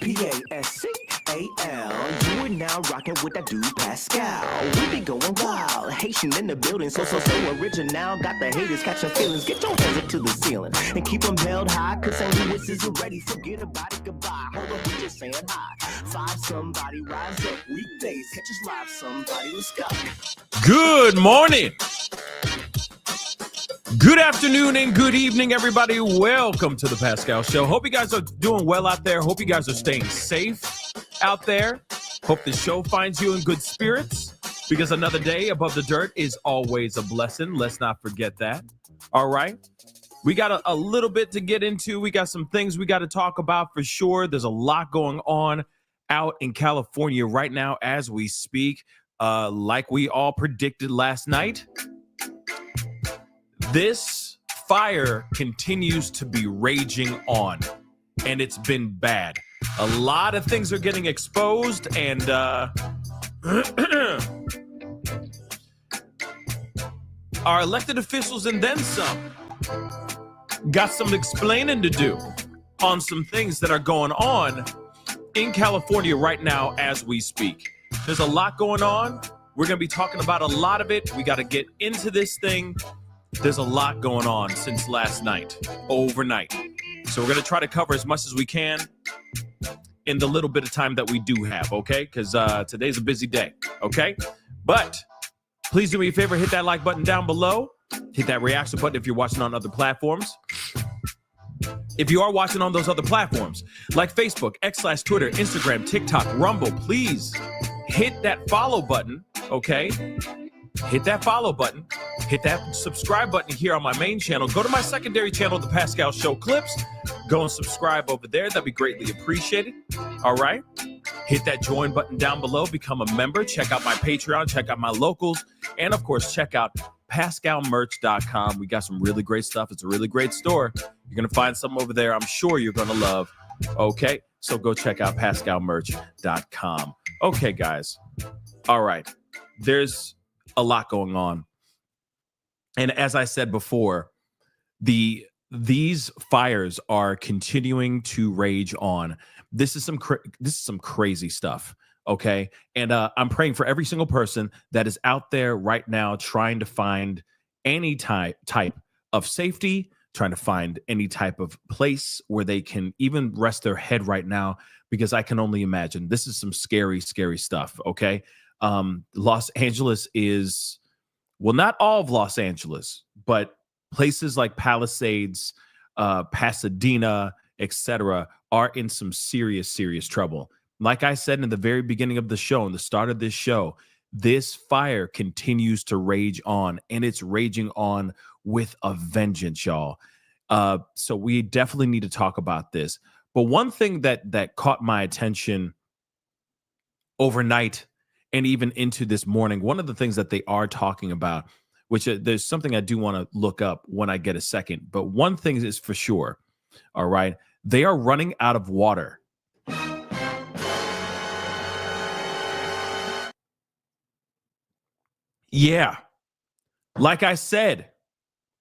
Pascal. You are now rocking with that dude Pascal. We be going wild, Haitian in the building, so original. Got the haters catching feelings. Get your hands up to the ceiling and keep them held high. Cause St. Louis is ready. Forget about it, goodbye. Hold on, we just saying hi. Five somebody rise up weekdays. Catch us live, somebody. Let's go. Good morning. Good afternoon and good evening, everybody. Welcome to the Pascal Show. Hope you guys are doing well out there. Hope you guys are staying safe out there. Hope the show finds you in good spirits, because another day above the dirt is always a blessing. Let's not forget that. All right. We got a little bit to get into. We got some things we got to talk about for sure. There's a lot going on out in California right now as we speak. Like we all predicted last night, this fire continues to be raging on, and it's been bad. A lot of things are getting exposed, and our elected officials and then some got some explaining to do on some things that are going on in California right now as we speak. There's a lot going on. We're going to be talking about a lot of it. We got to get into this thing. There's a lot going on since last night, overnight. So we're going to try to cover as much as we can in the little bit of time that we do have, okay? Because today's a busy day, okay? But please do me a favor, hit that like button down below. Hit that reaction button if you're watching on other platforms. If you are watching on those other platforms, like Facebook, X/Twitter, Instagram, TikTok, Rumble, please hit that follow button, okay? Hit that follow button. Hit that subscribe button here on my main channel. Go to my secondary channel, The Pascal Show Clips. Go and subscribe over there. That'd be greatly appreciated. All right. Hit that join button down below. Become a member. Check out my Patreon. Check out my locals. And, of course, check out PascalMerch.com. We got some really great stuff. It's a really great store. You're going to find some over there I'm sure you're going to love. Okay. So go check out PascalMerch.com. Okay, guys. All right. There's a lot going on. And as I said before, these fires are continuing to rage on. This is some crazy stuff, okay? And I'm praying for every single person that is out there right now trying to find any type of safety, trying to find any type of place where they can even rest their head right now, because I can only imagine this is some scary, scary stuff, okay? Los Angeles is... well, not all of Los Angeles, but places like Palisades, Pasadena, etc., are in some serious, serious trouble. Like I said in the very beginning of the show, in the start of this show, this fire continues to rage on, and it's raging on with a vengeance, y'all. So we definitely need to talk about this. But one thing that caught my attention overnight and even into this morning, one of the things that they are talking about, which there's something I do want to look up when I get a second, but one thing is for sure, all right, they are running out of water. Yeah, like I said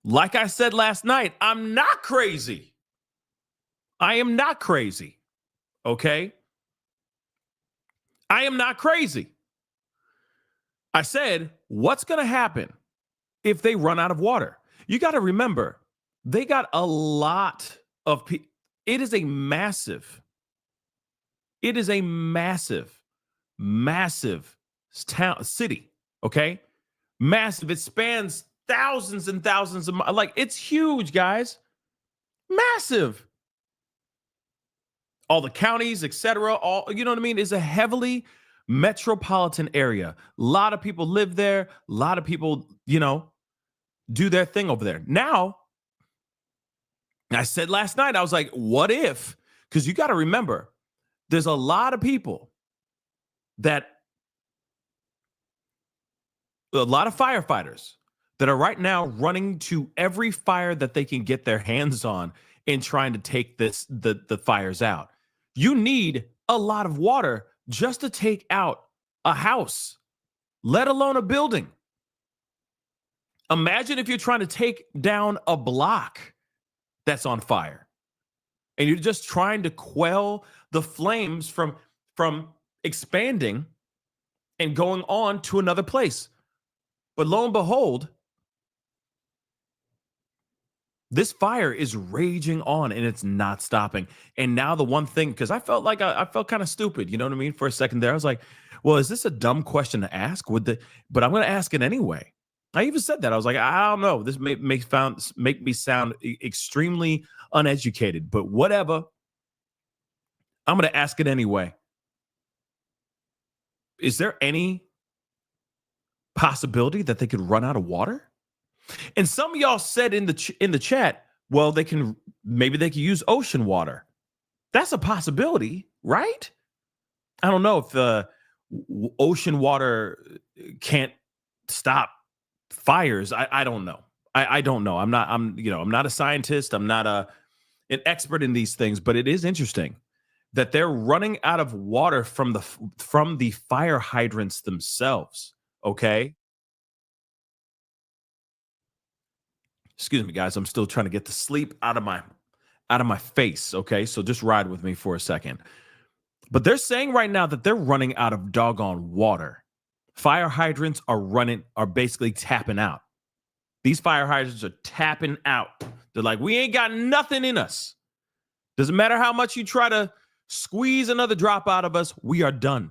last night, I'm not crazy. I am not crazy, okay? I am not crazy. I said, what's going to happen if they run out of water? You got to remember, they got a lot of people. It is a massive city, okay? Massive. It spans thousands and thousands of miles. Like, it's huge, guys. Massive. All the counties, etc., all, you know what I mean? It's a heavily metropolitan area. A lot of people live there. A lot of people, do their thing over there. Now, I said last night, I was like, what if? Because you got to remember, there's a lot of people a lot of firefighters that are right now running to every fire that they can get their hands on and trying to take the fires out. You need a lot of water just to take out a house, let alone a building. Imagine if you're trying to take down a block that's on fire and you're just trying to quell the flames from expanding and going on to another place. But lo and behold, this fire is raging on and it's not stopping. And now the one thing, because I felt like I felt kind of stupid, you know what I mean? For a second there, I was like, well, is this a dumb question to ask? But I'm going to ask it anyway. I even said that. I was like, I don't know. This make me sound extremely uneducated, but whatever. I'm going to ask it anyway. Is there any possibility that they could run out of water? And some of y'all said in the chat, well, maybe they could use ocean water. That's a possibility, right? I don't know if the ocean water can't stop fires. I don't know. I don't know. I'm not a scientist. I'm not an expert in these things, but it is interesting that they're running out of water from the fire hydrants themselves. Okay. Excuse me, guys. I'm still trying to get the sleep out of my face. Okay. So just ride with me for a second. But they're saying right now that they're running out of doggone water. Fire hydrants are basically tapping out. These fire hydrants are tapping out. They're like, we ain't got nothing in us. Doesn't matter how much you try to squeeze another drop out of us. We are done.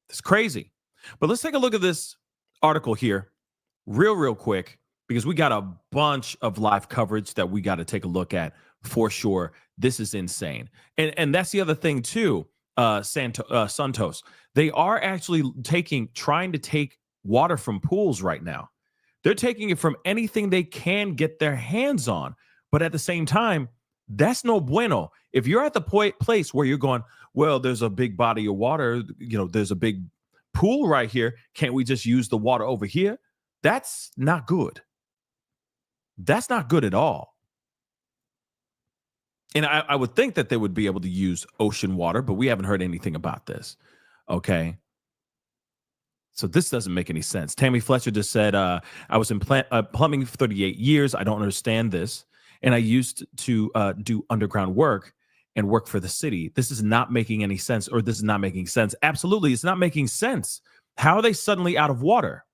It's crazy. But let's take a look at this article here real quick, because we got a bunch of live coverage that we got to take a look at for sure. This is insane. And that's the other thing too, Santos. They are actually trying to take water from pools right now. They're taking it from anything they can get their hands on. But at the same time, that's no bueno. If you're at the place where you're going, well, there's a big body of water, there's a big pool right here. Can't we just use the water over here? That's not good. That's not good at all. And I would think that they would be able to use ocean water, but we haven't heard anything about this. Okay. So this doesn't make any sense. Tammy Fletcher just said, I was in plumbing for 38 years. I don't understand this. And I used to do underground work and work for the city. This is not making any sense, or this is not making sense. Absolutely, it's not making sense. How are they suddenly out of water?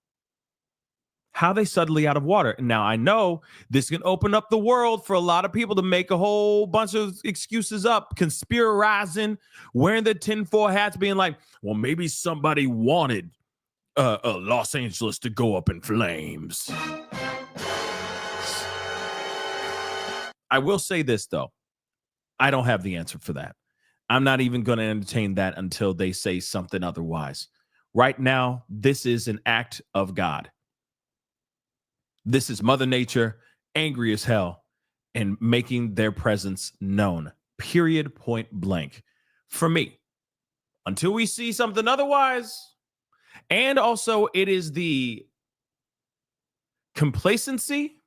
How are they suddenly out of water? Now, I know this can open up the world for a lot of people to make a whole bunch of excuses up, conspirizing, wearing their tinfoil hats, being like, well, maybe somebody wanted Los Angeles to go up in flames. I will say this, though. I don't have the answer for that. I'm not even going to entertain that until they say something otherwise. Right now, this is an act of God. This is Mother Nature, angry as hell, and making their presence known. Period, point blank. For me, until we see something otherwise. And also, it is the complacency,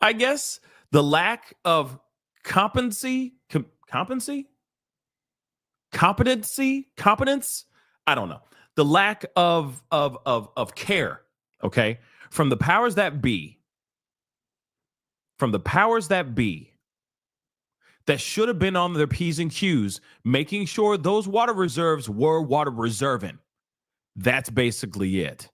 I guess, the lack of competence. I don't know. The lack of care. Okay, from the powers that be. That should have been on their P's and Q's, making sure those water reserves were water reserving. That's basically it.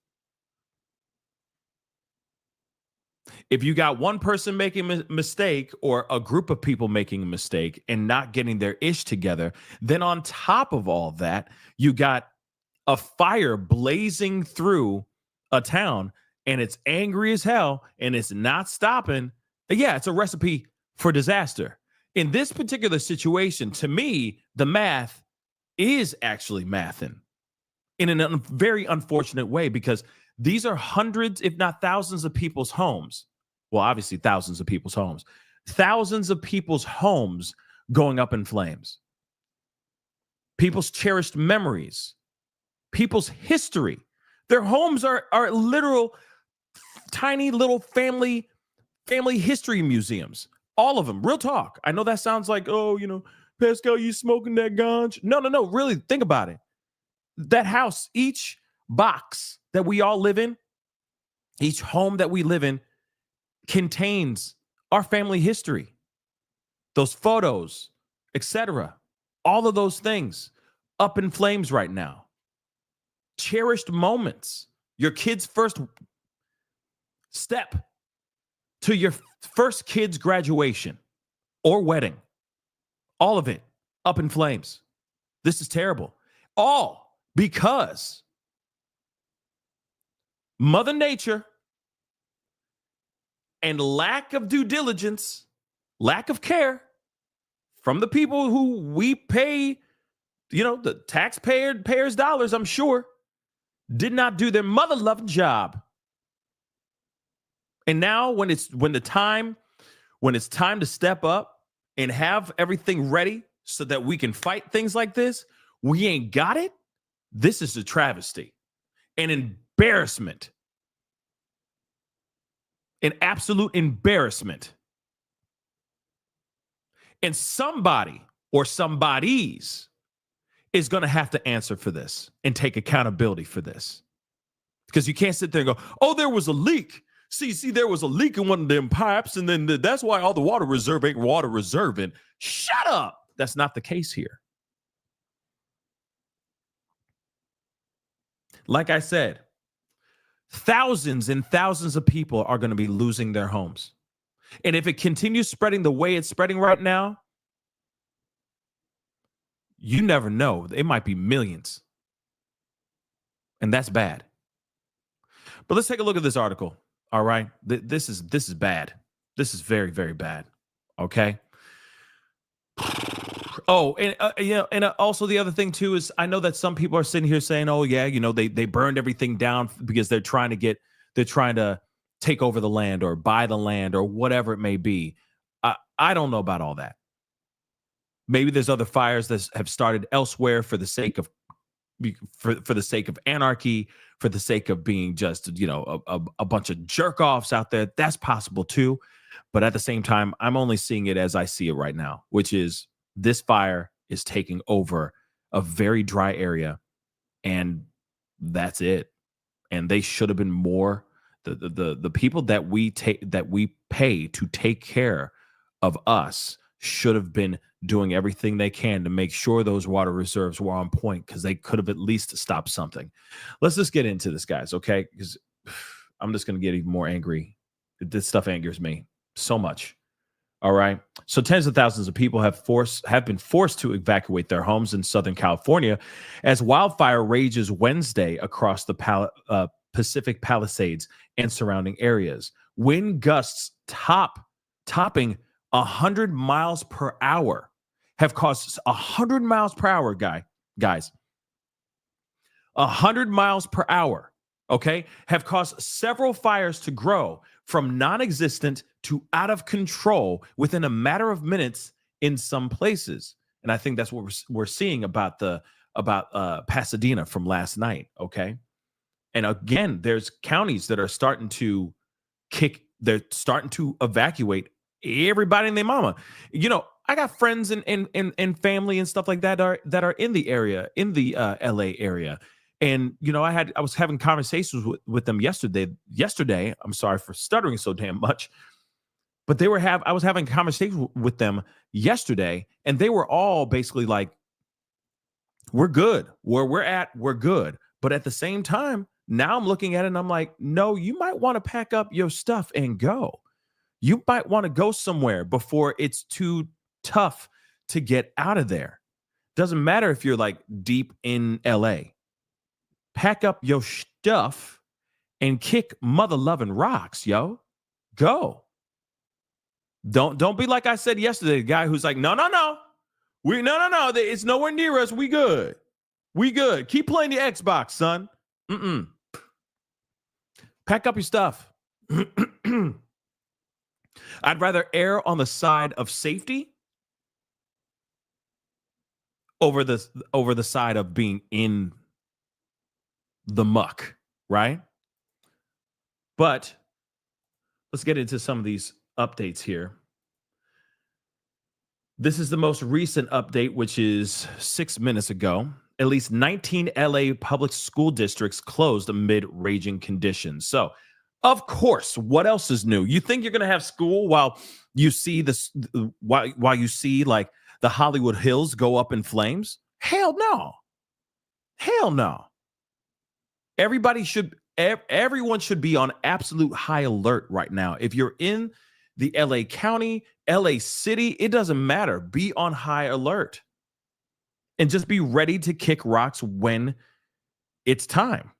If you got one person making a mistake, or a group of people making a mistake and not getting their ish together, then on top of all that, you got a fire blazing through a town, and it's angry as hell and it's not stopping. Yeah, it's a recipe for disaster. In this particular situation, to me, the math is actually mathing in a very unfortunate way, because these are hundreds, if not thousands of people's homes. Well, obviously thousands of people's homes. Thousands of people's homes going up in flames. People's cherished memories. People's history. Their homes are literal tiny little family history museums. All of them. Real talk. I know that sounds like, oh, Pascal, you smoking that ganj? No. Really, think about it. That house, each box that we all live in, each home that we live in, contains our family history, those photos, etc. All of those things up in flames right now. Cherished moments, your kid's first step to your first kid's graduation or wedding, all of it up in flames. This is terrible. All because Mother Nature and lack of due diligence, lack of care from the people who we pay, the taxpayers' dollars, I'm sure, did not do their mother-loving job. And now when it's time to step up and have everything ready so that we can fight things like this, we ain't got it. This is a travesty, an embarrassment, an absolute embarrassment. And somebody or somebodies is going to have to answer for this and take accountability for this. Because you can't sit there and go, oh, there was a leak. See, there was a leak in one of them pipes, and then that's why all the water reserve ain't water reserving. Shut up. That's not the case here. Like I said, thousands and thousands of people are going to be losing their homes. And if it continues spreading the way it's spreading right now, you never know. It might be millions. And that's bad. But let's take a look at this article. All right. This is bad. This is very, very bad. Okay. Oh, and also the other thing too is I know that some people are sitting here saying, oh yeah, they burned everything down because they're trying to take over the land or buy the land or whatever it may be. I don't know about all that. Maybe there's other fires that have started elsewhere for the sake of anarchy, for the sake of being just, a bunch of jerk offs out there. That's possible too. But at the same time, I'm only seeing it as I see it right now, which is this fire is taking over a very dry area, and that's it. And they should have been more. The people that we pay to take care of us should have been doing everything they can to make sure those water reserves were on point, because they could have at least stopped something. Let's just get into this, guys, okay? Because I'm just going to get even more angry. This stuff angers me so much. All right. So tens of thousands of people have been forced to evacuate their homes in Southern California as wildfire rages Wednesday across the Pacific Palisades and surrounding areas. Wind gusts topping 100 miles per hour have caused 100 miles per hour, guys. 100 miles per hour, okay, have caused several fires to grow from non-existent to out of control within a matter of minutes in some places. And I think that's what we're seeing about Pasadena from last night, okay? And again, there's counties that are starting to evacuate everybody and their mama. I got friends and family and stuff like that that are in the area, in the LA area. And, I was having conversations with them yesterday. I'm sorry for stuttering so damn much, but I was having conversations with them yesterday, and they were all basically like, we're good. Where we're at, we're good. But at the same time, now I'm looking at it and I'm like, no, you might want to pack up your stuff and go. You might want to go somewhere before it's too tough to get out of there. Doesn't matter if you're like deep in LA. Pack up your stuff and kick mother-loving rocks, yo. Go. Don't be like I said yesterday, the guy who's like, no. It's nowhere near us. We good. Keep playing the Xbox, son. Pack up your stuff. I'd rather err on the side of safety over the side of being in the muck, right? But let's get into some of these updates here. This is the most recent update, which is 6 minutes ago. At least 19 LA public school districts closed amid raging conditions. So, of course, what else is new? You think you're going to have school while you see this, while you see like the Hollywood Hills go up in flames? Hell no. Hell no. Everyone should be on absolute high alert right now. If you're in the LA County, LA City, it doesn't matter. Be on high alert and just be ready to kick rocks when it's time.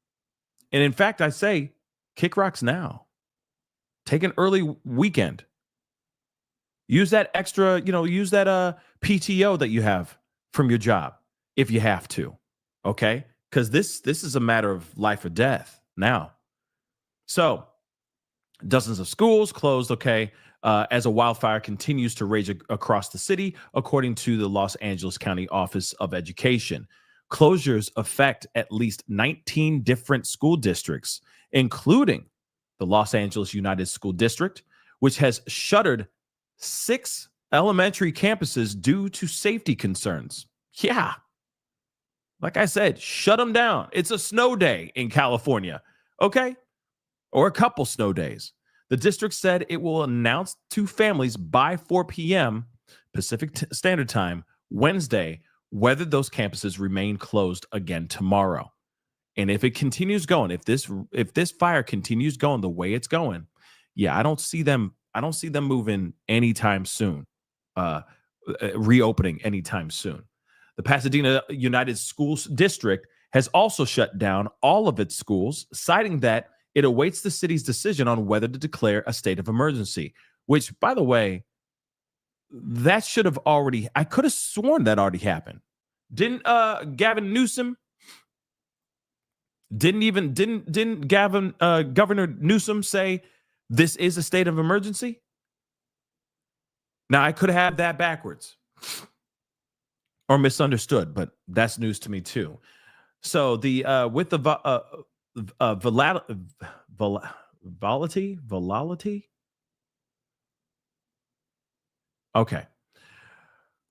And in fact, I say kick rocks now. Take an early weekend. Use that extra, use that PTO that you have from your job if you have to. Okay? Because this is a matter of life or death now. So, dozens of schools closed, okay, as a wildfire continues to rage across the city, according to the Los Angeles County Office of Education. Closures affect at least 19 different school districts, including the Los Angeles United School District, which has shuttered 6 elementary campuses due to safety concerns. Yeah. Like I said, shut them down. It's a snow day in California, okay? Or a couple snow days. The district said it will announce to families by 4 p.m. Pacific Standard Time Wednesday whether those campuses remain closed again tomorrow. And if it continues going, if this fire continues going the way it's going, yeah, I don't see them moving anytime soon, reopening anytime soon. The Pasadena United Schools District has also shut down all of its schools, citing that it awaits the city's decision on whether to declare a state of emergency, which, by the way, that should have already, I could have sworn that already happened. Didn't Gavin Newsom, didn't Governor Newsom say this is a state of emergency? Now, I could have that backwards or misunderstood, but that's news to me too. So the with the volatility. Okay.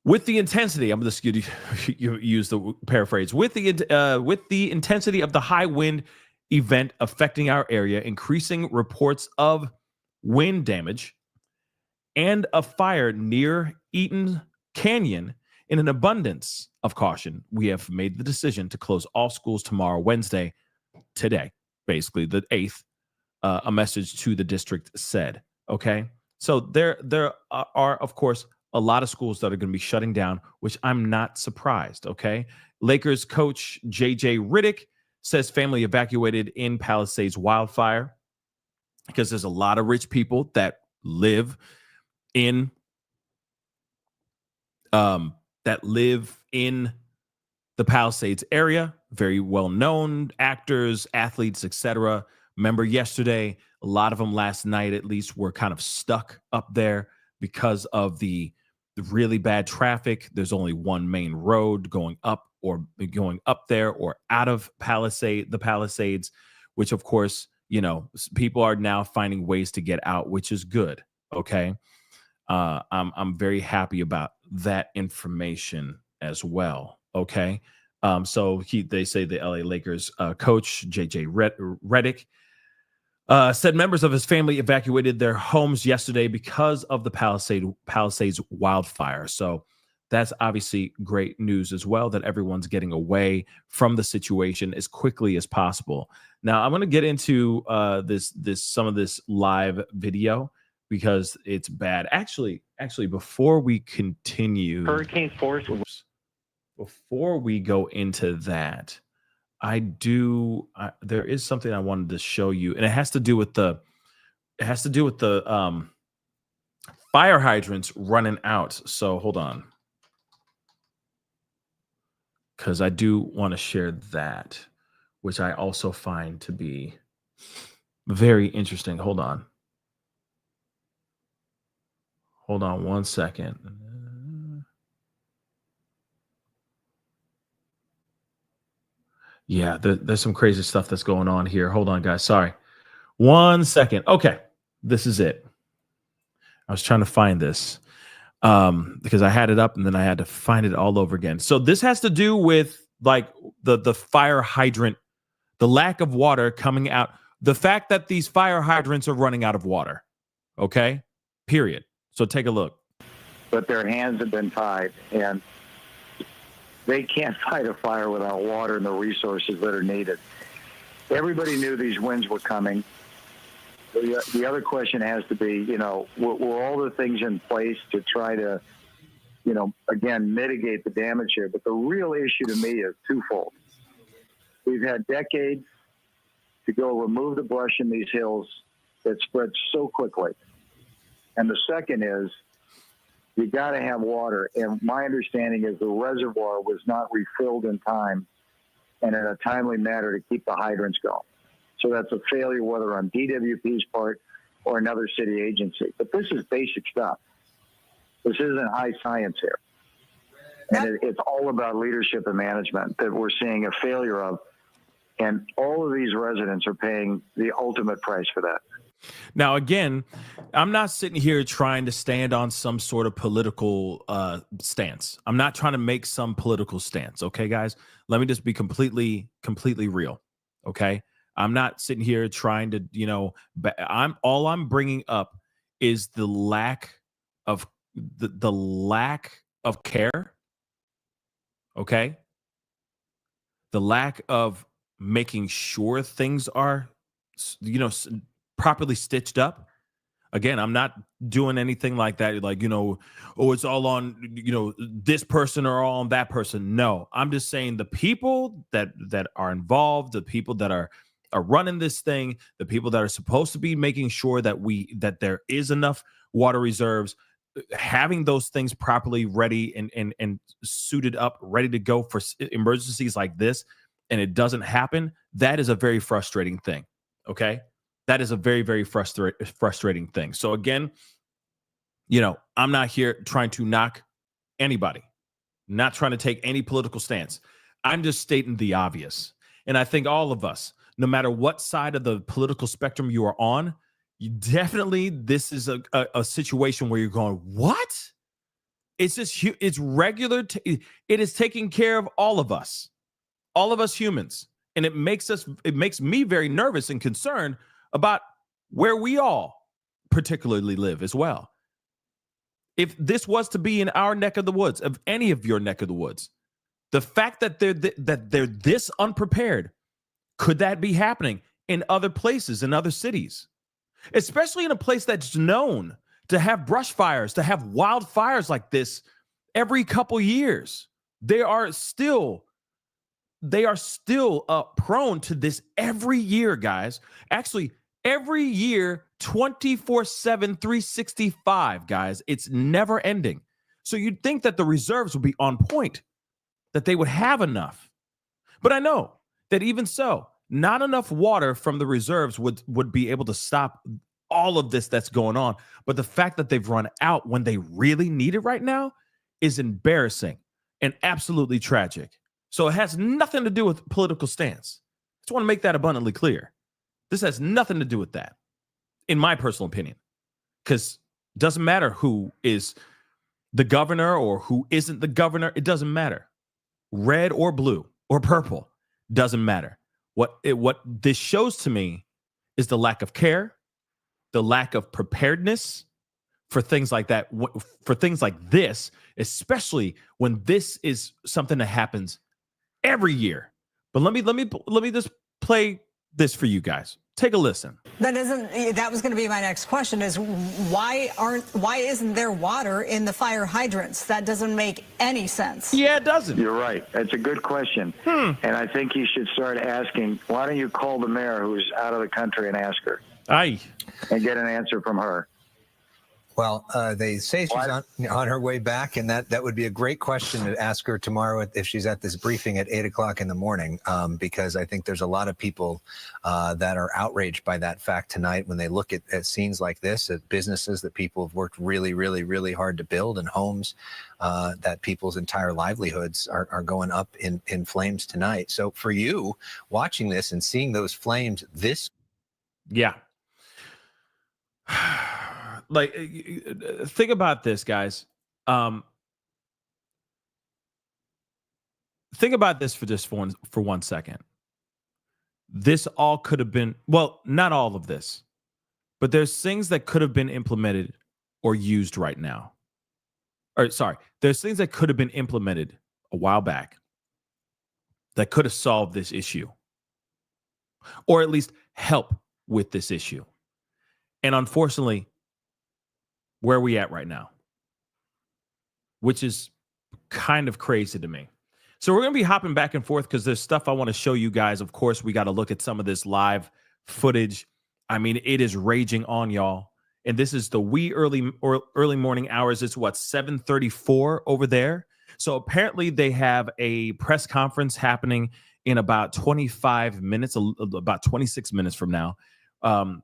With the intensity, I'm just going to use the paraphrase. With the intensity of the high wind event affecting our area, increasing reports of wind damage, and a fire near Eaton Canyon, in an abundance of caution, we have made the decision to close all schools tomorrow, Wednesday, today, basically the 8th. A message to the district said. Okay, so there are, of course, a lot of schools that are going to be shutting down, which I'm not surprised. Okay, Lakers coach JJ Redick says family evacuated in Palisades wildfire because there's a lot of rich people that live in the Palisades area, very well known actors, athletes, etc. Remember yesterday, a lot of them last night at least were kind of stuck up there because of the really bad traffic. There's only one main road going up there or out of the Palisades, which of course, people are now finding ways to get out, which is good. Okay. I'm very happy about that information as well. Okay. So they say the LA Lakers coach JJ Redick said members of his family evacuated their homes yesterday because of the Palisades wildfire. So that's obviously great news as well, that everyone's getting away from the situation as quickly as possible. Now I'm going to get into some of this live video because it's bad. Actually, before we continue, hurricane force. Before we go into that, there is something I wanted to show you, and it has to do with the fire hydrants running out. So hold on, because I do want to share that, which I also find to be very interesting. Hold on one second. Yeah, there's some crazy stuff that's going on here. Hold on, guys. Sorry. 1 second. Okay, this is it. I was trying to find this because I had it up and then I had to find it all over again. So this has to do with like the fire hydrant, the lack of water coming out, the fact that these fire hydrants are running out of water. Okay, period. So take a look. but their hands have been tied, and they can't fight a fire without water and the resources that are needed. Everybody knew these winds were coming. The other question has to be, were all the things in place to try to, again, mitigate the damage here? But the real issue to me is twofold. We've had decades to go remove the brush in these hills that spread so quickly. And the second is, you got to have water. And my understanding is the reservoir was not refilled in time and in a timely manner to keep the hydrants going. So that's a failure, whether on DWP's part or another city agency. But this is basic stuff. This isn't high science here. And it's all about leadership and management that we're seeing a failure of. And all of these residents are paying the ultimate price for that. Now, again, I'm not sitting here trying to stand on some sort of political stance. I'm not trying to make some political stance. Okay, guys, let me just be completely real. Okay. I'm not sitting here trying to, I'm bringing up is the lack of the lack of care. Okay. The lack of making sure things are, properly stitched up. Again, I'm not doing anything like that. Like, it's all on, this person or all on that person. No, I'm just saying the people that are involved, the people that are running this thing, the people that are supposed to be making sure that there is enough water reserves, having those things properly ready and suited up, ready to go for emergencies like this, and it doesn't happen. That is a very frustrating thing. Okay. That is a very, very frustrating thing. So again, I'm not here trying to knock anybody, not trying to take any political stance. I'm just stating the obvious. And I think all of us, no matter what side of the political spectrum you are on, this is a situation where you're going, what? It's just, it's regular. It is taking care of all of us humans. And it makes me very nervous and concerned about where we all particularly live as well. If this was to be in our neck of the woods, of any of your neck of the woods, the fact that they're this unprepared, could that be happening in other places, in other cities? Especially in a place that's known to have brush fires, to have wildfires like this every couple years. They are still prone to this every year, guys. Actually, every year, 24/7, 365, guys. It's never ending. So you'd think that the reserves would be on point, that they would have enough. But I know that even so, not enough water from the reserves would be able to stop all of this that's going on. But the fact that they've run out when they really need it right now is embarrassing and absolutely tragic. So it has nothing to do with political stance. I just want to make that abundantly clear. This has nothing to do with that, in my personal opinion, because it doesn't matter who is the governor or who isn't the governor. It doesn't matter. Red or blue or purple doesn't matter. What this shows to me is the lack of care, the lack of preparedness for things like that, for things like this, especially when this is something that happens every year. But let me just play this for you guys. Take a listen. That was going to be my next question, is why isn't there water in the fire hydrants? That doesn't make any sense. Yeah, it doesn't. You're right. That's a good question. And I think you should start asking, why don't you call the mayor who's out of the country and ask her? Aye. And get an answer from her. Well, they say she's on her way back, and that would be a great question to ask her tomorrow if she's at this briefing at 8 o'clock in the morning, because I think there's a lot of people that are outraged by that fact tonight when they look at scenes like this, at businesses that people have worked really, really, really hard to build, and homes that people's entire livelihoods are going up in flames tonight. So for you watching this and seeing those flames Yeah. Like, think about this, guys. Think about this for one second. This all could have been, well, not all of this, but there's things that could have been implemented or used right now. or sorry, there's things that could have been implemented a while back that could have solved this issue, or at least help with this issue. And unfortunately, where are we at right now? Which is kind of crazy to me. So we're going to be hopping back and forth because there's stuff I want to show you guys. Of course, we got to look at some of this live footage. I mean, it is raging on, y'all. And this is the early morning hours. It's what, 7:34 over there. So apparently they have a press conference happening in about 25 minutes, about 26 minutes from now.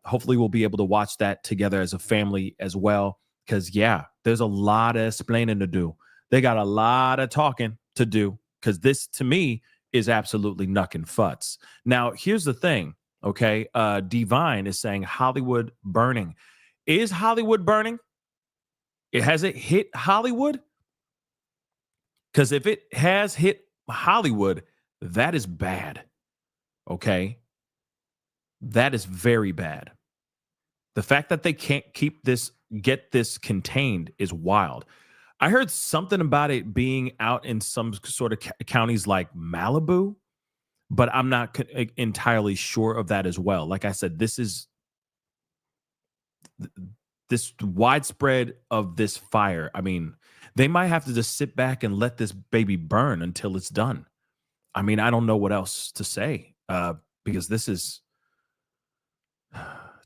Hopefully we'll be able to watch that together as a family as well. Because, yeah, there's a lot of explaining to do. They got a lot of talking to do because this, to me, is absolutely knuckin' futz. Now, here's the thing, okay? Divine is saying Hollywood burning. Is Hollywood burning? Has it hit Hollywood? Because if it has hit Hollywood, that is bad, okay? That is very bad. The fact that they can't get this contained is wild. I heard something about it being out in some sort of counties like Malibu, but I'm not entirely sure of that as well. Like I said, this widespread of this fire. I mean, they might have to just sit back and let this baby burn until it's done. I mean, I don't know what else to say because this is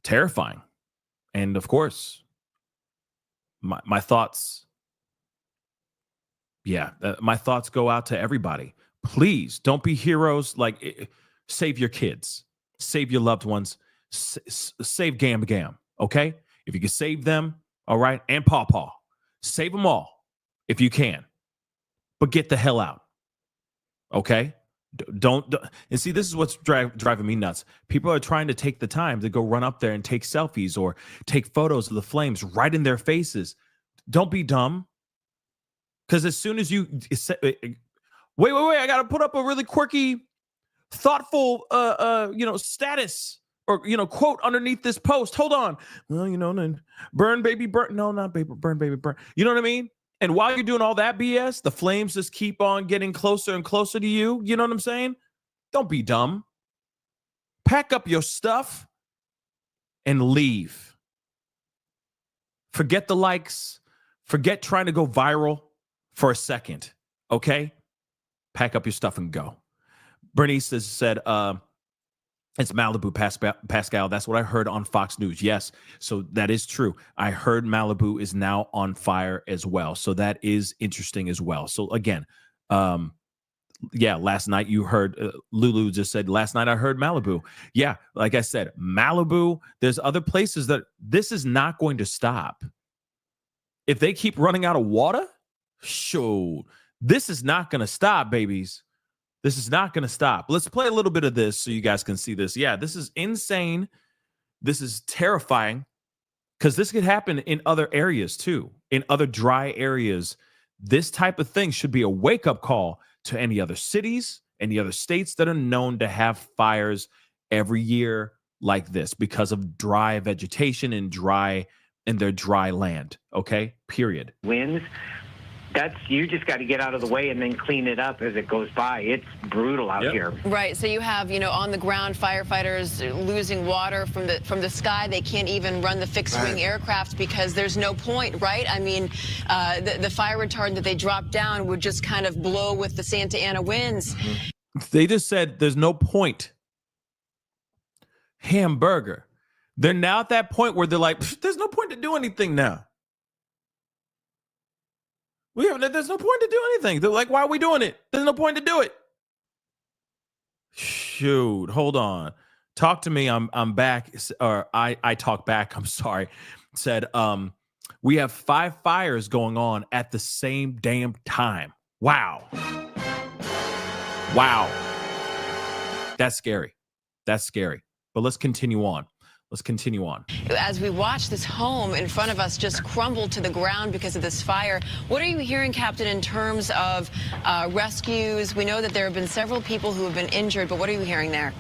terrifying. And of course, my thoughts, my thoughts go out to everybody. Please don't be heroes. Like, save your kids, save your loved ones, save Gam, okay? If you can save them, all right, and Paw, save them all if you can. But get the hell out, okay? Don't and see, this is what's driving me nuts. People are trying to take the time to go run up there and take selfies or take photos of the flames right in their faces. Don't be dumb. Because as soon as you wait, I got to put up a really quirky, thoughtful, status or, quote underneath this post. Hold on. Well, burn, baby, burn. No, not baby, burn, baby, burn. You know what I mean? And while you're doing all that BS, the flames just keep on getting closer and closer to you. You know what I'm saying? Don't be dumb. Pack up your stuff and leave. Forget the likes. Forget trying to go viral for a second. Okay? Pack up your stuff and go. Bernice has said, it's Malibu, Pascal. That's what I heard on Fox News. Yes, so that is true. I heard Malibu is now on fire as well. So that is interesting as well. So again, last night you heard Lulu just said, last night I heard Malibu. Yeah, like I said, Malibu, there's other places that this is not going to stop. If they keep running out of water, shoot, this is not going to stop, babies. This is not going to stop. Let's play a little bit of this so you guys can see this. Yeah, this is insane. This is terrifying because this could happen in other areas too, in other dry areas. This type of thing should be a wake-up call to any other cities, any other states that are known to have fires every year like this because of dry vegetation and their dry land. Okay, period. Winds. You just got to get out of the way and then clean it up as it goes by. It's brutal out here. Right. So you have, on the ground firefighters losing water from the sky. They can't even run the fixed wing aircraft because there's no point, right? I mean, the fire retardant that they dropped down would just kind of blow with the Santa Ana winds. They just said there's no point. Hamburger. They're now at that point where they're like, there's no point to do anything now. There's no point to do anything. They're like, why are we doing it? There's no point to do it. Shoot, hold on. Talk to me. I'm back. Or I talk back. I'm sorry. Said, we have 5 fires going on at the same damn time. Wow. That's scary. But let's continue on. As we watch this home in front of us just crumble to the ground because of this fire, what are you hearing, Captain, in terms of rescues? We know that there have been several people who have been injured, but what are you hearing there?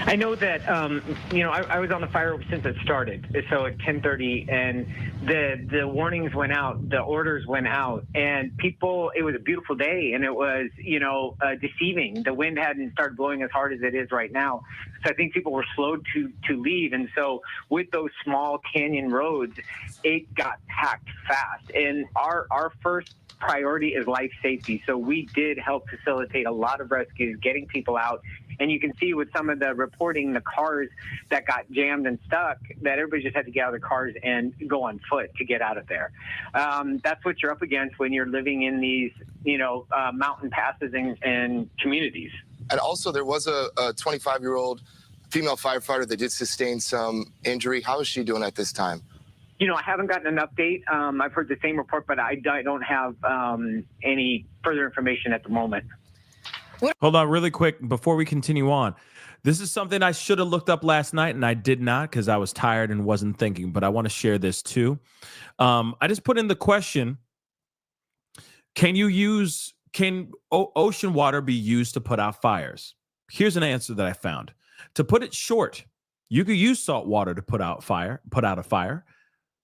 I know that, I was on the fire since it started, so at 10:30, and the warnings went out, the orders went out, and people, it was a beautiful day, and it was, deceiving. The wind hadn't started blowing as hard as it is right now. So I think people were slow to leave. And so with those small canyon roads, it got packed fast. And our first priority is life safety. So we did help facilitate a lot of rescues, getting people out. And you can see with some of the reporting, the cars that got jammed and stuck, that everybody just had to get out of their cars and go on foot to get out of there. That's what you're up against when you're living in these, mountain passes and communities. And also there was a 25-year-old female firefighter that did sustain some injury. How is she doing at this time? I haven't gotten an update. I've heard the same report, but I don't have any further information at the moment. Hold on really quick before we continue on. This is something I should have looked up last night, and I did not because I was tired and wasn't thinking, but I want to share this too. I just put in the question, can ocean water be used to put out fires? Here's an answer that I found. To put it short, you could use salt water to put out a fire.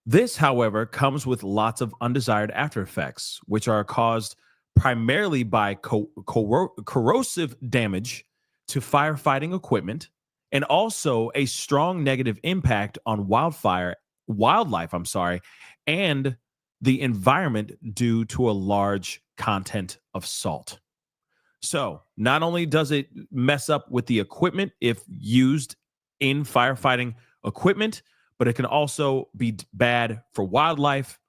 This, however, comes with lots of undesired after effects, which are caused primarily by corrosive damage to firefighting equipment, and also a strong negative impact on wildlife, and the environment due to a large content of salt. So not only does it mess up with the equipment if used in firefighting equipment, but it can also be bad for wildlife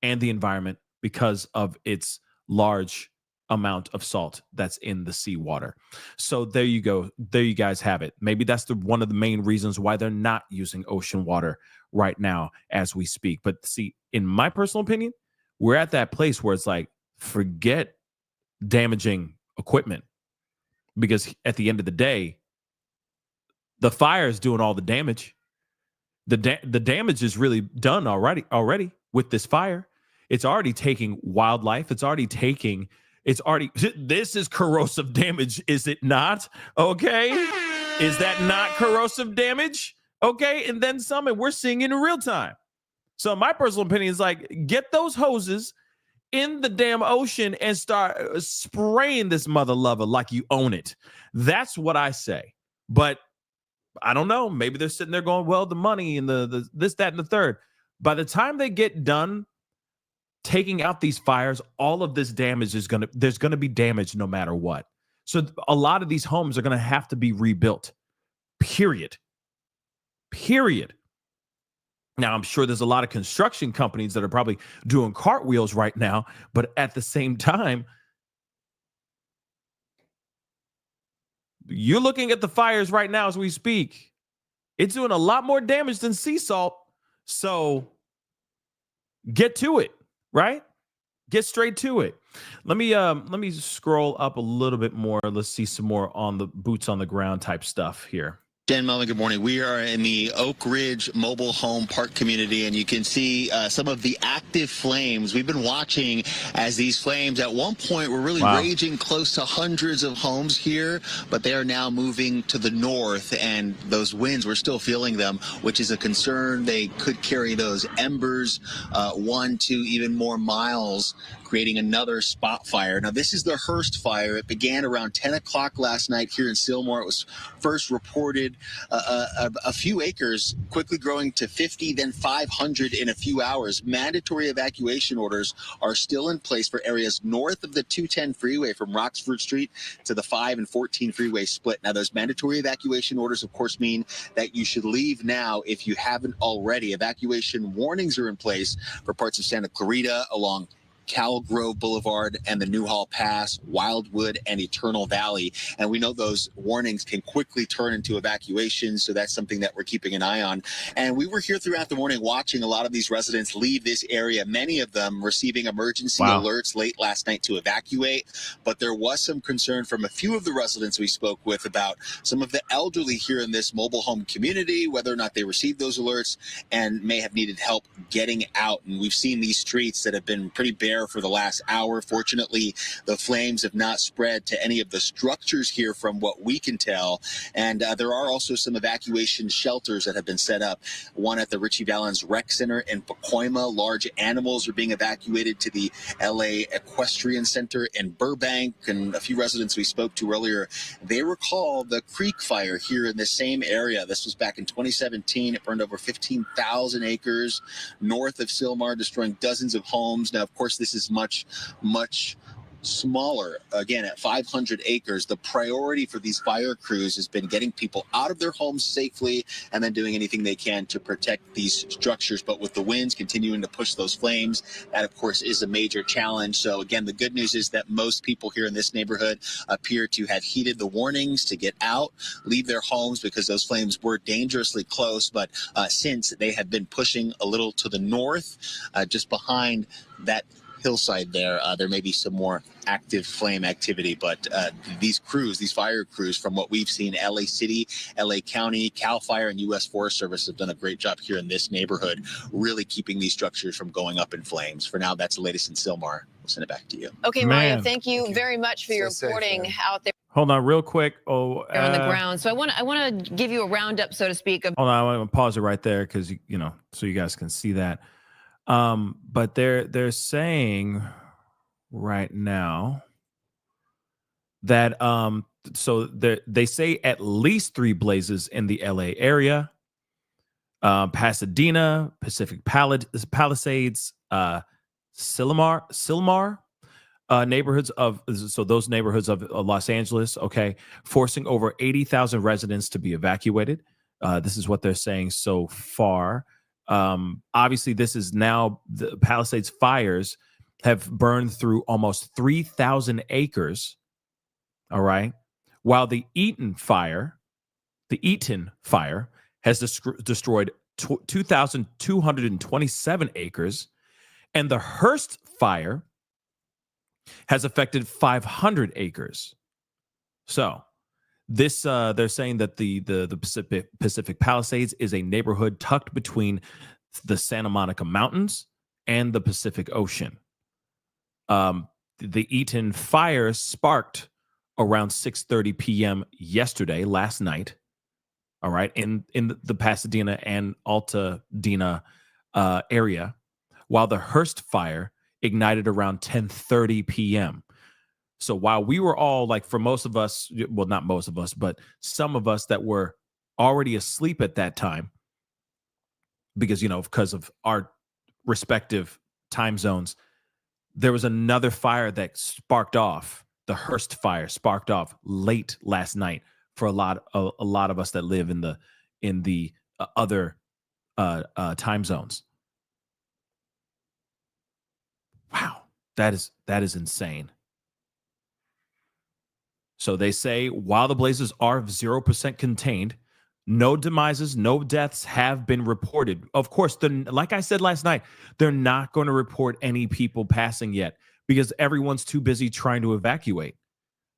and the environment because of its large amount of salt that's in the seawater. So there you go. There you guys have it. Maybe that's one of the main reasons why they're not using ocean water right now as we speak. But see, in my personal opinion, we're at that place where it's like, forget damaging equipment, because at the end of the day, the fire is doing all the damage. The damage is really done already with this fire. It's already taking wildlife. This is corrosive damage, is it not? Okay. Is that not corrosive damage? Okay. And then some, and we're seeing it in real time. So my personal opinion is like, get those hoses in the damn ocean and start spraying this mother lover like you own it. That's what I say. But I don't know. Maybe they're sitting there going, well, the money and the this, that, and the third. By the time they get done taking out these fires, all of this damage there's going to be damage no matter what. So a lot of these homes are going to have to be rebuilt. Period. Now, I'm sure there's a lot of construction companies that are probably doing cartwheels right now, but at the same time, you're looking at the fires right now as we speak. It's doing a lot more damage than sea salt. So get to it, right? Get straight to it. Let me scroll up a little bit more. Let's see some more on the boots on the ground type stuff here. Dan Melvin, good morning. We are in the Oak Ridge Mobile Home Park community, and you can see some of the active flames. We've been watching as these flames at one point were really raging close to hundreds of homes here, but they are now moving to the north, and those winds, we're still feeling them, which is a concern. They could carry those embers 1 to even more miles, creating another spot fire. Now, this is the Hearst fire. It began around 10 o'clock last night here in Sylmar. It was first reported a few acres, quickly growing to 50, then 500 in a few hours. Mandatory evacuation orders are still in place for areas north of the 210 freeway from Roxford Street to the 5 and 14 freeway split. Now, those mandatory evacuation orders, of course, mean that you should leave now if you haven't already. Evacuation warnings are in place for parts of Santa Clarita along Cal Grove Boulevard and the Newhall Pass, Wildwood, and Eternal Valley. And we know those warnings can quickly turn into evacuations, so that's something that we're keeping an eye on. And we were here throughout the morning watching a lot of these residents leave this area, many of them receiving emergency alerts late last night to evacuate. But there was some concern from a few of the residents we spoke with about some of the elderly here in this mobile home community, whether or not they received those alerts and may have needed help getting out. And we've seen these streets that have been pretty bare there for the last hour. Fortunately, the flames have not spread to any of the structures here from what we can tell. And there are also some evacuation shelters that have been set up. One at the Richie Valens Rec Center in Pacoima. Large animals are being evacuated to the LA Equestrian Center in Burbank. And a few residents we spoke to earlier, they recall the Creek Fire here in this same area. This was back in 2017. It burned over 15,000 acres north of Sylmar, destroying dozens of homes. Now, of course, this is much smaller, again, at 500 acres. The priority for these fire crews has been getting people out of their homes safely and then doing anything they can to protect these structures. But with the winds continuing to push those flames, that, of course, is a major challenge. So, again, the good news is that most people here in this neighborhood appear to have heeded the warnings to get out, leave their homes, because those flames were dangerously close. But since they have been pushing a little to the north, just behind that hillside there, there may be some more active flame activity, but these fire crews, from what we've seen, LA City, LA County, CAL FIRE, and U.S. Forest Service have done a great job here in this neighborhood, really keeping these structures from going up in flames. For now, that's the latest in Sylmar. We'll send it back to you. Okay, Mario, thank you very much for your reporting out there. Hold on real quick. On the ground. So I want to give you a roundup, so to speak. Hold on, I want to pause it right there because, so you guys can see that. But they're saying right now that so they say at least 3 blazes in the LA area, Pasadena, Pacific Palisades, Sylmar, neighborhoods of those neighborhoods of Los Angeles. Okay, forcing over 80,000 residents to be evacuated. This is what they're saying so far. Obviously, this is now the Palisades fires have burned through almost 3,000 acres. All right. While the Eaton fire has destroyed 2,227 acres, and the Hearst fire has affected 500 acres. So this, they're saying that the Pacific Palisades is a neighborhood tucked between the Santa Monica Mountains and the Pacific Ocean. The Eaton fire sparked around 6:30 p.m. last night. All right, in the Pasadena and Altadena area, while the Hearst fire ignited around 10:30 p.m. So while we were all, like, for most of us, well, not most of us, but some of us that were already asleep at that time, because of our respective time zones, there was another fire that sparked off. The Hearst fire sparked off late last night for a lot of us that live in the other time zones. Wow, that is insane. So they say while the blazes are 0% contained, no demises, no deaths have been reported. Of course, like I said last night, they're not going to report any people passing yet because everyone's too busy trying to evacuate.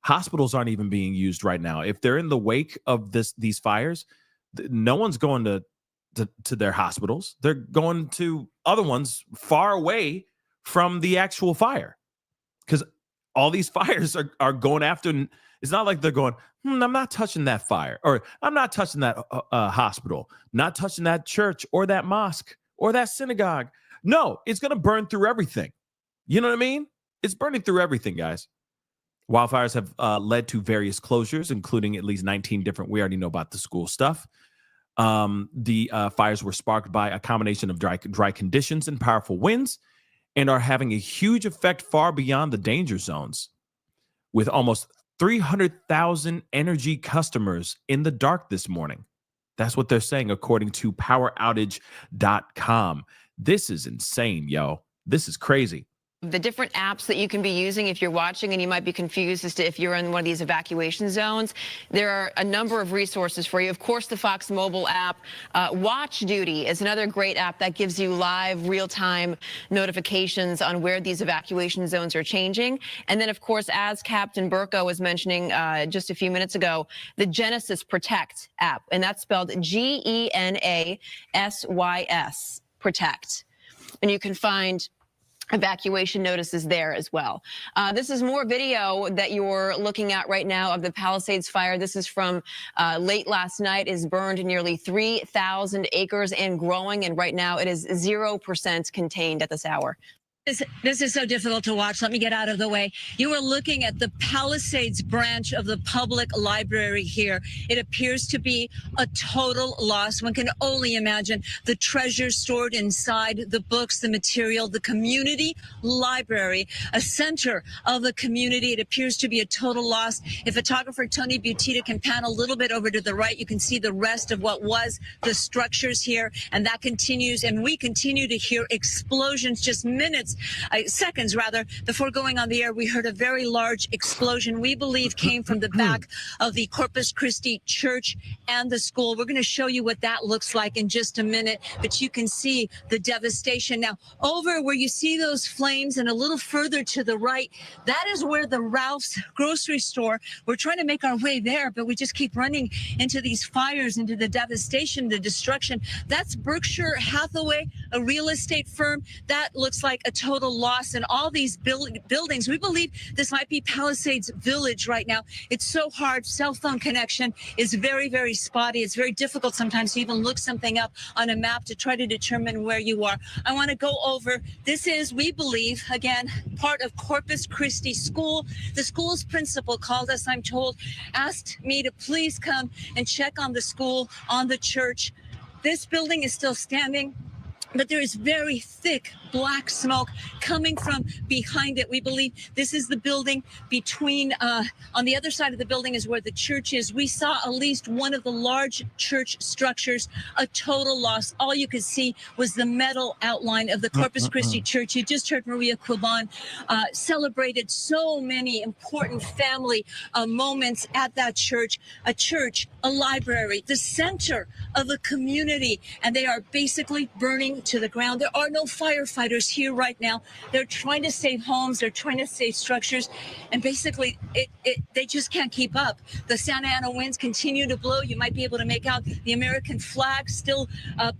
Hospitals aren't even being used right now. If they're in the wake of these fires, no one's going to their hospitals. They're going to other ones far away from the actual fire, because all these fires are going after. It's not like they're going, I'm not touching that fire, or I'm not touching that hospital, not touching that church or that mosque or that synagogue. No, it's going to burn through everything. You know what I mean? It's burning through everything, guys. Wildfires have led to various closures, including at least 19 different. We already know about the school stuff. The fires were sparked by a combination of dry conditions and powerful winds, and are having a huge effect far beyond the danger zones, with almost 300,000 energy customers in the dark this morning. That's what they're saying, according to poweroutage.com. This is insane, yo. This is crazy. The different apps that you can be using if you're watching and you might be confused as to if you're in one of these evacuation zones, there are a number of resources for you. Of course, the Fox mobile app. Watch Duty is another great app that gives you live, real-time notifications on where these evacuation zones are changing. And then, of course, as Captain Burko was mentioning just a few minutes ago, the Genesis Protect app, and that's spelled GENASYS, Protect. And you can find evacuation notices there as well. This is more video that you're looking at right now of the Palisades fire. This is from late last night. Is burned nearly 3,000 acres and growing, and right now it is 0% contained at this hour. This is so difficult to watch. Let me get out of the way. You are looking at the Palisades branch of the public library here. It appears to be a total loss. One can only imagine the treasures stored inside, the books, the material, the community library, a center of the community. It appears to be a total loss. If photographer Tony Butita can pan a little bit over to the right, you can see the rest of what was the structures here, and that continues, and we continue to hear explosions just seconds rather, before going on the air. We heard a very large explosion we believe came from the back of the Corpus Christi church and the school. We're going to show you what that looks like in just a minute, but you can see the devastation. Now, over where you see those flames and a little further to the right, that is where the Ralph's grocery store, we're trying to make our way there, but we just keep running into these fires, into the devastation, the destruction. That's Berkshire Hathaway, a real estate firm. That looks like a total loss. And all these buildings, we believe this might be Palisades Village right now. It's so hard. Cell phone connection is very, very spotty. It's very difficult sometimes to even look something up on a map to try to determine where you are. I want to go over, this is, we believe, again, part of Corpus Christi School. The school's principal called us, I'm told, asked me to please come and check on the school, on the church. This building is still standing, but there is very thick black smoke coming from behind it. We believe this is the building between, on the other side of the building is where the church is. We saw at least one of the large church structures, a total loss. All you could see was the metal outline of the Corpus Christi church. You just heard Maria Cuban celebrated so many important family moments at that church, a library, the center of a community, and they are basically burning to the ground. There are no firefighters here right now. They're trying to save homes, they're trying to save structures, and basically they just can't keep up. The Santa Ana winds continue to blow. You might be able to make out the American flag still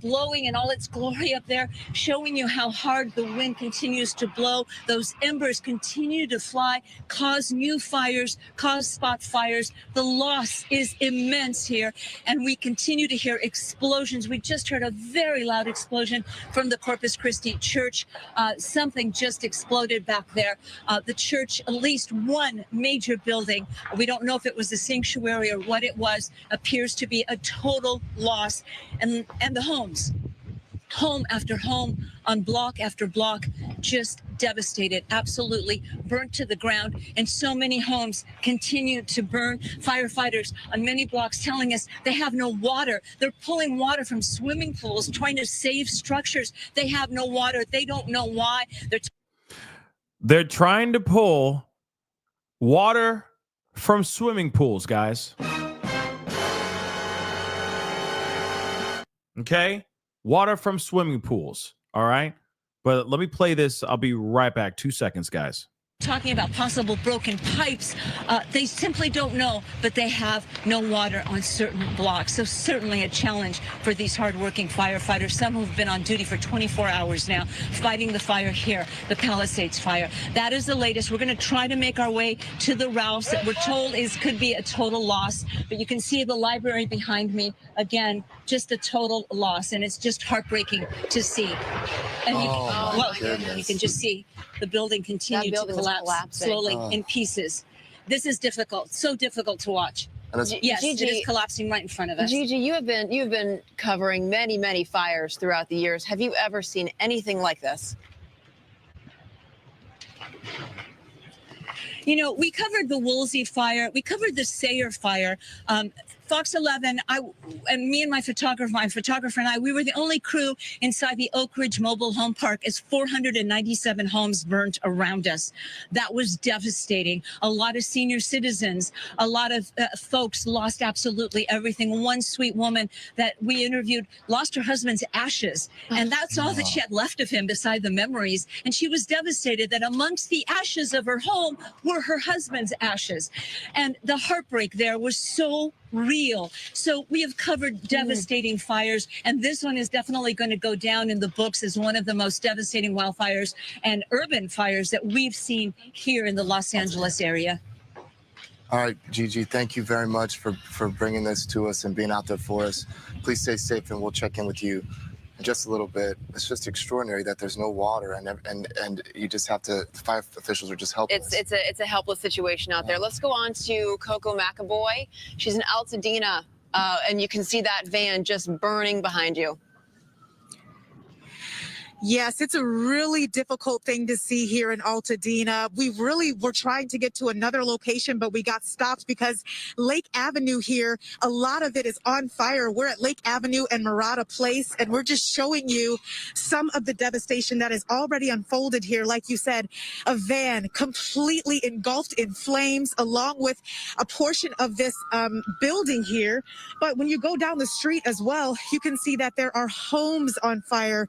blowing in all its glory up there, showing you how hard the wind continues to blow. Those embers continue to fly, cause new fires, cause spot fires. The loss is immense here, and we continue to hear explosions. We just heard a very loud explosion from the Corpus Christi church. Something just exploded back there. The church, at least one major building, we don't know if it was a sanctuary or what it was, appears to be a total loss. And the homes, home after home, on block after block, just devastated, absolutely burnt to the ground. And so many homes continue to burn. Firefighters on many blocks telling us they have no water. They're pulling water from swimming pools, trying to save structures. They have no water. They don't know why. They're trying to pull water from swimming pools, guys. Okay? Water from swimming pools. All right. But let me play this. I'll be right back. 2 seconds, guys. Talking about possible broken pipes. They simply don't know, but they have no water on certain blocks. So certainly a challenge for these hardworking firefighters, some who've been on duty for 24 hours now, fighting the fire here, the Palisades fire. That is the latest. We're going to try to make our way to the Ralphs that we're told could be a total loss. But you can see the library behind me. Again, just a total loss. And it's just heartbreaking to see. And you can just see the building continue to collapse slowly in pieces. This is difficult, so difficult to watch. Yes, Gigi, it is collapsing right in front of us. Gigi, you've been covering many fires throughout the years. Have you ever seen anything like this? You know, we covered the Woolsey fire. We covered the Sayer fire. Fox 11, and me and my photographer and I, we were the only crew inside the Oak Ridge Mobile Home Park as 497 homes burnt around us. That was devastating. A lot of senior citizens, a lot of folks lost absolutely everything. One sweet woman that we interviewed lost her husband's ashes, and that's all that she had left of him beside the memories. And she was devastated that amongst the ashes of her home were her husband's ashes. And the heartbreak there was so real. So we have covered devastating fires, and this one is definitely going to go down in the books as one of the most devastating wildfires and urban fires that we've seen here in the Los Angeles area. All right, Gigi, thank you very much for bringing this to us and being out there for us. Please stay safe, and we'll check in with you in just a little bit. It's just extraordinary that there's no water, and you just have to. The fire officials are just helpless. It's a helpless situation out there. Let's go on to Coco McAvoy. She's in Altadena, and you can see that van just burning behind you. Yes, it's a really difficult thing to see here in Altadena. We really were trying to get to another location, but we got stopped because Lake Avenue here, a lot of it is on fire. We're at Lake Avenue and Murata Place, and we're just showing you some of the devastation that is already unfolded here. Like you said, a van completely engulfed in flames, along with a portion of this building here. But when you go down the street as well, you can see that there are homes on fire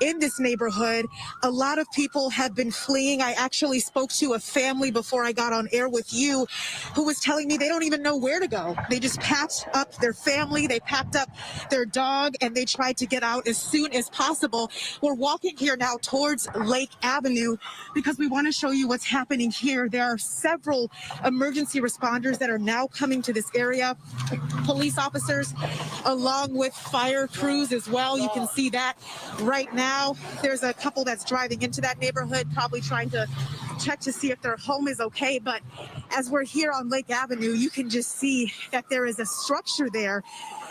in this neighborhood. A lot of people have been fleeing. I actually spoke to a family before I got on air with you who was telling me they don't even know where to go. They just packed up their family, they packed up their dog, and they tried to get out as soon as possible. We're walking here now towards Lake Avenue because we want to show you what's happening here. There are several emergency responders that are now coming to this area. Police officers along with fire crews as well. You can see that right now. There's a couple that's driving into that neighborhood, probably trying to check to see if their home is okay. But as we're here on Lake Avenue, you can just see that there is a structure there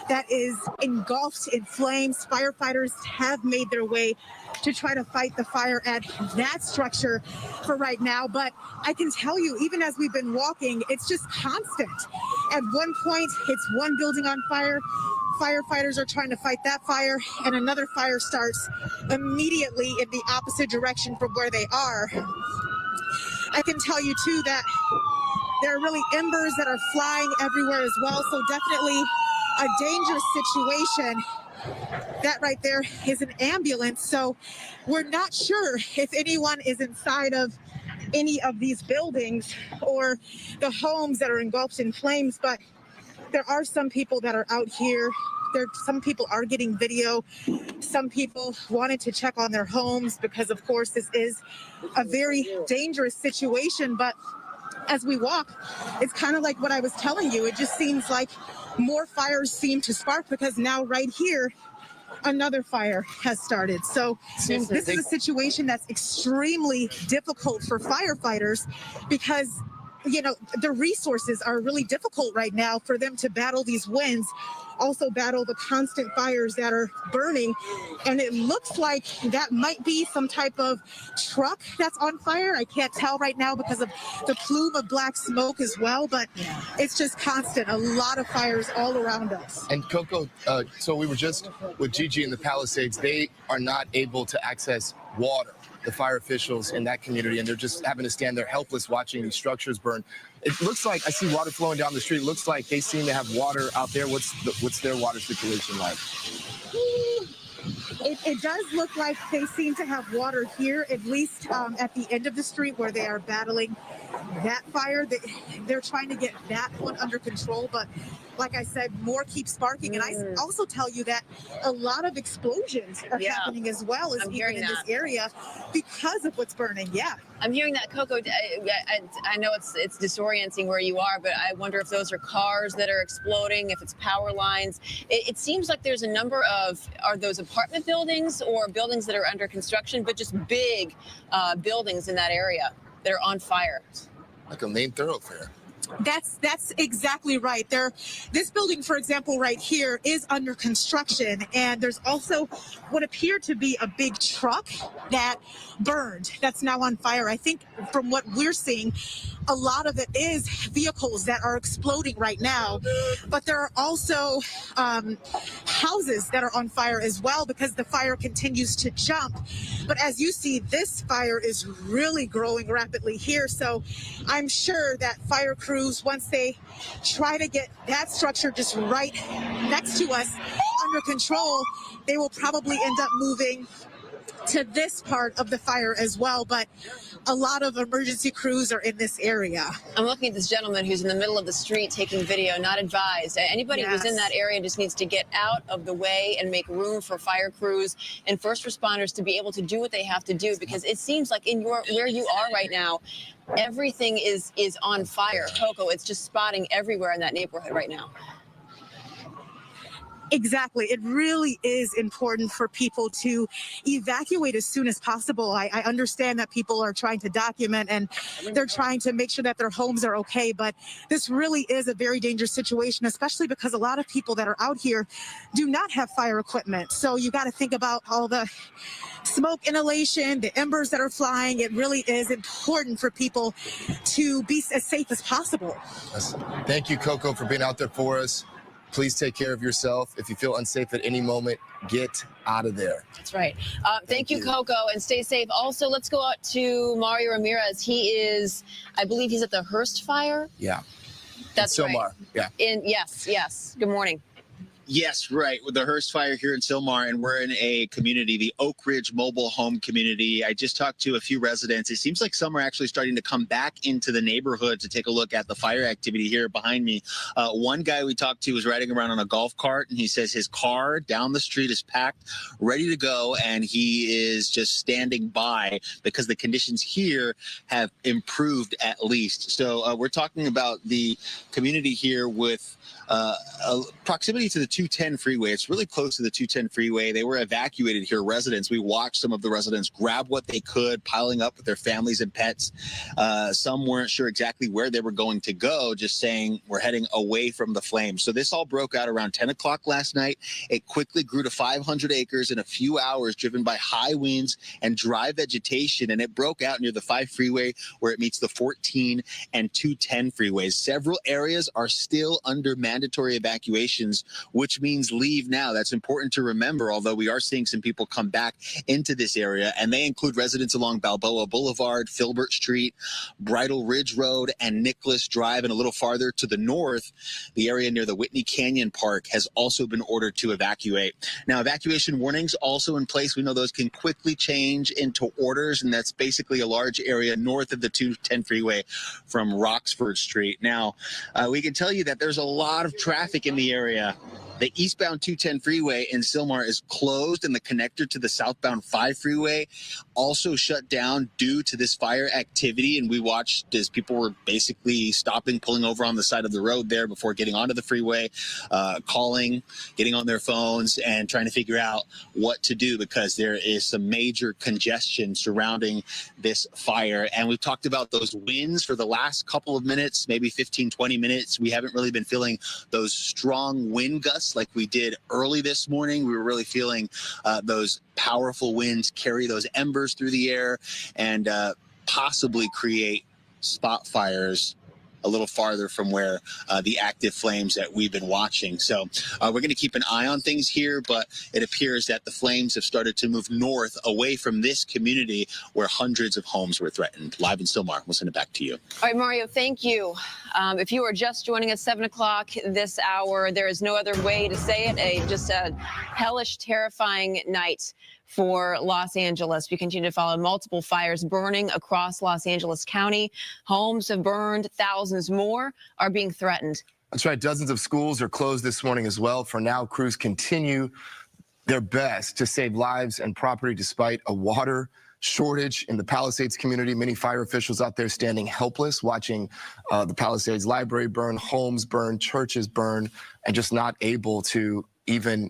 that is engulfed in flames. Firefighters have made their way to try to fight the fire at that structure for right now. But I can tell you, even as we've been walking, it's just constant. At one point, it's one building on fire. Firefighters are trying to fight that fire, and another fire starts immediately in the opposite direction from where they are. I can tell you, too, that there are really embers that are flying everywhere as well, so definitely a dangerous situation. That right there is an ambulance, so we're not sure if anyone is inside of any of these buildings or the homes that are engulfed in flames, but there are some people that are out here. Some people are getting video. Some people wanted to check on their homes because, of course, this is a very dangerous situation. But as we walk, it's kind of like what I was telling you. It just seems like more fires seem to spark because now right here, another fire has started. So this is a situation that's extremely difficult for firefighters because, you know, the resources are really difficult right now for them to battle these winds, also battle the constant fires that are burning. And it looks like that might be some type of truck that's on fire. I can't tell right now because of the plume of black smoke as well, but it's just constant. A lot of fires all around us. And Coco, so we were just with Gigi in the Palisades. They are not able to access water, the fire officials in that community, and they're just having to stand there helpless watching these structures burn. It looks like I see water flowing down the street. It looks like they seem to have water out there. What's their water situation like? It does look like they seem to have water here, at least at the end of the street where they are battling that fire. They're trying to get that one under control, but like I said, more keep sparking. And I also tell you that a lot of explosions are happening as well as even in this area because of what's burning. Yeah. I'm hearing that, Coco. I know it's disorienting where you are, but I wonder if those are cars that are exploding, if it's power lines. It seems like there's a number of, are those apartment buildings or buildings that are under construction, but just big buildings in that area that are on fire. Like a main thoroughfare. That's exactly right. This building, for example, right here is under construction, and there's also what appeared to be a big truck that burned that's now on fire. I think from what we're seeing, a lot of it is vehicles that are exploding right now, but there are also houses that are on fire as well because the fire continues to jump. But as you see, this fire is really growing rapidly here, so I'm sure that fire crews, once they try to get that structure just right next to us under control, they will probably end up moving to this part of the fire as well, but a lot of emergency crews are in this area. I'm looking at this gentleman who's in the middle of the street taking video, not advised. Anybody who's in that area just needs to get out of the way and make room for fire crews and first responders to be able to do what they have to do, because it seems like in where you are right now, everything is on fire. Coco, it's just spotting everywhere in that neighborhood right now. Exactly. It really is important for people to evacuate as soon as possible. I understand that people are trying to document and they're trying to make sure that their homes are okay, but this really is a very dangerous situation, especially because a lot of people that are out here do not have fire equipment. So you got to think about all the smoke inhalation, the embers that are flying. It really is important for people to be as safe as possible. Yes. Thank you, Coco, for being out there for us. Please take care of yourself. If you feel unsafe at any moment, get out of there. That's right. Thank you, Coco, and stay safe. Also, let's go out to Mario Ramirez. He is, I believe he's at the Hearst fire. Yeah. That's right. Sylmar. Yeah. Yes. Good morning. Yes, right. With the Hearst fire here in Sylmar, and we're in a community, the Oak Ridge mobile home community. I just talked to a few residents. It seems like some are actually starting to come back into the neighborhood to take a look at the fire activity here behind me. One guy we talked to was riding around on a golf cart, and he says his car down the street is packed, ready to go, and he is just standing by because the conditions here have improved at least. So we're talking about the community here with proximity to the 210 freeway. It's really close to the 210 freeway. They were evacuated here, residents. We watched some of the residents grab what they could, piling up with their families and pets. Some weren't sure exactly where they were going to go, just saying we're heading away from the flames. So this all broke out around 10 o'clock last night. It quickly grew to 500 acres in a few hours, driven by high winds and dry vegetation. And it broke out near the 5 freeway where it meets the 14 and 210 freeways. Several areas are still under mandatory evacuations, which means leave now. That's important to remember, although we are seeing some people come back into this area, and they include residents along Balboa Boulevard, Filbert Street, Bridle Ridge Road, and Nicholas Drive. And a little farther to the north, the area near the Whitney Canyon Park has also been ordered to evacuate. Now, evacuation warnings also in place. We know those can quickly change into orders, and that's basically a large area north of the 210 freeway from Roxford Street. Now, we can tell you that there's a lot of traffic in the area. The eastbound 210 freeway in Sylmar is closed, and the connector to the southbound 5 freeway also shut down due to this fire activity. And we watched as people were basically stopping, pulling over on the side of the road there before getting onto the freeway, calling, getting on their phones, and trying to figure out what to do because there is some major congestion surrounding this fire. And we've talked about those winds for the last couple of minutes, maybe 15, 20 minutes. We haven't really been feeling those strong wind gusts like we did early this morning. We were really feeling those powerful winds carry those embers through the air and possibly create spot fires a little farther from where the active flames that we've been watching. So we're going to keep an eye on things here, but it appears that the flames have started to move north away from this community where hundreds of homes were threatened. Live in Sylmar, we'll send it back to you. All right, Mario, thank you. If you are just joining us 7 o'clock this hour, there is no other way to say it. Just a hellish, terrifying night for Los Angeles. We continue to follow multiple fires burning across Los Angeles County. Homes have burned. Thousands more are being threatened. That's right. Dozens of schools are closed this morning as well. For now, crews continue their best to save lives and property despite a water shortage in the Palisades community. Many fire officials out there standing helpless, watching the Palisades library burn, homes burn, churches burn, and just not able to even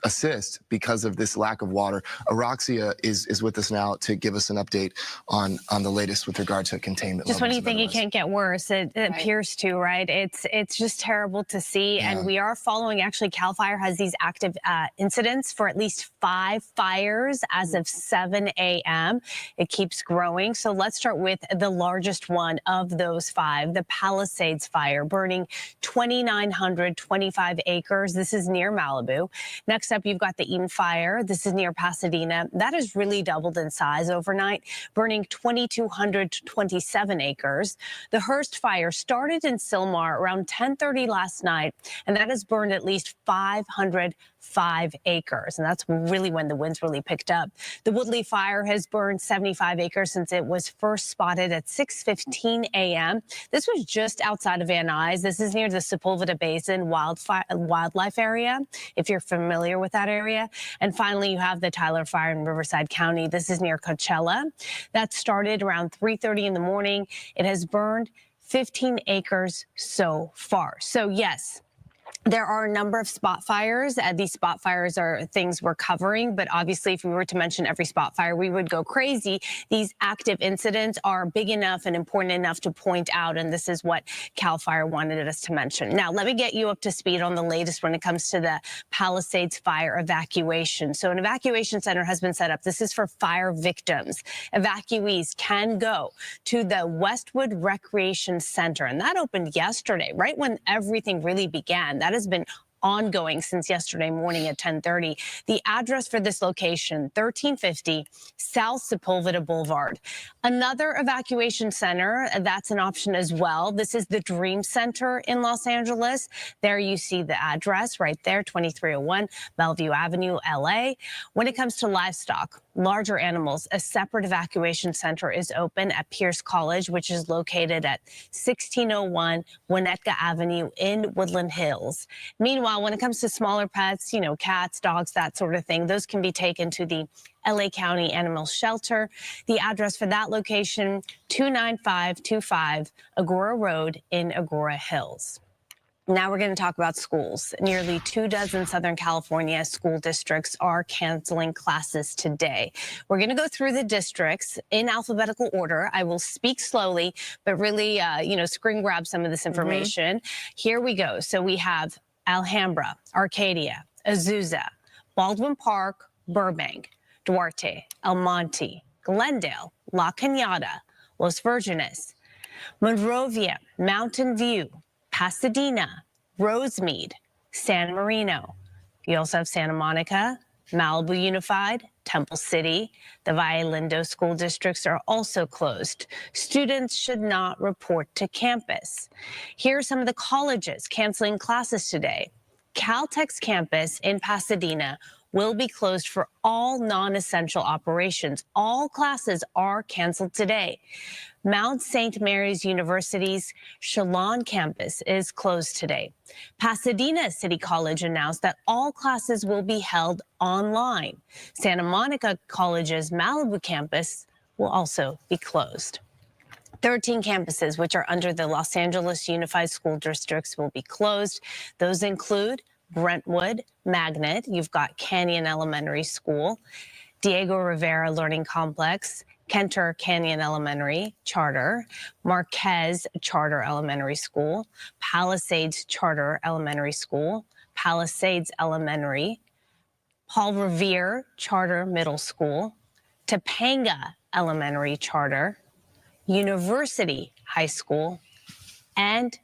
assist because of this lack of water. Araxia is with us now to give us an update on the latest with regard to containment. Just when you think it can't get worse, it appears to, right? It's just terrible to see. Yeah. And we are following, actually, CAL FIRE has these active incidents for at least 5 fires as of 7 a.m. It keeps growing. So let's start with the largest one of those 5, the Palisades fire, burning 2,925 acres. This is near Malibu. Next up, you've got the Eden fire. This is near Pasadena. That has really doubled in size overnight, burning 2,227 acres. The Hearst fire started in Sylmar around 10:30 last night, and that has burned at least 500 5 acres, and that's really when the winds really picked up. The Woodley fire has burned 75 acres since it was first spotted at 6:15 a.m. This was just outside of Van Nuys. This is near the Sepulveda Basin wildlife area, if you're familiar with that area. And finally, you have the Tyler fire in Riverside County. This is near Coachella. That started around 3:30 in the morning. It has burned 15 acres so far. So yes, there are a number of spot fires. These spot fires are things we're covering, but obviously if we were to mention every spot fire, we would go crazy. These active incidents are big enough and important enough to point out, and this is what CAL FIRE wanted us to mention. Now, let me get you up to speed on the latest when it comes to the Palisades fire evacuation. So an evacuation center has been set up. This is for fire victims. Evacuees can go to the Westwood Recreation Center, and that opened yesterday, right when everything really began. That has been ongoing since yesterday morning at 10:30. The address for this location, 1350 South Sepulveda Boulevard. Another evacuation center, that's an option as well. This is the Dream Center in Los Angeles. There you see the address right there, 2301 Bellevue Avenue, LA. When it comes to livestock, larger animals, a separate evacuation center is open at Pierce College, which is located at 1601 Winnetka Avenue in Woodland Hills. Meanwhile, when it comes to smaller pets, you know, cats, dogs, that sort of thing, those can be taken to the LA County Animal Shelter. The address for that location, 29525 Agora Road in Agora Hills. Now we're going to talk about schools. Nearly 24 Southern California school districts are canceling classes today. We're going to go through the districts in alphabetical order. I will speak slowly, but really, screen grab some of this information. Here we go. So we have Alhambra, Arcadia, Azusa, Baldwin Park, Burbank, Duarte, El Monte, Glendale, La Cañada, Los Virgenes, Monrovia, Mountain View, Pasadena, Rosemead, San Marino. You also have Santa Monica, Malibu Unified, Temple City. The Valle Lindo school districts are also closed. Students should not report to campus. Here are some of the colleges canceling classes today. Caltech's campus in Pasadena will be closed for all non-essential operations. All classes are canceled today. Mount St. Mary's University's Chelan campus is closed today. Pasadena City College announced that all classes will be held online. Santa Monica College's Malibu campus will also be closed. 13 campuses, which are under the Los Angeles Unified School Districts, will be closed. Those include Brentwood, Magnet, you've got Canyon Elementary School, Diego Rivera Learning Complex, Kenter Canyon Elementary Charter, Marquez Charter Elementary School, Palisades Charter Elementary School, Palisades Elementary, Paul Revere Charter Middle School, Topanga Elementary Charter, University High School, and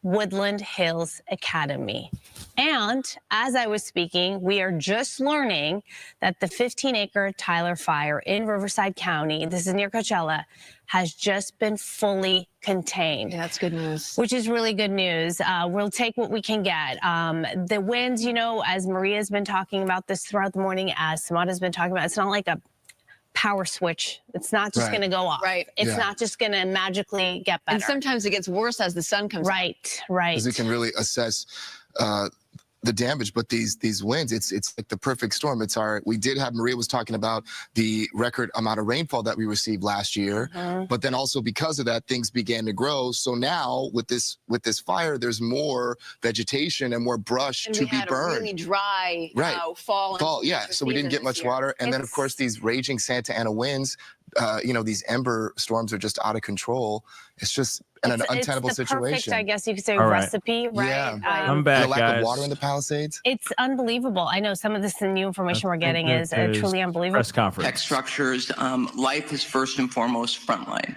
Woodland Hills Academy. And as I was speaking, we are just learning that the 15-acre Tyler fire in Riverside County, this is near Coachella, has just been fully contained. Yeah, that's good news. Which is really good news. We'll take what we can get. The winds, as Maria's been talking about this throughout the morning, as Samantha's been talking about, it's not like a power switch. It's not just going to go off. Right. It's not just going to magically get better. And sometimes it gets worse as the sun comes out. Right. Because it can really assess the damage, but these winds, it's like the perfect storm. We did have, Maria was talking about the record amount of rainfall that we received last year, but then also because of that, things began to grow. So now with this fire, there's more vegetation and more brush to be burned. And we had a really dry fall. Yeah, so we didn't get much water. And then of course these raging Santa Ana winds, these ember storms are just out of control. It's just an untenable situation. Perfect, I guess you could say, recipe, right? Yeah. I'm back, the lack guys. of water in the Palisades. It's unbelievable. I know some of this new information we're getting is truly unbelievable. Press conference. Tech structures, life is first and foremost frontline.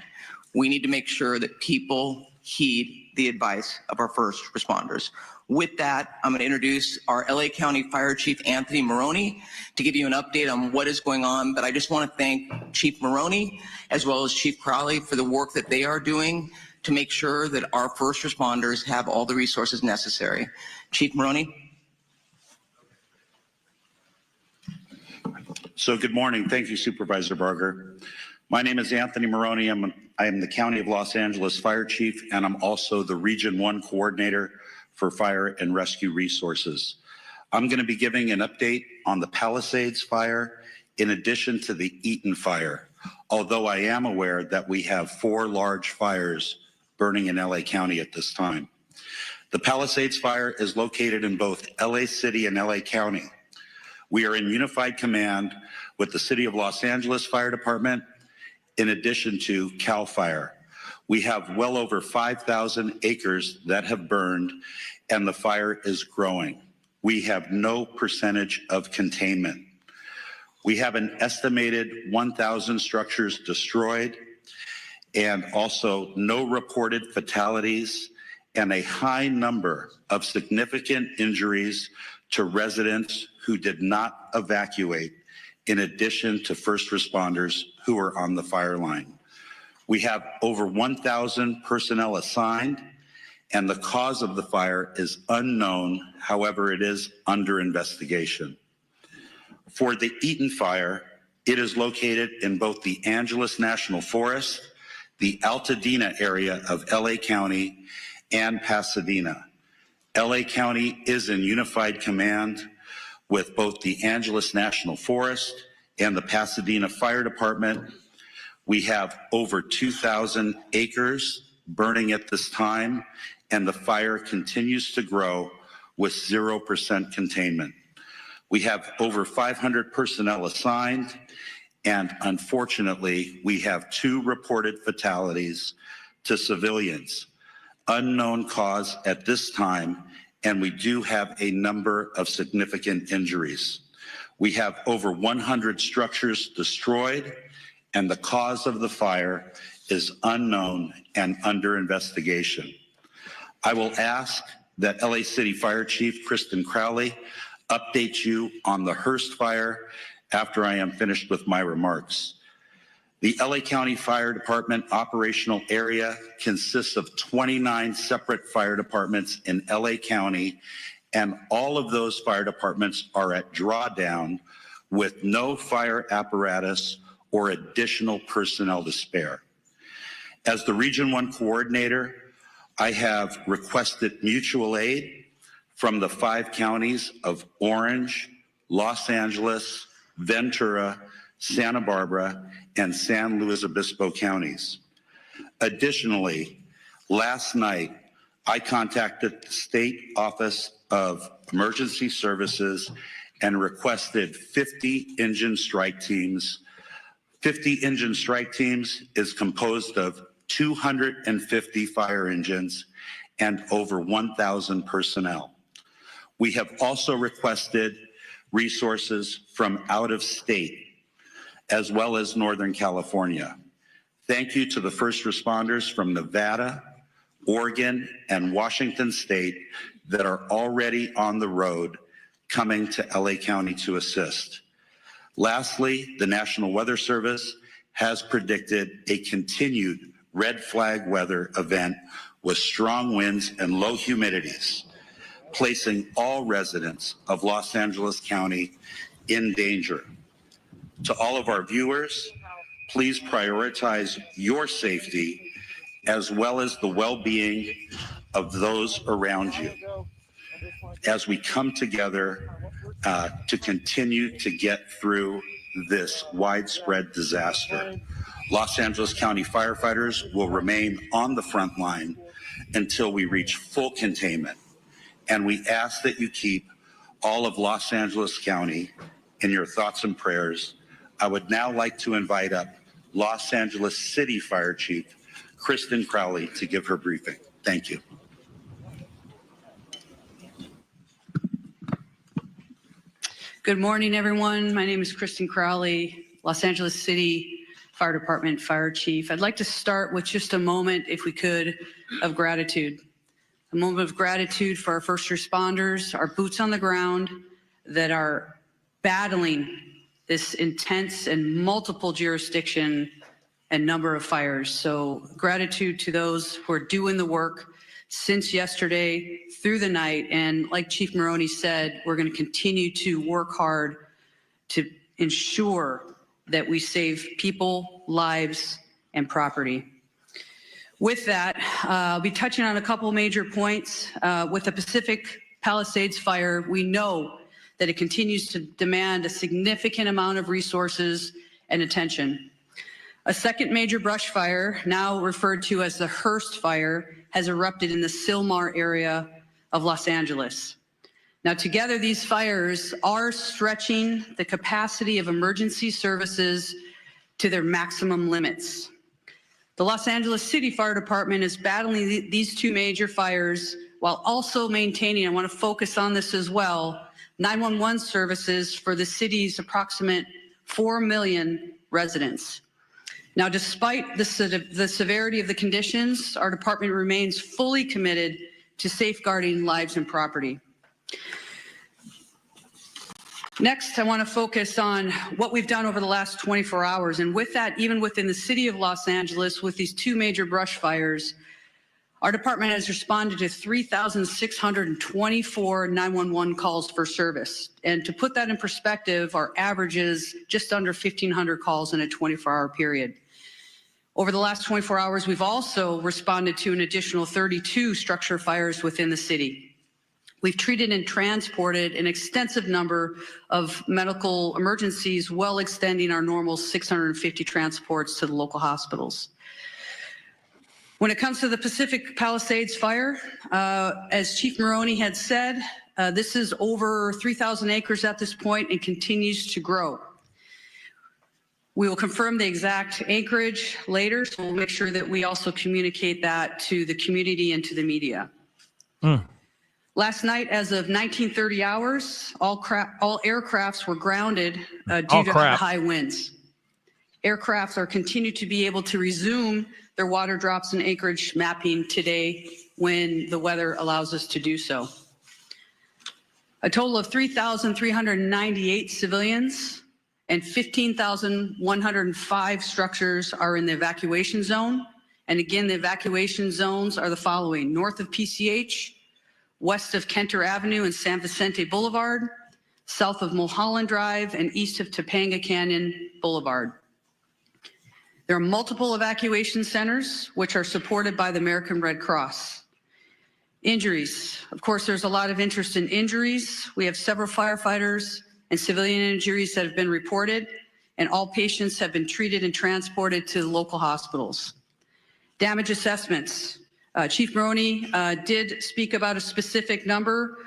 We need to make sure that people heed the advice of our first responders. With that, I'm going to introduce our LA County Fire Chief, Anthony Maroney, to give you an update on what is going on. But I just want to thank Chief Maroney as well as Chief Crowley for the work that they are doing to make sure that our first responders have all the resources necessary. Chief Maroney. So good morning. Thank you, Supervisor Barger. My name is Anthony Maroney. I am the County of Los Angeles Fire Chief, and I'm also the Region 1 Coordinator for Fire and Rescue Resources. I'm going to be giving an update on the Palisades fire in addition to the Eaton fire, although I am aware that we have 4 large fires burning in LA County at this time. The Palisades fire is located in both LA City and LA County. We are in unified command with the City of Los Angeles Fire Department in addition to CAL FIRE. We have well over 5,000 acres that have burned and the fire is growing. We have no percentage of containment. We have an estimated 1,000 structures destroyed and also no reported fatalities and a high number of significant injuries to residents who did not evacuate, in addition to first responders who are on the fire line. We have over 1,000 personnel assigned, and the cause of the fire is unknown. However, it is under investigation. For the Eaton fire, it is located in both the Angeles National Forest, the Altadena area of LA County, and Pasadena. LA County is in unified command with both the Angeles National Forest and the Pasadena Fire Department. We have over 2,000 acres burning at this time, and the fire continues to grow with 0% containment. We have over 500 personnel assigned, and unfortunately, we have 2 reported fatalities to civilians. Unknown cause at this time, and we do have a number of significant injuries. We have over 100 structures destroyed, and the cause of the fire is unknown and under investigation. I will ask that LA City Fire Chief Kristen Crowley update you on the Hearst fire after I am finished with my remarks. The LA County Fire Department operational area consists of 29 separate fire departments in LA County, and all of those fire departments are at drawdown with no fire apparatus or additional personnel to spare. As the Region 1 coordinator, I have requested mutual aid from the 5 counties of Orange, Los Angeles, Ventura, Santa Barbara, and San Luis Obispo counties. Additionally, last night, I contacted the State Office of Emergency Services and requested 50 engine strike teams. 50 engine strike teams is composed of 250 fire engines and over 1,000 personnel. We have also requested resources from out of state, as well as Northern California. Thank you to the first responders from Nevada, Oregon, and Washington State that are already on the road coming to LA County to assist. Lastly, the National Weather Service has predicted a continued red flag weather event with strong winds and low humidities, placing all residents of Los Angeles County in danger. To all of our viewers, please prioritize your safety as well as the well-being of those around you as we come together to continue to get through this widespread disaster. Los Angeles County firefighters will remain on the front line until we reach full containment. And we ask that you keep all of Los Angeles County in your thoughts and prayers. I would now like to invite up Los Angeles City Fire Chief Kristen Crowley to give her briefing. Thank you. Good morning, everyone. My name is Kristen Crowley, Los Angeles City Fire Department Fire Chief. I'd like to start with just a moment, if we could, of gratitude. A moment of gratitude for our first responders, our boots on the ground that are battling this intense and multiple jurisdiction and number of fires. So gratitude to those who are doing the work since yesterday through the night. And like Chief Maroney said, we're going to continue to work hard to ensure that we save people, lives, and property. With that, I'll be touching on a couple major points. With the Pacific Palisades fire, we know that it continues to demand a significant amount of resources and attention. A second major brush fire, now referred to as the Hearst fire, has erupted in the Sylmar area of Los Angeles. Now, together, these fires are stretching the capacity of emergency services to their maximum limits. The Los Angeles City Fire Department is battling these two major fires while also maintaining, I want to focus on this as well, 911 services for the city's approximate 4 million residents. Now, despite the severity of the conditions, our department remains fully committed to safeguarding lives and property. Next, I want to focus on what we've done over the last 24 hours. And with that, even within the city of Los Angeles, with these two major brush fires, our department has responded to 3,624 911 calls for service. And to put that in perspective, our average is just under 1,500 calls in a 24-hour period. Over the last 24 hours, we've also responded to an additional 32 structure fires within the city. We've treated and transported an extensive number of medical emergencies, well extending our normal 650 transports to the local hospitals. When it comes to the Pacific Palisades fire, as Chief Maroney had said, this is over 3,000 acres at this point and continues to grow. We will confirm the exact acreage later, so we'll make sure that we also communicate that to the community and to the media. Last night, as of 1930 hours, all aircrafts were grounded due to high winds. Aircraft are continued to be able to resume their water drops and acreage mapping today when the weather allows us to do so. A total of 3,398 civilians and 15,105 structures are in the evacuation zone. And again, the evacuation zones are the following: north of PCH, west of Kenter Avenue and San Vicente Boulevard, south of Mulholland Drive, and east of Topanga Canyon Boulevard. There are multiple evacuation centers which are supported by the American Red Cross. Injuries. Of course, there's a lot of interest in injuries. We have several firefighters and civilian injuries that have been reported, and all patients have been treated and transported to local hospitals. Damage assessments. Chief Maroney did speak about a specific number.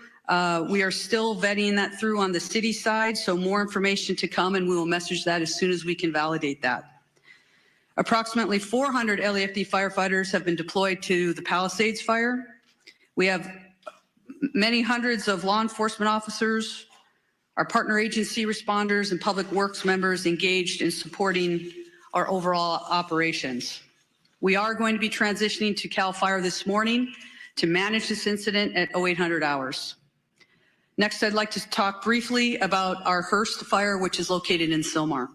We are still vetting that through on the city side, so more information to come, and we will message that as soon as we can validate that. Approximately 400 LAFD firefighters have been deployed to the Palisades fire. We have many hundreds of law enforcement officers, our partner agency responders, and public works members engaged in supporting our overall operations. We are going to be transitioning to CAL FIRE this morning to manage this incident at 0800 hours. Next, I'd like to talk briefly about our Hearst fire, which is located in Sylmar.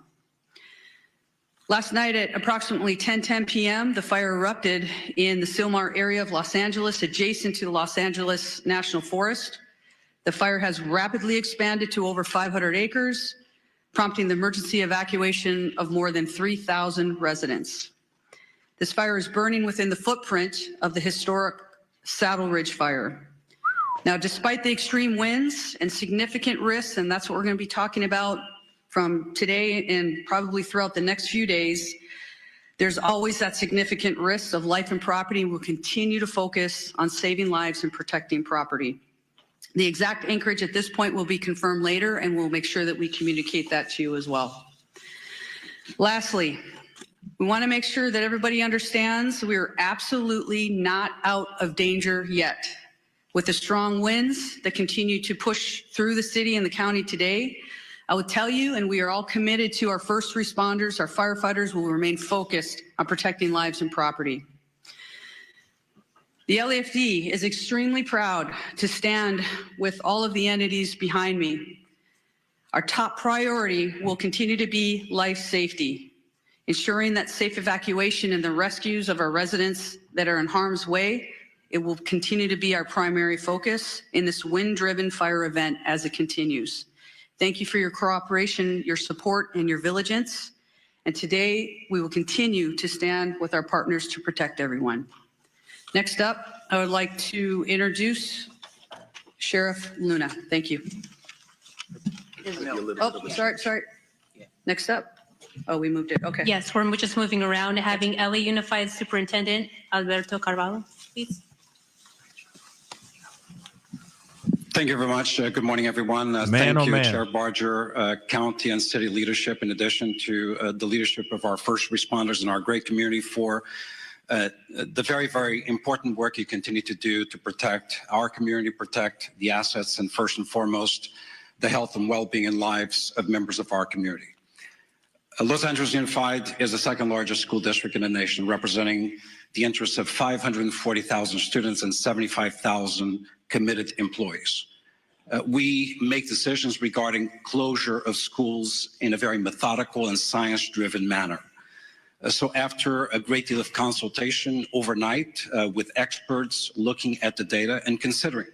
Last night at approximately 10:10 p.m., the fire erupted in the Sylmar area of Los Angeles, adjacent to the Los Angeles National Forest. The fire has rapidly expanded to over 500 acres, prompting the emergency evacuation of more than 3,000 residents. This fire is burning within the footprint of the historic Saddle Ridge fire. Now, despite the extreme winds and significant risks, and that's what we're going to be talking about from today and probably throughout the next few days, there's always that significant risk of life and property. We'll continue to focus on saving lives and protecting property. The exact anchorage at this point will be confirmed later, and we'll make sure that we communicate that to you as well. Lastly, we want to make sure that everybody understands we are absolutely not out of danger yet. With the strong winds that continue to push through the city and the county today, I would tell you, and we are all committed to our first responders, our firefighters will remain focused on protecting lives and property. The LAFD is extremely proud to stand with all of the entities behind me. Our top priority will continue to be life safety, ensuring that safe evacuation and the rescues of our residents that are in harm's way. It will continue to be our primary focus in this wind-driven fire event as it continues. Thank you for your cooperation, your support, and your vigilance. And today, we will continue to stand with our partners to protect everyone. Next up, I would like to introduce Sheriff Luna. Thank you. Oh, sorry. Next up. Oh, we moved it. Okay. Yes, we're just moving around, having LA Unified Superintendent Alberto Carvalho, please. Thank you very much. Good morning, everyone. Thank you, Chair Barger, county and city leadership, in addition to the leadership of our first responders in our great community for the very, very important work you continue to do to protect our community, protect the assets, and first and foremost, the health and well-being and lives of members of our community. Los Angeles Unified is the second largest school district in the nation, representing the interests of 540,000 students and 75,000 committed employees. We make decisions regarding closure of schools in a very methodical and science-driven manner. So after a great deal of consultation overnight with experts looking at the data and considering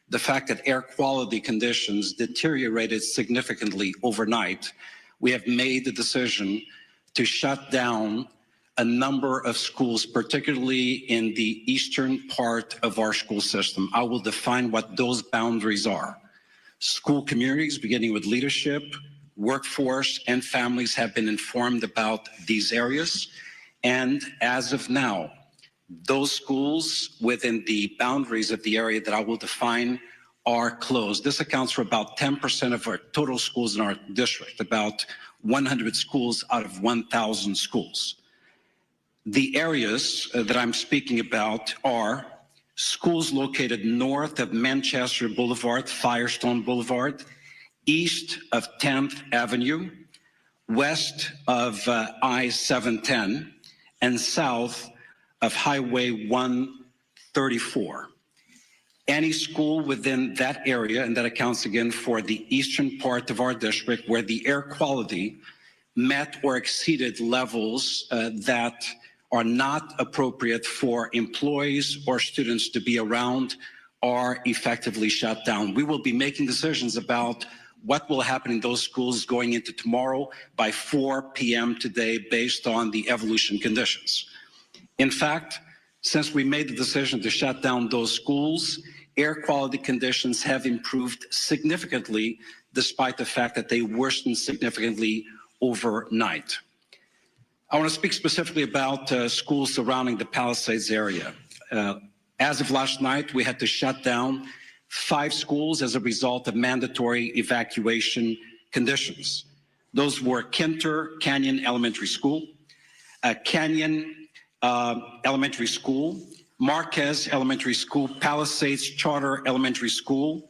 the fact that air quality conditions deteriorated significantly overnight, we have made the decision to shut down a number of schools, particularly in the eastern part of our school system. I will define what those boundaries are. School communities, beginning with leadership, workforce, and families, have been informed about these areas. And as of now, those schools within the boundaries of the area that I will define are closed. This accounts for about 10% of our total schools in our district, about 100 schools out of 1,000 schools. The areas that I'm speaking about are schools located north of Manchester Boulevard, Firestone Boulevard, east of 10th Avenue, west of I-710, and south of Highway 134. Any school within that area, and that accounts again for the eastern part of our district, where the air quality met or exceeded levels that are not appropriate for employees or students to be around, are effectively shut down. We will be making decisions about what will happen in those schools going into tomorrow by 4 p.m. today based on the evolution conditions. In fact, since we made the decision to shut down those schools, air quality conditions have improved significantly despite the fact that they worsened significantly overnight. I want to speak specifically about schools surrounding the Palisades area. As of last night, we had to shut down 5 schools as a result of mandatory evacuation conditions. Those were Kinter Canyon Elementary School, Canyon Elementary School, Marquez Elementary School, Palisades Charter Elementary School,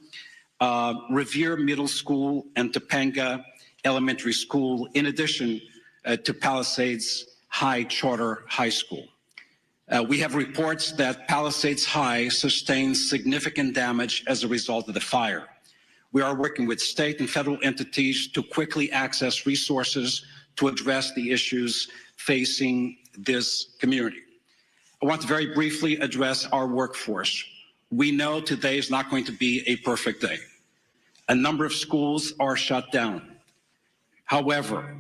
Revere Middle School, and Topanga Elementary School, in addition to Palisades High Charter High School. We have reports that Palisades High sustained significant damage as a result of the fire. We are working with state and federal entities to quickly access resources to address the issues facing this community. I want to very briefly address our workforce. We know today is not going to be a perfect day. A number of schools are shut down. However,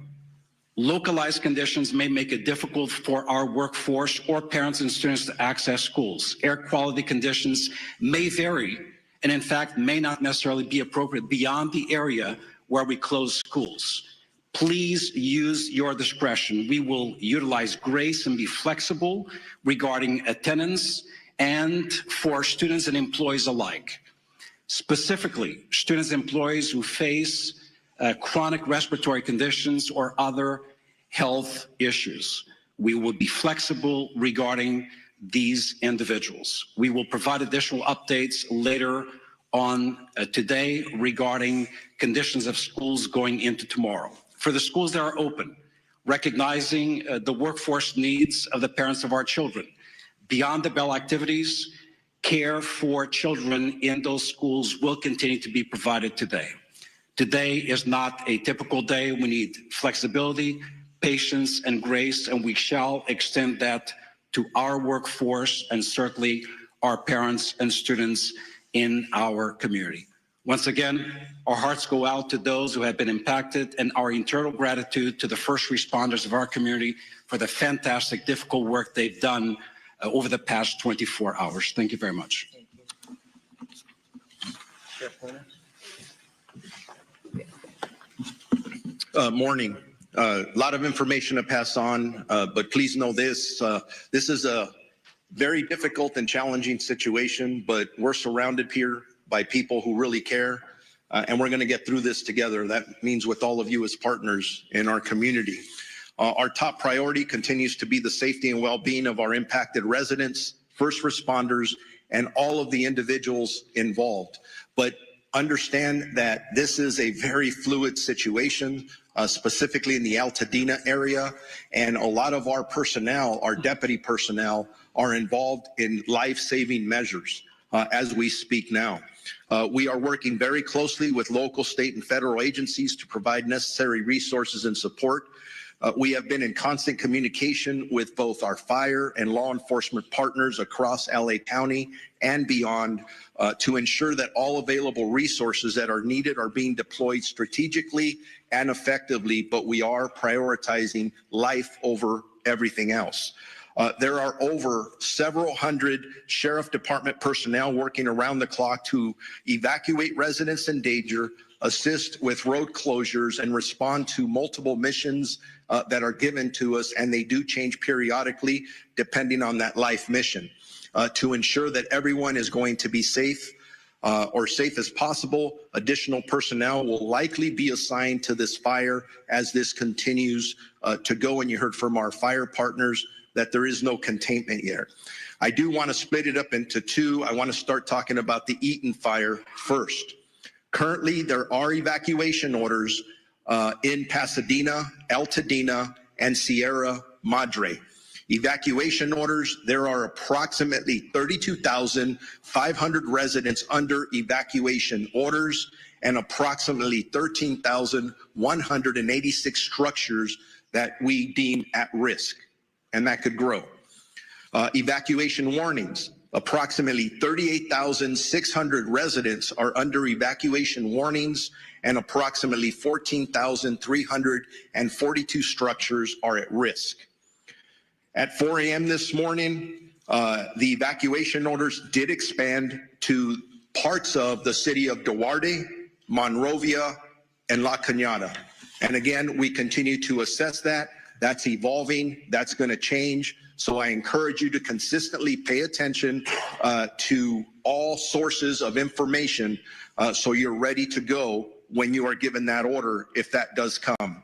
localized conditions may make it difficult for our workforce or parents and students to access schools. Air quality conditions may vary and, in fact, may not necessarily be appropriate beyond the area where we close schools. Please use your discretion. We will utilize grace and be flexible regarding attendance and for students and employees alike. Specifically, students and employees who face chronic respiratory conditions or other health issues. We will be flexible regarding these individuals. We will provide additional updates later on today regarding conditions of schools going into tomorrow. For the schools that are open, recognizing the workforce needs of the parents of our children, beyond the bell activities, care for children in those schools will continue to be provided today. Today is not a typical day. We need flexibility, patience, and grace, and we shall extend that to our workforce and certainly our parents and students in our community. Once again, our hearts go out to those who have been impacted, and our eternal gratitude to the first responders of our community for the fantastic, difficult work they've done over the past 24 hours. Thank you very much. Morning. A lot of information to pass on, but please know this. This is a very difficult and challenging situation, but we're surrounded here by people who really care, and we're going to get through this together. That means with all of you as partners in our community. Our top priority continues to be the safety and well-being of our impacted residents, first responders, and all of the individuals involved. But understand that this is a very fluid situation, specifically in the Altadena area, and a lot of our personnel, our deputy personnel, are involved in life-saving measures as we speak now. We are working very closely with local, state, and federal agencies to provide necessary resources and support. We have been in constant communication with both our fire and law enforcement partners across LA County and beyond to ensure that all available resources that are needed are being deployed strategically and effectively, but we are prioritizing life over everything else. There are over several hundred sheriff department personnel working around the clock to evacuate residents in danger, assist with road closures, and respond to multiple missions that are given to us, and they do change periodically depending on that life mission. To ensure that everyone is going to be safe or safe as possible, additional personnel will likely be assigned to this fire as this continues to go, and you heard from our fire partners that there is no containment yet. I do want to split it up into two. I want to start talking about the Eaton fire first. Currently, there are evacuation orders in Pasadena, Altadena, and Sierra Madre. Evacuation orders, there are approximately 32,500 residents under evacuation orders and approximately 13,186 structures that we deem at risk, and that could grow. Evacuation warnings, approximately 38,600 residents are under evacuation warnings and approximately 14,342 structures are at risk. At 4 a.m. this morning, the evacuation orders did expand to parts of the city of Duarte, Monrovia, and La Cañada. And again, we continue to assess that. That's evolving. That's going to change. So I encourage you to consistently pay attention to all sources of information so you're ready to go when you are given that order, if that does come.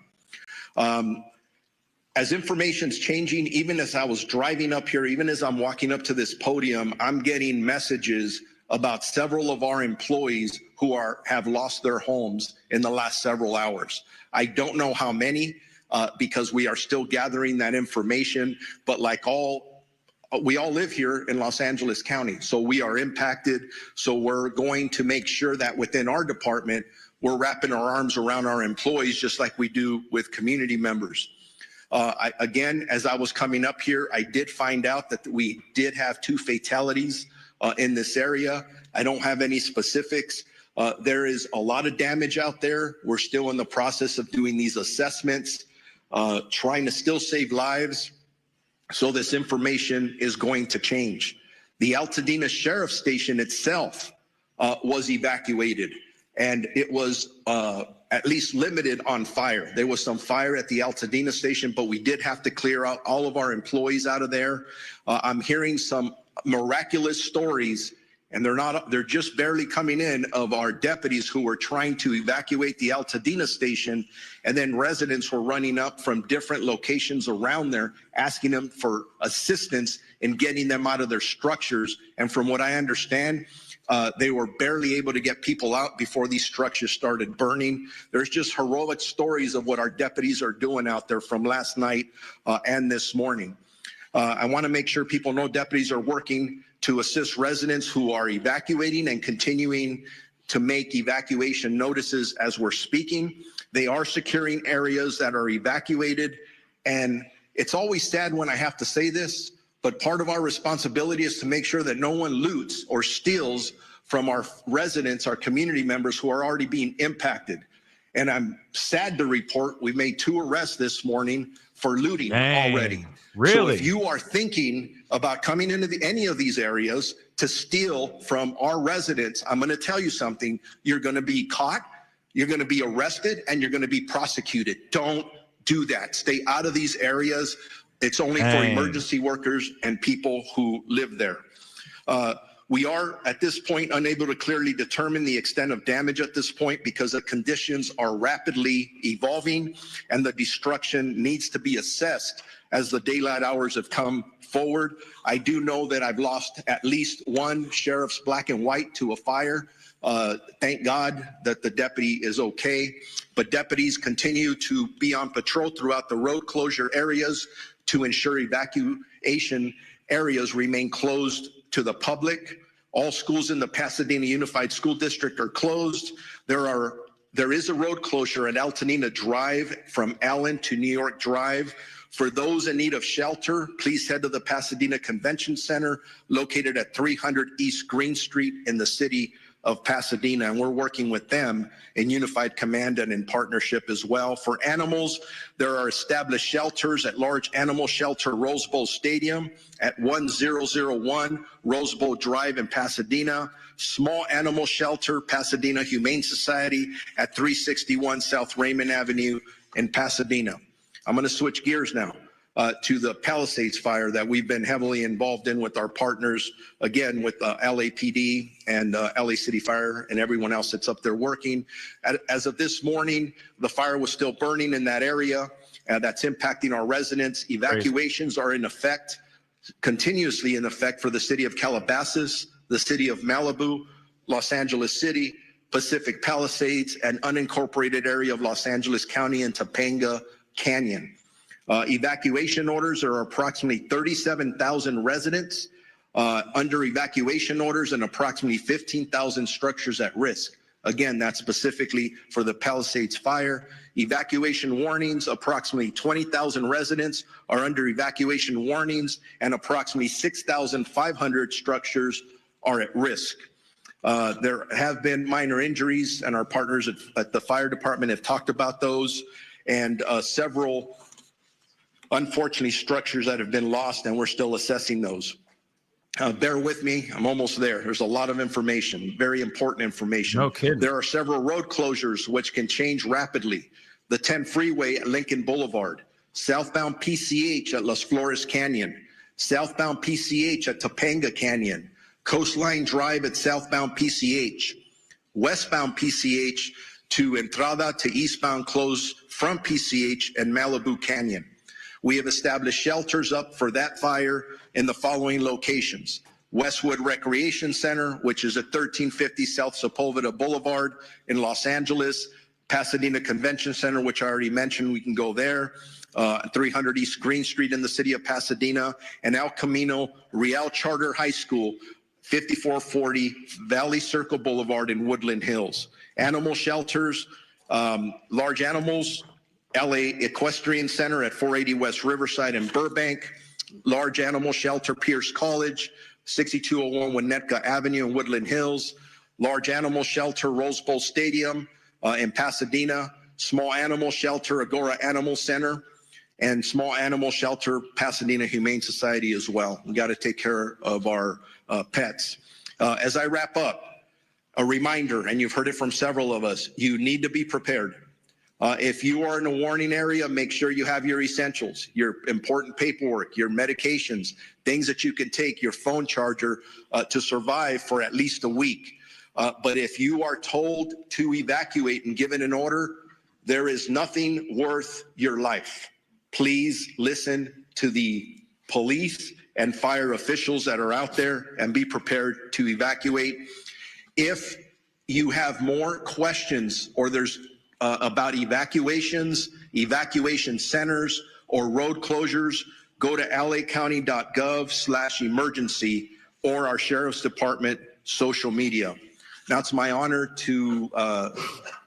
As information's changing, even as I was driving up here, even as I'm walking up to this podium, I'm getting messages about several of our employees who have lost their homes in the last several hours. I don't know how many, because we are still gathering that information, but like we all live here in Los Angeles County, so we are impacted. So we're going to make sure that within our department, we're wrapping our arms around our employees just like we do with community members. Again, as I was coming up here, I did find out that we did have 2 fatalities in this area. I don't have any specifics. There is a lot of damage out there. We're still in the process of doing these assessments, trying to still save lives. So this information is going to change. The Altadena Sheriff Station itself was evacuated, and it was at least limited on fire. There was some fire at the Altadena station, but we did have to clear out all of our employees out of there. I'm hearing some miraculous stories, and they're just barely coming in, of our deputies who were trying to evacuate the Altadena station, and then residents were running up from different locations around there asking them for assistance in getting them out of their structures. And from what I understand, they were barely able to get people out before these structures started burning. There's just heroic stories of what our deputies are doing out there from last night and this morning. I want to make sure people know deputies are working to assist residents who are evacuating and continuing to make evacuation notices as we're speaking. They are securing areas that are evacuated, and it's always sad when I have to say this, but part of our responsibility is to make sure that no one loots or steals from our residents, our community members who are already being impacted. And I'm sad to report we've made 2 arrests this morning for looting already. Really? So if you are thinking about coming into any of these areas to steal from our residents, I'm going to tell you something. You're going to be caught, you're going to be arrested, and you're going to be prosecuted. Don't do that. Stay out of these areas. It's only for emergency workers and people who live there. We are, at this point, unable to clearly determine the extent of damage at this point because the conditions are rapidly evolving and the destruction needs to be assessed as the daylight hours have come forward. I do know that I've lost at least 1 sheriff's black and white to a fire. Thank God that the deputy is okay, but deputies continue to be on patrol throughout the road closure areas to ensure evacuation areas remain closed to the public. All schools in the Pasadena Unified School District are closed. There is a road closure at Altadena Drive from Allen to New York Drive. For those in need of shelter, please head to the Pasadena Convention Center located at 300 East Green Street in the city of Pasadena, and we're working with them in Unified Command and in partnership as well. For animals, there are established shelters at Large Animal Shelter Rose Bowl Stadium at 1001 Rose Bowl Drive in Pasadena, Small Animal Shelter Pasadena Humane Society at 361 South Raymond Avenue in Pasadena. I'm going to switch gears now to the Palisades fire that we've been heavily involved in with our partners, again, with LAPD and LA City Fire and everyone else that's up there working. As of this morning, the fire was still burning in that area. That's impacting our residents. Evacuations are in effect, continuously in effect for the city of Calabasas, the city of Malibu, Los Angeles City, Pacific Palisades, and unincorporated area of Los Angeles County and Topanga Canyon. Evacuation orders are approximately 37,000 residents under evacuation orders and approximately 15,000 structures at risk. Again, that's specifically for the Palisades fire. Evacuation warnings, approximately 20,000 residents are under evacuation warnings and approximately 6,500 structures are at risk. There have been minor injuries and our partners at the fire department have talked about those, and several unfortunately structures that have been lost, and we're still assessing those. Bear with me, I'm almost there. There's a lot of information, very important information. No kidding. There are several road closures which can change rapidly. The 10 freeway at Lincoln Boulevard, southbound PCH at Las Flores Canyon, southbound PCH at Topanga Canyon, Coastline Drive at southbound PCH, westbound PCH to Entrada to eastbound close from PCH and Malibu Canyon. We have established shelters up for that fire in the following locations. Westwood Recreation Center, which is at 1350 South Sepulveda Boulevard in Los Angeles. Pasadena Convention Center, which I already mentioned, we can go there. 300 East Green Street in the city of Pasadena. And El Camino Real Charter High School, 5440 Valley Circle Boulevard in Woodland Hills. Animal shelters, large animals, LA Equestrian Center at 480 West Riverside in Burbank, large animal shelter Pierce College, 6201 Winnetka Avenue in Woodland Hills, large animal shelter Rose Bowl Stadium in Pasadena, small animal shelter Agora Animal Center, and small animal shelter Pasadena Humane Society as well. We got to take care of our pets. As I wrap up, a reminder, and you've heard it from several of us, you need to be prepared. If you are in a warning area, make sure you have your essentials, your important paperwork, your medications, things that you can take, your phone charger to survive for at least a week. But if you are told to evacuate and given an order, there is nothing worth your life. Please listen to the police and fire officials that are out there and be prepared to evacuate. If you have more questions or there's about evacuations, evacuation centers, or road closures, go to lacounty.gov/emergency or our Sheriff's Department social media. Now it's my honor to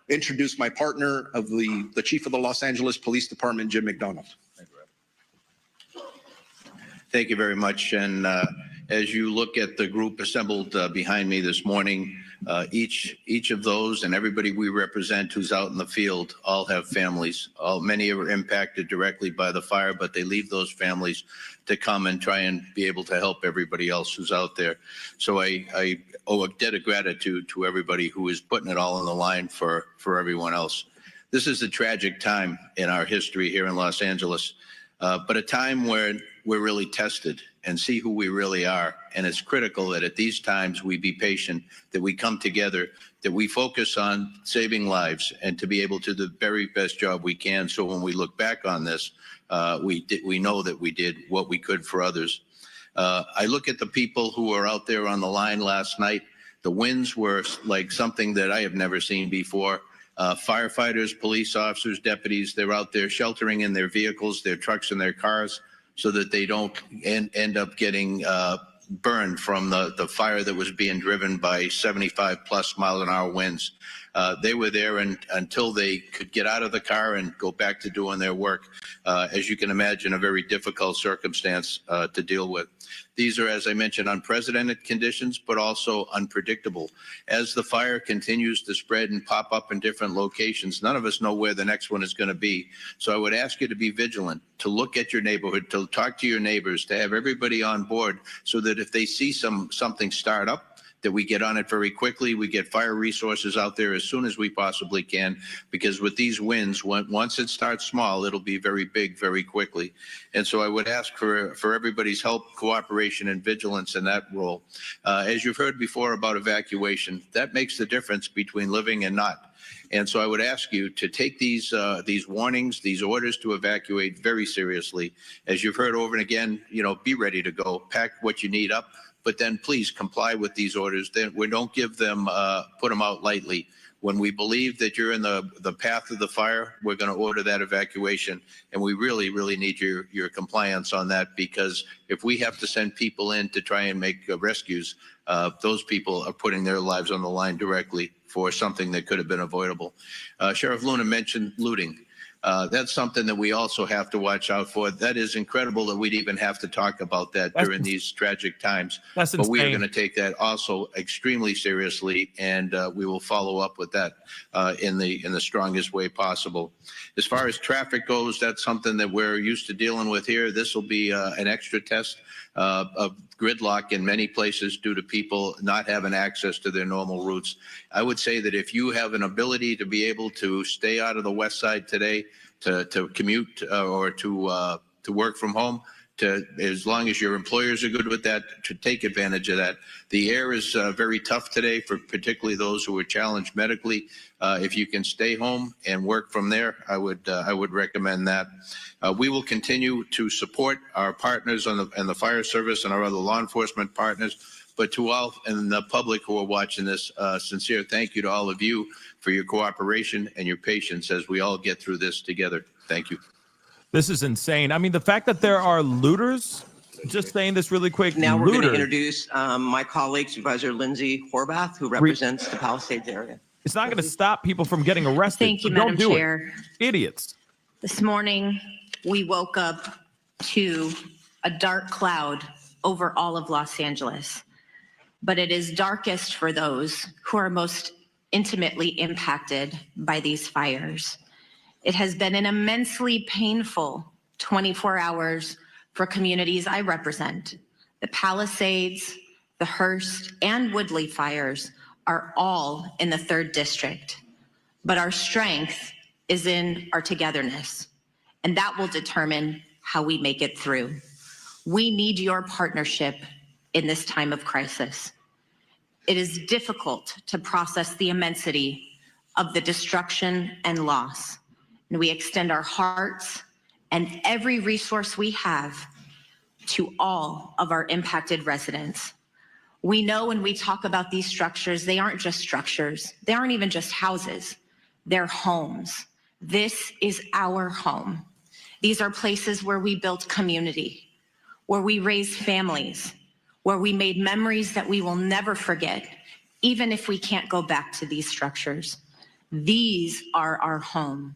introduce my partner of the Chief of the Los Angeles Police Department, Jim McDonald. Thank you very much. And as you look at the group assembled behind me this morning, each of those and everybody we represent who's out in the field all have families. Many are impacted directly by the fire, but they leave those families to come and try and be able to help everybody else who's out there. So I owe a debt of gratitude to everybody who is putting it all on the line for everyone else. This is a tragic time in our history here in Los Angeles, but a time where we're really tested and see who we really are. And it's critical that at these times we be patient, that we come together, that we focus on saving lives and to be able to do the very best job we can. So when we look back on this, we know that we did what we could for others. I look at the people who were out there on the line last night. The winds were like something that I have never seen before. Firefighters, police officers, deputies, they're out there sheltering in their vehicles, their trucks and their cars, so that they don't end up getting burned from the fire that was being driven by 75+ mile-an-hour winds. They were there until they could get out of the car and go back to doing their work. As you can imagine, a very difficult circumstance to deal with. These are, as I mentioned, unprecedented conditions, but also unpredictable. As the fire continues to spread and pop up in different locations, none of us know where the next one is going to be. So I would ask you to be vigilant, to look at your neighborhood, to talk to your neighbors, to have everybody on board so that if they see something start up, that we get on it very quickly. We get fire resources out there as soon as we possibly can, because with these winds, once it starts small, it'll be very big very quickly. And so I would ask for everybody's help, cooperation, and vigilance in that role. As you've heard before about evacuation, that makes the difference between living and not. And so I would ask you to take these warnings, these orders to evacuate very seriously. As you've heard over and again, be ready to go, pack what you need up, but then please comply with these orders. We don't give them, put them out lightly. When we believe that you're in the path of the fire, we're going to order that evacuation. And we really, really need your compliance on that, because if we have to send people in to try and make rescues, those people are putting their lives on the line directly for something that could have been avoidable. Sheriff Luna mentioned looting. That's something that we also have to watch out for. That is incredible that we'd even have to talk about that during these tragic times. That's but we are insane. going to take that also extremely seriously, and we will follow up with that in the strongest way possible. As far as traffic goes, that's something that we're used to dealing with here. This will be an extra test of gridlock in many places due to people not having access to their normal routes. I would say that if you have an ability to be able to stay out of the west side today, to commute or to work from home, as long as your employers are good with that, to take advantage of that. The air is very tough today for particularly those who are challenged medically. If you can stay home and work from there, I would recommend that. We will continue to support our partners and the fire service and our other law enforcement partners. But to all and the public who are watching this, sincere thank you to all of you for your cooperation and your patience as we all get through this together. Thank you. This is insane. I mean, the fact that there are looters, just saying this really quick. Now we're going to introduce my colleague, Supervisor Lindsay Horvath, who represents the Palisades area. It's not going to stop people from getting arrested. Thank you, so Madam don't do Chair. It. Idiots. This morning, we woke up to a dark cloud over all of Los Angeles, but it is darkest for those who are most intimately impacted by these fires. It has been an immensely painful 24 hours for communities I represent. The Palisades, the Hearst, and Woodley fires are all in the 3rd District, but our strength is in our togetherness, and that will determine how we make it through. We need your partnership in this time of crisis. It is difficult to process the immensity of the destruction and loss. And we extend our hearts and every resource we have to all of our impacted residents. We know when we talk about these structures, they aren't just structures. They aren't even just houses. They're homes. This is our home. These are places where we built community, where we raised families, where we made memories that we will never forget, even if we can't go back to these structures. These are our home.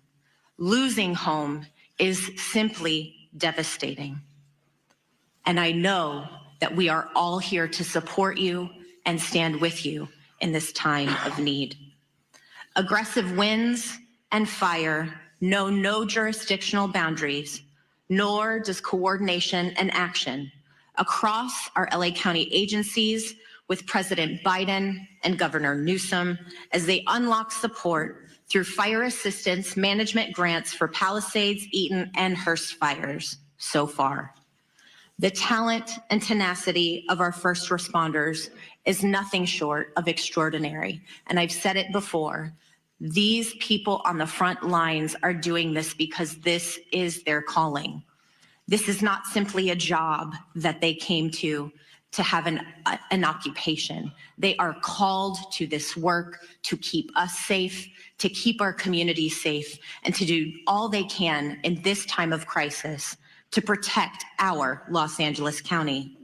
Losing home is simply devastating. And I know that we are all here to support you and stand with you in this time of need. Aggressive winds and fire know no jurisdictional boundaries, nor does coordination and action across our LA County agencies with President Biden and Governor Newsom as they unlock support through fire assistance management grants for Palisades, Eaton, and Hearst fires so far. The talent and tenacity of our first responders is nothing short of extraordinary. And I've said it before, these people on the front lines are doing this because this is their calling. This is not simply a job that they came to have an occupation. They are called to this work to keep us safe, to keep our community safe, and to do all they can in this time of crisis to protect our Los Angeles County.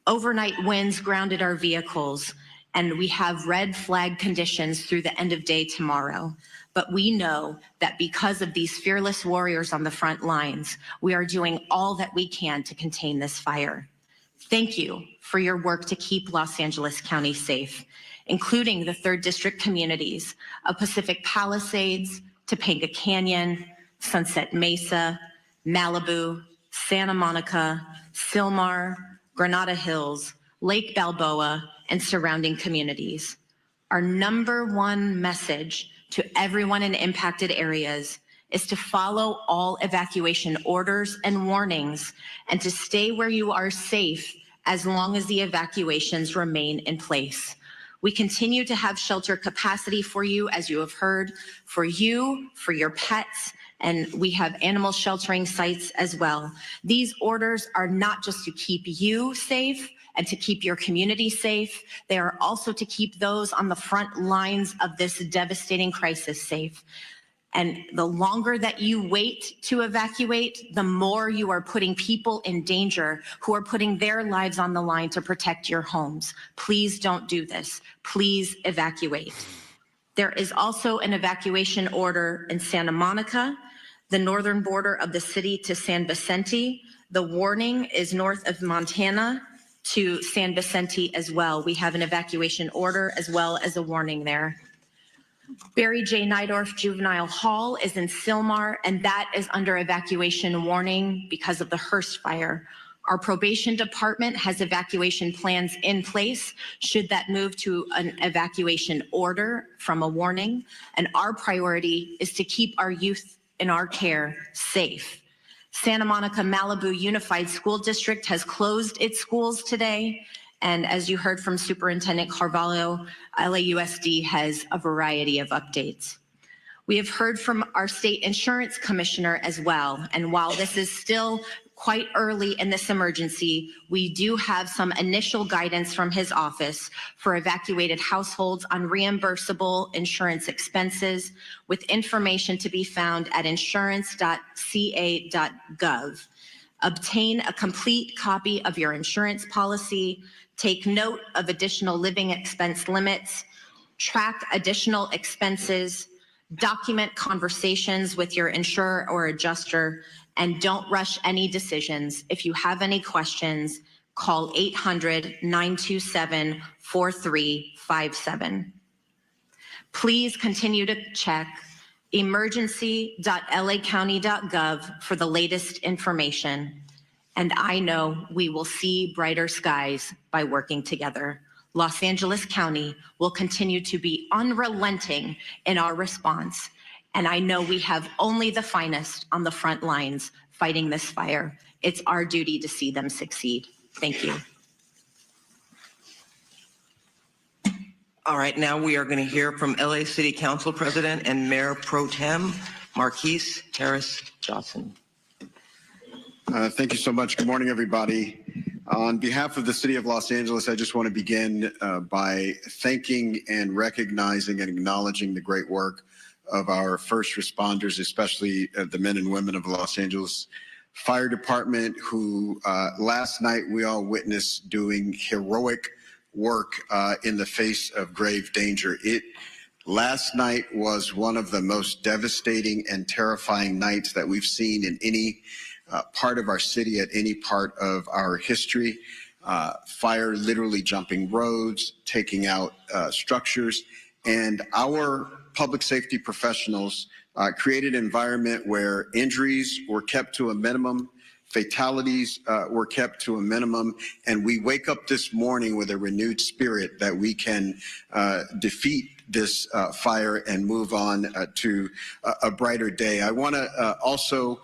Overnight winds grounded our vehicles, and we have red flag conditions through the end of day tomorrow. But we know that because of these fearless warriors on the front lines, we are doing all that we can to contain this fire. Thank you for your work to keep Los Angeles County safe, including the 3rd District communities of Pacific Palisades, Topanga Canyon, Sunset Mesa, Malibu, Santa Monica, Sylmar, Granada Hills, Lake Balboa, and surrounding communities. Our #1 message to everyone in impacted areas is to follow all evacuation orders and warnings and to stay where you are safe as long as the evacuations remain in place. We continue to have shelter capacity for you, as you have heard, for you, for your pets, and we have animal sheltering sites as well. These orders are not just to keep you safe and to keep your community safe, they are also to keep those on the front lines of this devastating crisis safe. And the longer that you wait to evacuate, the more you are putting people in danger who are putting their lives on the line to protect your homes. Please don't do this. Please evacuate. There is also an evacuation order in Santa Monica, the northern border of the city to San Vicente. The warning is north of Montana to San Vicente as well. We have an evacuation order as well as a warning there. Barry J. Nydorf Juvenile Hall is in Sylmar, and that is under evacuation warning because of the Hearst fire. Our probation department has evacuation plans in place should that move to an evacuation order from a warning. And our priority is to keep our youth in our care safe. Santa Monica Malibu Unified School District has closed its schools today. And as you heard from Superintendent Carvalho, LAUSD has a variety of updates. We have heard from our state insurance commissioner as well. And while this is still quite early in this emergency, we do have some initial guidance from his office for evacuated households on reimbursable insurance expenses, with information to be found at insurance.ca.gov. Obtain a complete copy of your insurance policy, take note of additional living expense limits, track additional expenses, document conversations with your insurer or adjuster, and don't rush any decisions. If you have any questions, call 800-927-4357. Please continue to check emergency.lacounty.gov for the latest information. And I know we will see brighter skies by working together. Los Angeles County will continue to be unrelenting in our response. And I know we have only the finest on the front lines fighting this fire. It's our duty to see them succeed. Thank you. All right, now we are going to hear from LA City Council President and Mayor Pro Tem Marquise Harris Johnson. Thank you so much. Good morning, everybody. On behalf of the City of Los Angeles, I just want to begin by thanking and recognizing and acknowledging the great work of our first responders, especially the men and women of Los Angeles Fire Department, who last night we all witnessed doing heroic work in the face of grave danger. Last night was one of the most devastating and terrifying nights that we've seen in any part of our city, at any part of our history. fire literally jumping roads, taking out structures, and our public safety professionals created an environment where injuries were kept to a minimum, fatalities were kept to a minimum, and we wake up this morning with a renewed spirit that we can defeat this fire and move on to a brighter day. I want to also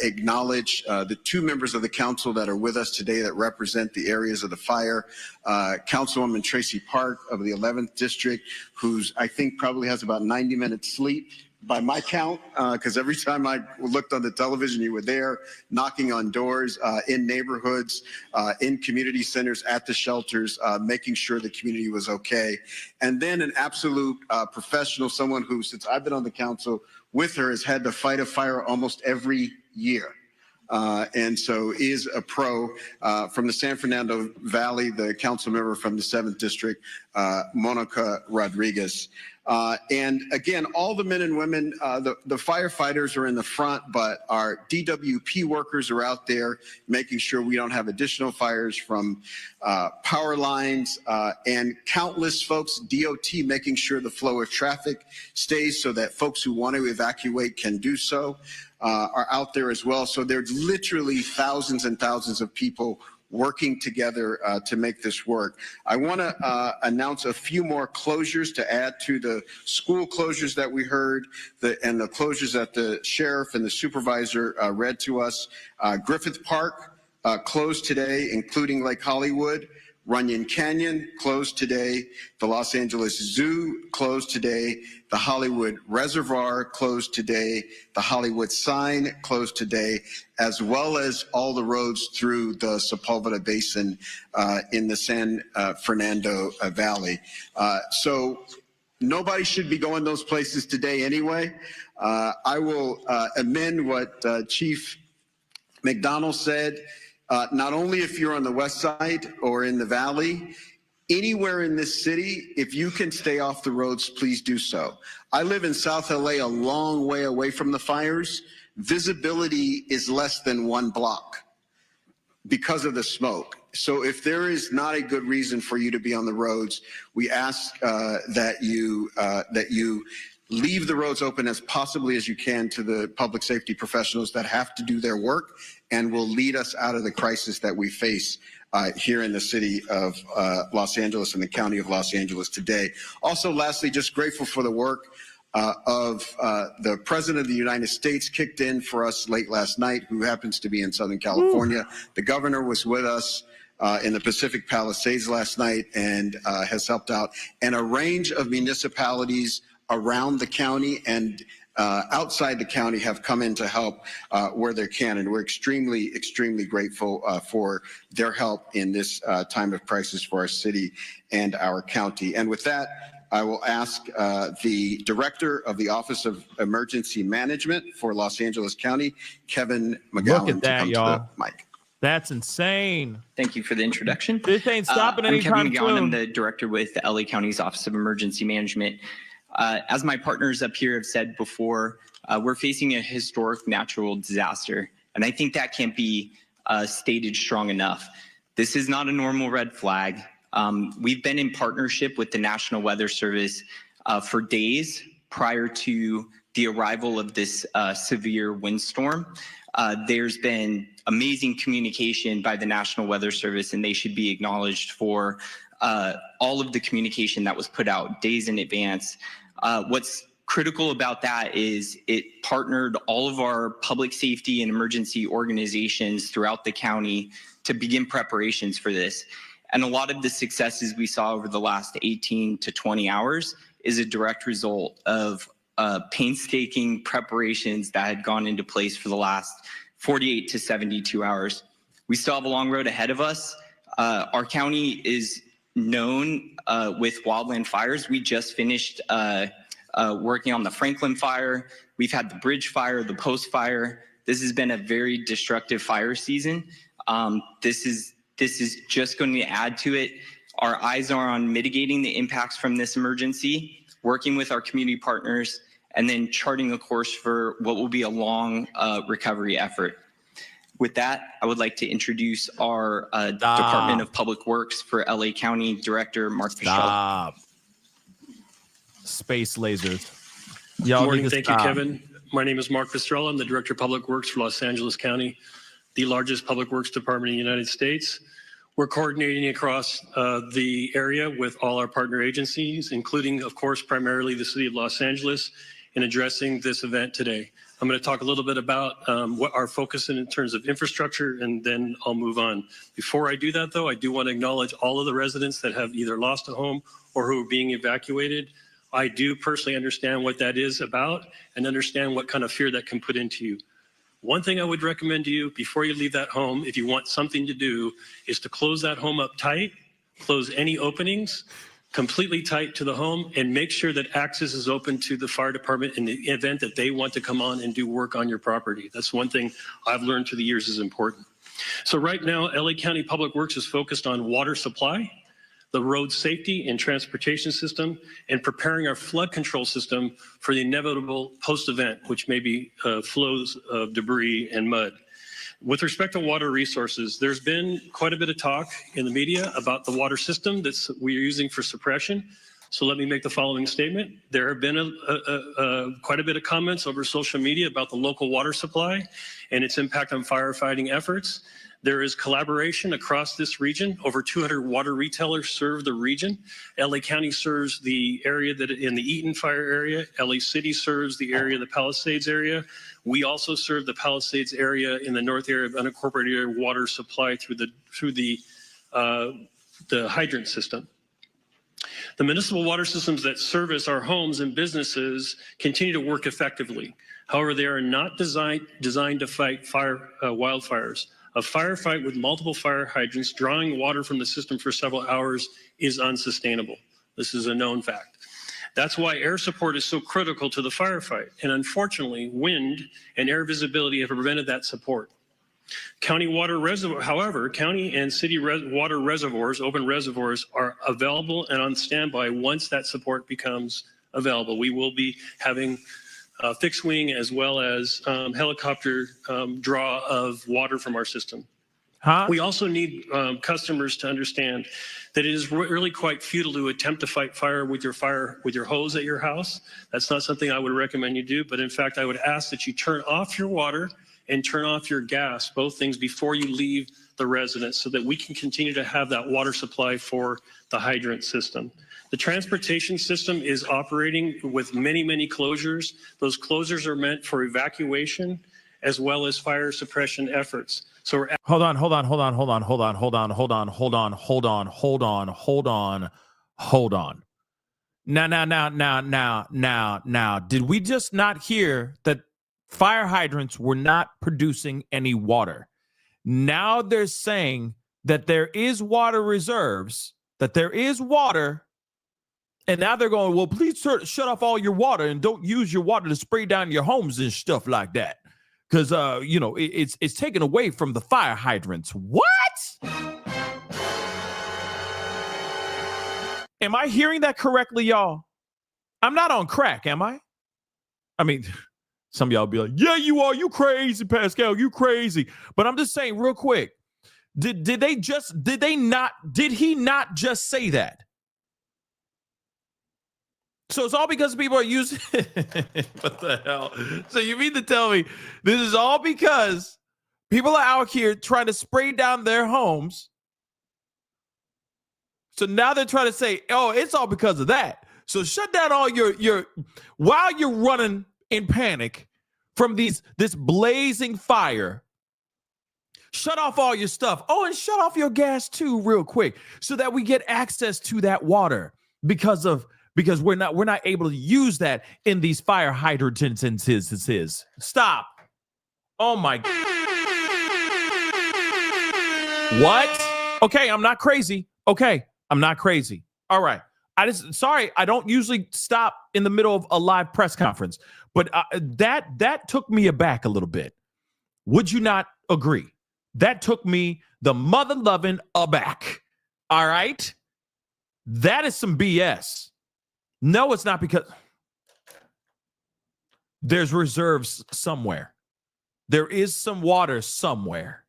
acknowledge the two members of the council that are with us today that represent the areas of the fire. Councilwoman Tracy Park of the 11th District, who's I think probably has about 90 minutes sleep by my count, because every time I looked on the television, you were there knocking on doors in neighborhoods, in community centers, at the shelters, making sure the community was okay. And then an absolute professional, someone who, since I've been on the council with her, has had to fight a fire almost every year. And so is a pro from the San Fernando Valley, the council member from the 7th District, Monica Rodriguez. And again, all the men and women, the firefighters are in the front, but our DWP workers are out there making sure we don't have additional fires from power lines and countless folks, DOT making sure the flow of traffic stays so that folks who want to evacuate can do so, are out there as well. So there's literally thousands and thousands of people working together to make this work. I want to announce a few more closures to add to the school closures that we heard and the closures that the sheriff and the supervisor read to us. Griffith Park closed today, including Lake Hollywood. Runyon Canyon closed today. The Los Angeles Zoo closed today. The Hollywood Reservoir closed today. The Hollywood Sign closed today, as well as all the roads through the Sepulveda Basin in the San Fernando Valley. So nobody should be going those places today anyway. I will amend what Chief McDonald said. Not only if you're on the west side or in the valley, anywhere in this city, if you can stay off the roads, please do so. I live in South LA, a long way away from the fires. Visibility is less than 1 block because of the smoke. So if there is not a good reason for you to be on the roads, we ask that you leave the roads open as possibly as you can to the public safety professionals that have to do their work and will lead us out of the crisis that we face here in the city of Los Angeles and the county of Los Angeles today. Also, lastly, just grateful for the work of the President of the United States, kicked in for us late last night, who happens to be in Southern California. The governor was with us in the Pacific Palisades last night and has helped out. And a range of municipalities around the county and outside the county have come in to help where they can. And we're extremely, extremely grateful for their help in this time of crisis for our city and our county. And with that, I will ask the Director of the Office of Emergency Management for Los Angeles County, Kevin McGowan, to come to the mic. That's insane. Thank you for the introduction. This ain't stopping anytime I'm Kevin McGowan. soon. I'm the director with the LA County's Office of Emergency Management. As my partners up here have said before, we're facing a historic natural disaster, and I think that can't be stated strong enough. This is not a normal red flag. We've been in partnership with the National Weather Service for days prior to the arrival of this severe windstorm. There's been amazing communication by the National Weather Service, and they should be acknowledged for all of the communication that was put out days in advance. What's critical about that is it partnered all of our public safety and emergency organizations throughout the county to begin preparations for this. And a lot of the successes we saw over the last 18 to 20 hours is a direct result of painstaking preparations that had gone into place for the last 48 to 72 hours. We still have a long road ahead of us. Our county is known with wildland fires. We just finished working on the Franklin fire. We've had the Bridge fire, the Post fire. This has been a very destructive fire season. This is just going to add to it. Our eyes are on mitigating the impacts from this emergency, working with our community partners, and then charting a course for what will be a long recovery effort. With that, I would like to introduce our Department of Public Works for LA County Director, Mark Paschal. Space lasers. Good morning. Thank you, Kevin. My name is Mark Pastrella. I'm the Director of Public Works for Los Angeles County, the largest public works department in the United States. We're coordinating across the area with all our partner agencies, including, of course, primarily the City of Los Angeles, in addressing this event today. I'm going to talk a little bit about what our focus is in terms of infrastructure, and then I'll move on. Before I do that, though, I do want to acknowledge all of the residents that have either lost a home or who are being evacuated. I do personally understand what that is about and understand what kind of fear that can put into you. One thing I would recommend to you before you leave that home, if you want something to do, is to close that home up tight, close any openings, completely tight to the home, and make sure that access is open to the fire department in the event that they want to come on and do work on your property. That's one thing I've learned through the years is important. So right now, LA County Public Works is focused on water supply, the road safety and transportation system, and preparing our flood control system for the inevitable post-event, which may be flows of debris and mud. With respect to water resources, there's been quite a bit of talk in the media about the water system that we're using for suppression. So let me make the following statement. There have been quite a bit of comments over social media about the local water supply and its impact on firefighting efforts. There is collaboration across this region. Over 200 water retailers serve the region. LA County serves the area that in the Eaton fire area. LA City serves the area of the Palisades area. We also serve the Palisades area in the north area of unincorporated area water supply through the hydrant system. The municipal water systems that service our homes and businesses continue to work effectively. However, they are not designed to fight wildfires. A firefight with multiple fire hydrants drawing water from the system for several hours is unsustainable. This is a known fact. That's why air support is so critical to the firefight. And unfortunately, wind and air visibility have prevented that support. County water reservoir, however, county and city water reservoirs, open reservoirs, are available and on standby once that support becomes available. We will be having fixed wing as well as helicopter draw of water from our system. We also need customers to understand that it is really quite futile to attempt to fight fire with your hose at your house. That's not something I would recommend you do, but in fact, I would ask that you turn off your water and turn off your gas, both things before you leave the residence so that we can continue to have that water supply for the hydrant system. The transportation system is operating with many, many closures. Those closures are meant for evacuation as well as fire suppression efforts. So we're hold on. Now. Did we just not hear that fire hydrants were not producing any water? Now they're saying that there is water reserves, that there is water. And now they're going, well, please shut off all your water and don't use your water to spray down your homes and stuff like that. Because, it's taken away from the fire hydrants. What? Am I hearing that correctly, y'all? I'm not on crack, am I? I mean, some of y'all be like, yeah, you are. You crazy, Pascal. You crazy. But I'm just saying real quick. Did he not just say that? So it's all because people are using what the hell? So you mean to tell me this is all because people are out here trying to spray down their homes? So now they're trying to say, oh, it's all because of that. So shut down all your while you're running in panic from this blazing fire. Shut off all your stuff. Oh, and shut off your gas too real quick so that we get access to that water because we're not able to use that in these fire hydrants. Stop. Oh my. What? Okay, I'm not crazy. Okay, I'm not crazy. All right. Sorry, I don't usually stop in the middle of a live press conference, but that took me aback a little bit. Would you not agree? That took me the mother-loving aback. All right? That is some BS. No, it's not, because there's reserves somewhere. There is some water somewhere.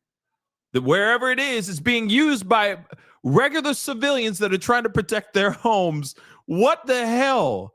That wherever it is being used by regular civilians that are trying to protect their homes. What the hell?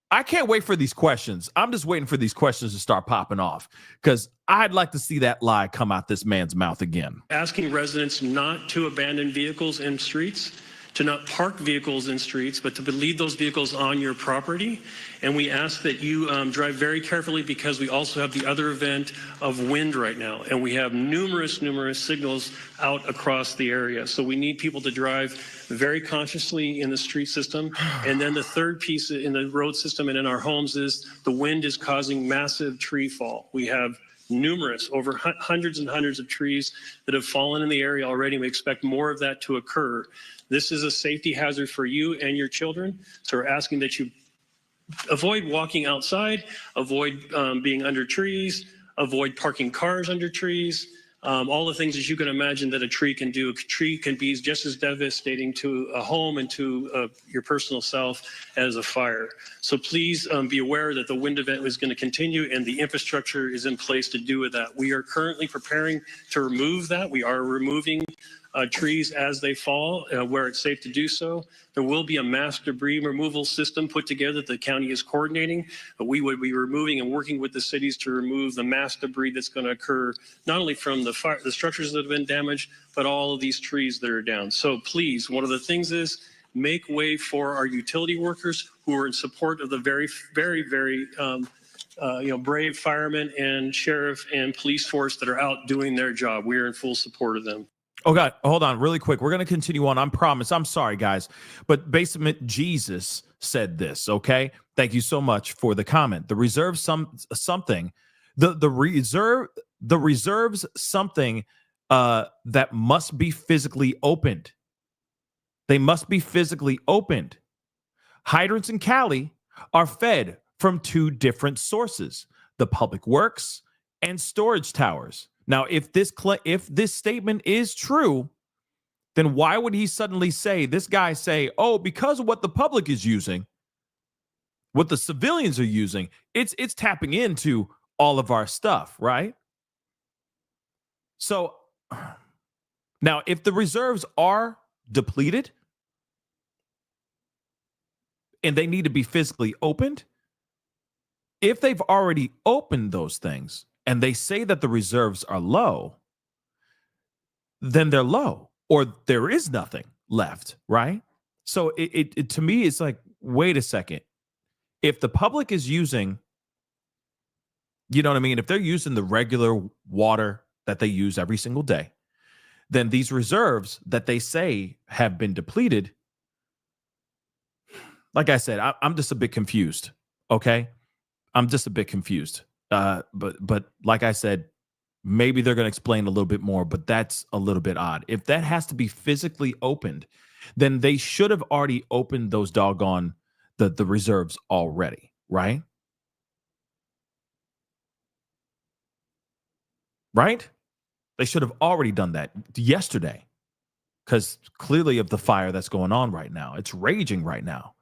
I can't wait for these questions. I'm just waiting for these questions to start popping off because I'd like to see that lie come out this man's mouth again. Asking residents not to abandon vehicles in streets, to not park vehicles in streets, but to leave those vehicles on your property. And we ask that you drive very carefully because we also have the other event of wind right now. And we have numerous signals out across the area. So we need people to drive very consciously in the street system. And then the third piece in the road system and in our homes is the wind is causing massive tree fall. We have numerous, over hundreds and hundreds of trees that have fallen in the area already. We expect more of that to occur. This is a safety hazard for you and your children. So we're asking that you avoid walking outside, avoid being under trees, avoid parking cars under trees, all the things that you can imagine that a tree can do. A tree can be just as devastating to a home and to your personal self as a fire. So please be aware that the wind event is going to continue and the infrastructure is in place to do with that. We are currently preparing to remove that. We are removing trees as they fall where it's safe to do so. There will be a mass debris removal system put together that the county is coordinating, but we would be removing and working with the cities to remove the mass debris that's going to occur not only from the fire, the structures that have been damaged, but all of these trees that are down. So please, one of the things is make way for our utility workers who are in support of the very brave firemen and sheriff and police force that are out doing their job. We are in full support of them. Oh, God, hold on really quick. We're going to continue on. I promise. I'm sorry, guys. But Basement Jesus said this, okay? Thank you so much for the comment. The reserves something. The reserves something that must be physically opened. They must be physically opened. Hydrants in Cali are fed from two different sources, the public works and storage towers. Now, if this statement is true, then why would he suddenly say, oh, because of what the public is using, what the civilians are using, it's tapping into all of our stuff, right? So now, if the reserves are depleted and they need to be physically opened, if they've already opened those things, and they say that the reserves are low, then they're low, or there is nothing left, right? So it to me, it's like, wait a second. If the public is using, you know what I mean? If they're using the regular water that they use every single day, then these reserves that they say have been depleted, like I said, I'm just a bit confused, okay? I'm just a bit confused. But like I said, maybe they're going to explain a little bit more, but that's a little bit odd. If that has to be physically opened, then they should have already opened those doggone the reserves already, right? Right? They should have already done that yesterday because clearly of the fire that's going on right now. It's raging right now.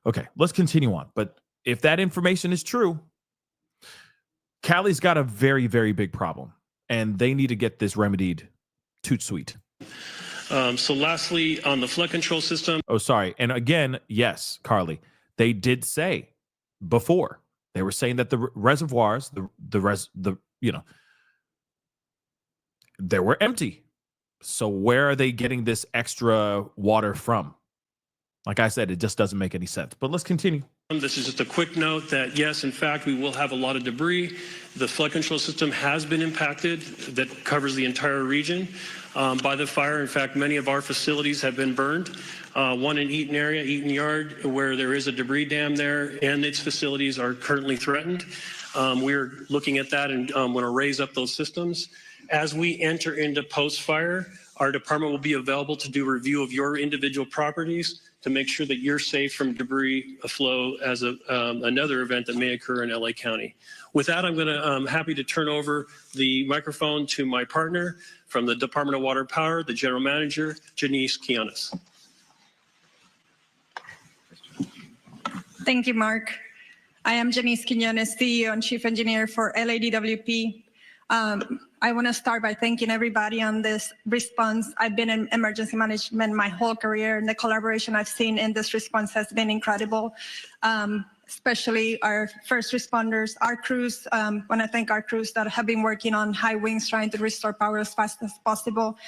Okay, let's continue on. But if that information is true, Cali's got a very, very big problem, and they need to get this remedied. Toot sweet. So lastly, on the flood control system. Oh, sorry. And again, yes, Carly, they did say before, they were saying that the reservoirs, they were empty. So where are they getting this extra water from? Like I said, it just doesn't make any sense. But let's continue. This is just a quick note that, yes, in fact, we will have a lot of debris. The flood control system has been impacted. That covers the entire region by the fire. In fact, many of our facilities have been burned. One in Eaton area, Eaton Yard, where there is a debris dam there, and its facilities are currently threatened. We're looking at that and want to raise up those systems. As we enter into post-fire, our department will be available to do review of your individual properties to make sure that you're safe from debris flow as another event that may occur in LA County. With that, I'm going to happy to turn over the microphone to my partner from the Department of Water and Power, the General Manager, Janice Kianis. Thank you, Mark. I am Janice Quiñones, CEO and Chief Engineer for LADWP. I want to start by thanking everybody on this response. I've been in emergency management my whole career, and the collaboration I've seen in this response has been incredible, especially our first responders, our crews. I want to thank our crews that have been working on high winds trying to restore power as fast as possible,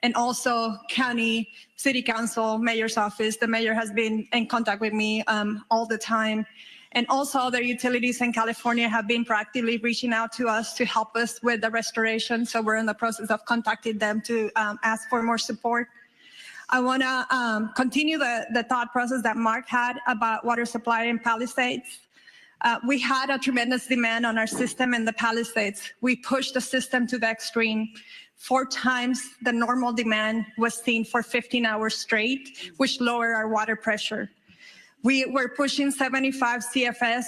and also county, city council, mayor's office. The mayor has been in contact with me all the time. And also other utilities in California have been proactively reaching out to us to help us with the restoration. So we're in the process of contacting them to ask for more support. I want to continue the thought process that Mark had about water supply in Palisades. We had a tremendous demand on our system in the Palisades. We pushed the system to the extreme. 4 times the normal demand was seen for 15 hours straight, which lowered our water pressure. We were pushing 75 CFS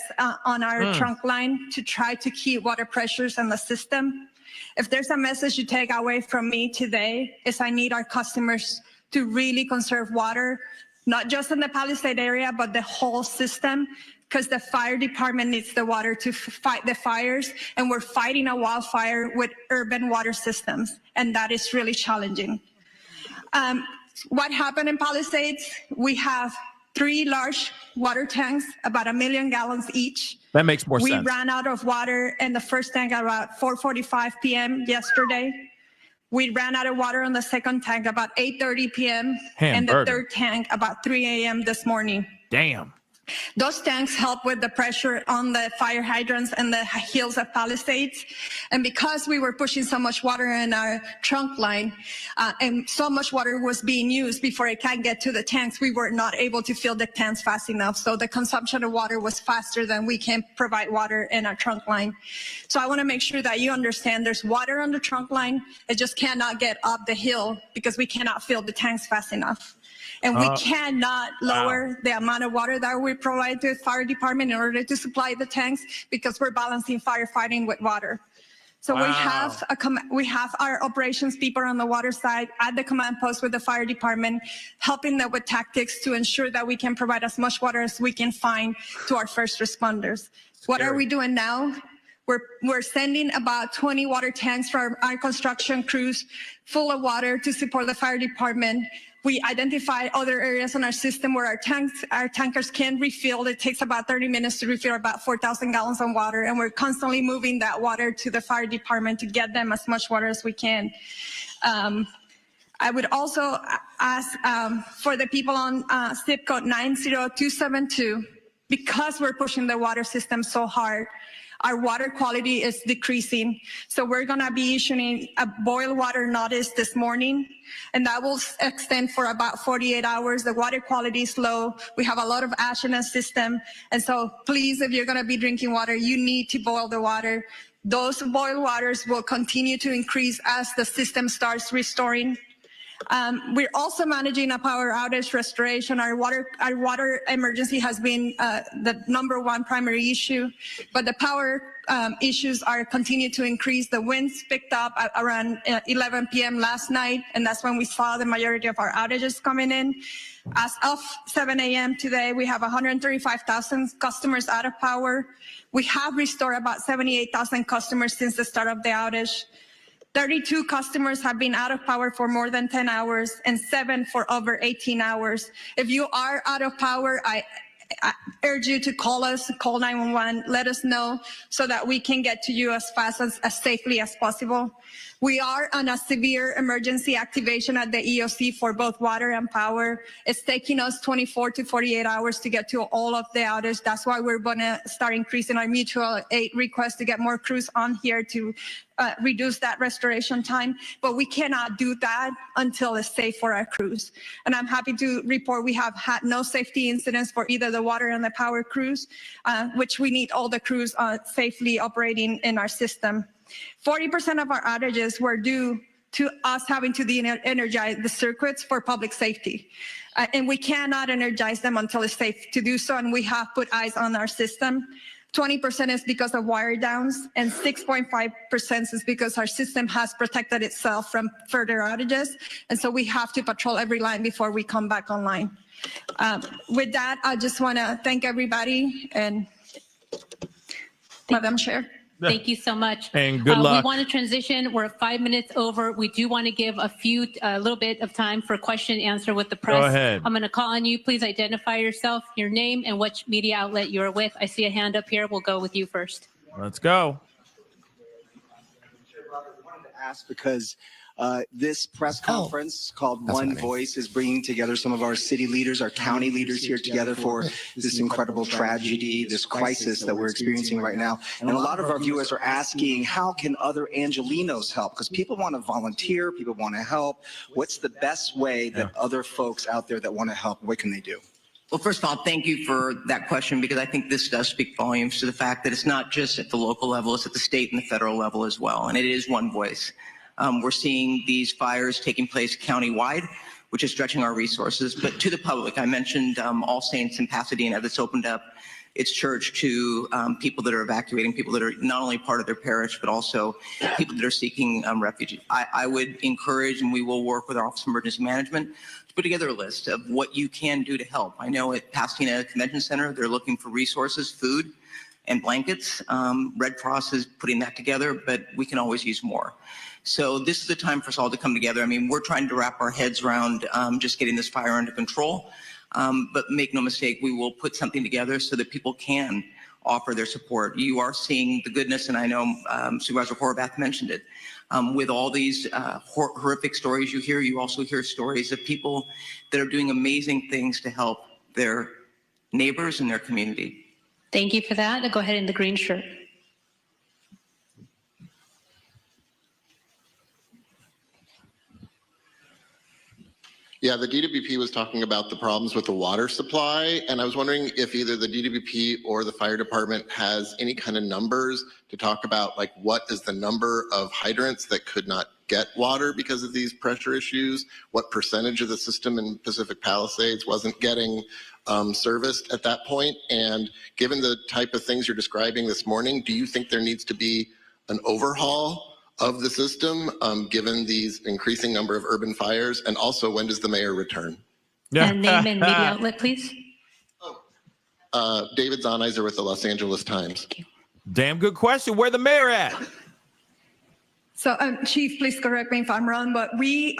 on our trunk line to try to keep water pressures in the system. If there's a message you take away from me today, is I need our customers to really conserve water, not just in the Palisade area, but the whole system, because the fire department needs the water to fight the fires, and we're fighting a wildfire with urban water systems, and that is really challenging. What happened in Palisades? We have 3 large water tanks, about 1 million gallons each. That makes more sense. We ran out of water in the first tank at about 4:45 p.m. yesterday. We ran out of water on the second tank about 8:30 p.m. and the third tank about 3 a.m. this morning. Damn. Those tanks help with the pressure on the fire hydrants and the hills of Palisades. And because we were pushing so much water in our trunk line and so much water was being used before it can get to the tanks, we were not able to fill the tanks fast enough. So the consumption of water was faster than we can provide water in our trunk line. So I want to make sure that you understand there's water on the trunk line. It just cannot get up the hill because we cannot fill the tanks fast enough. And we cannot lower the amount of water that we provide to the fire department in order to supply the tanks because we're balancing firefighting with water. So we have our operations people on the water side at the command post with the fire department, helping them with tactics to ensure that we can provide as much water as we can find to our first responders. What are we doing now? We're sending about 20 water tanks for our construction crews full of water to support the fire department. We identify other areas in our system where our tankers can refill. It takes about 30 minutes to refill about 4,000 gallons of water, and we're constantly moving that water to the fire department to get them as much water as we can. I would also ask for the people on zip code 90272, because we're pushing the water system so hard, our water quality is decreasing. So we're gonna be issuing a boil water notice this morning, and that will extend for about 48 hours. The water quality is low. We have a lot of ash in the system. And so please, if you're gonna be drinking water, you need to boil the water. Those boil waters will continue to increase as the system starts restoring. We're also managing a power outage restoration. Our water emergency has been the #1 primary issue, but the power issues are continue to increase. The winds picked up at around 11 p.m. last night, and that's when we saw the majority of our outages coming in. As of 7 a.m. today, we have 135,000 customers out of power. We have restored about 78,000 customers since the start of the outage. 32 customers have been out of power for more than 10 hours and 7 for over 18 hours. If you are out of power, I urge you to call us, call 911, let us know so that we can get to you as fast as safely as possible. We are on a severe emergency activation at the EOC for both water and power. It's taking us 24 to 48 hours to get to all of the outage. That's why we're gonna start increasing our mutual aid request to get more crews on here to reduce that restoration time. But we cannot do that until it's safe for our crews. And I'm happy to report we have had no safety incidents for either the water and the power crews, which we need all the crews safely operating in our system. 40% of our outages were due to us having to de-energize the circuits for public safety. And we cannot energize them until it's safe to do so, and we have put eyes on our system. 20% is because of wire downs, and 6.5% is because our system has protected itself from further outages, and so we have to patrol every line before we come back online. With that, I just want to thank everybody, and Madam Chair. Thank you so much. And good luck. We want to transition. We're 5 minutes over. We do want to give a little bit of time for question and answer with the press. Go ahead. I'm going to call on you. Please identify yourself, your name, and which media outlet you're with. I see a hand up here. We'll go with you first. Let's go. Ask because this press conference called One Voice is bringing together some of our city leaders, our county leaders here together for this incredible tragedy, this crisis that we're experiencing right now. And a lot of our viewers are asking, how can other Angelenos help? Because people want to volunteer, people want to help. What's the best way that other folks out there that want to help, what can they do? Well, first of all, thank you for that question, because I think this does speak volumes to the fact that it's not just at the local level, it's at the state and the federal level as well. And it is one voice. We're seeing these fires taking place countywide, which is stretching our resources. But to the public, I mentioned All Saints in Pasadena that's opened up its church to people that are evacuating, people that are not only part of their parish, but also people that are seeking refuge. I would encourage, and we will work with our Office of Emergency Management, to put together a list of what you can do to help. I know at Pasadena Convention Center, they're looking for resources, food, and blankets. Red Cross is putting that together, but we can always use more. So this is the time for us all to come together. I mean, we're trying to wrap our heads around just getting this fire under control. But make no mistake, we will put something together so that people can offer their support. You are seeing the goodness, and I know Supervisor Horvath mentioned it. With all these horrific stories you hear, you also hear stories of people that are doing amazing things to help their neighbors and their community. Thank you for that. I'll go ahead in the green shirt. Yeah, the DWP was talking about the problems with the water supply, and I was wondering if either the DWP or the fire department has any kind of numbers to talk about, like what is the number of hydrants that could not get water because of these pressure issues? What percentage of the system in Pacific Palisades wasn't getting serviced at that point? And given the type of things you're describing this morning, do you think there needs to be an overhaul of the system, given these increasing number of urban fires? And also, when does the mayor return? And name and media outlet, please. David Zahnizer with the Los Angeles Times. Damn good question. Where the mayor at? So, Chief, please correct me if I'm wrong, but we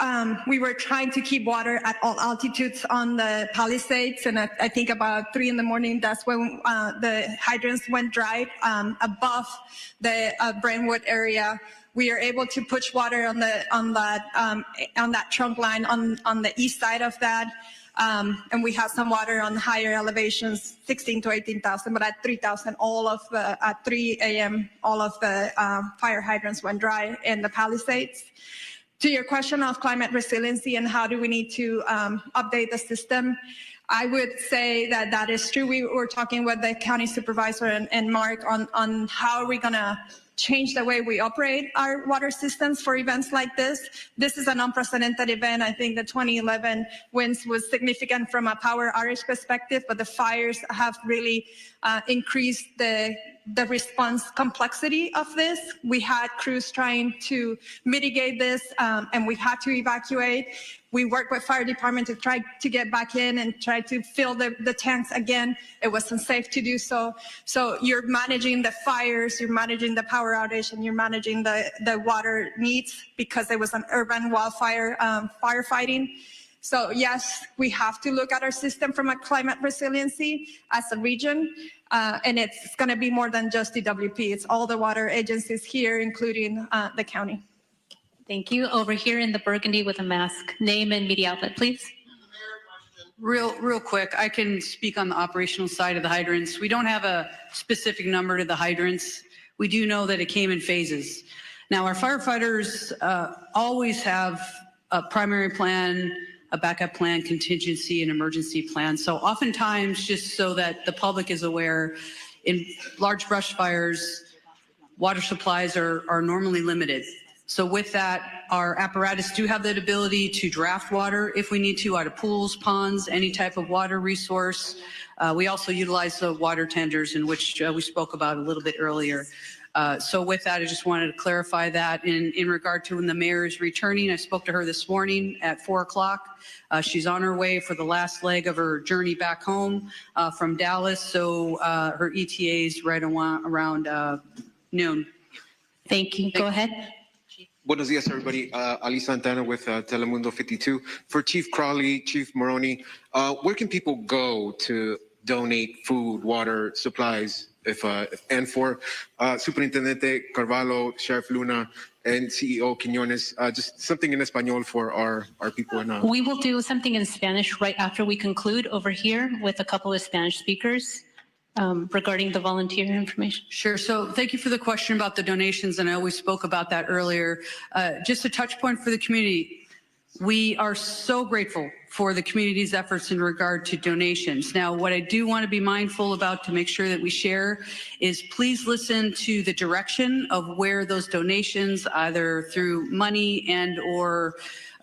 were trying to keep water at all altitudes on the Palisades, and I think about 3 in the morning, that's when the hydrants went dry above the Brentwood area. We are able to push water on that trunk line on the east side of that, and we have some water on higher elevations, 16 to 18,000. But at 3,000, at 3 a.m., all of the fire hydrants went dry in the Palisades. To your question of climate resiliency and how do we need to update the system, I would say that that is true. We were talking with the county supervisor and Mark on how are we going to change the way we operate our water systems for events like this. This is an unprecedented event. I think the 2011 winds was significant from a power outage perspective, but the fires have really increased the response complexity of this. We had crews trying to mitigate this, and we had to evacuate. We worked with fire department to try to get back in and try to fill the tanks again. It was unsafe to do so. So you're managing the fires, you're managing the power outage, and you're managing the water needs because there was an urban wildfire firefighting. So yes, we have to look at our system from a climate resiliency as a region. And it's going to be more than just DWP. It's all the water agencies here, including the county. Thank you. Over here in the burgundy with a mask. Name and media outlet, please. Real quick, I can speak on the operational side of the hydrants. We don't have a specific number to the hydrants. We do know that it came in phases. Now, our firefighters always have a primary plan, a backup plan, contingency, and emergency plan. So oftentimes, just so that the public is aware, in large brush fires, water supplies are normally limited. So with that, our apparatus do have that ability to draft water if we need to out of pools, ponds, any type of water resource. We also utilize the water tenders, in which we spoke about a little bit earlier. So with that, I just wanted to clarify that in regard to when the mayor is returning. I spoke to her this morning at 4 o'clock. She's on her way for the last leg of her journey back home from Dallas. So her ETA is right around noon. Thank you. Go ahead. Buenos dias, everybody. Ali Santana with Telemundo 52. For Chief Crawley, Chief Maroney, where can people go to donate food, water, supplies? And for Superintendente Carvalho, Sheriff Luna, and CEO Quiñones, just something in Espanol for our people. We will do something in Spanish right after we conclude over here with a couple of Spanish speakers. Regarding the volunteer information. Sure. So thank you for the question about the donations, and I always spoke about that earlier. Just a touch point for the community. We are so grateful for the community's efforts in regard to donations. Now, what I do want to be mindful about to make sure that we share is please listen to the direction of where those donations, either through money and or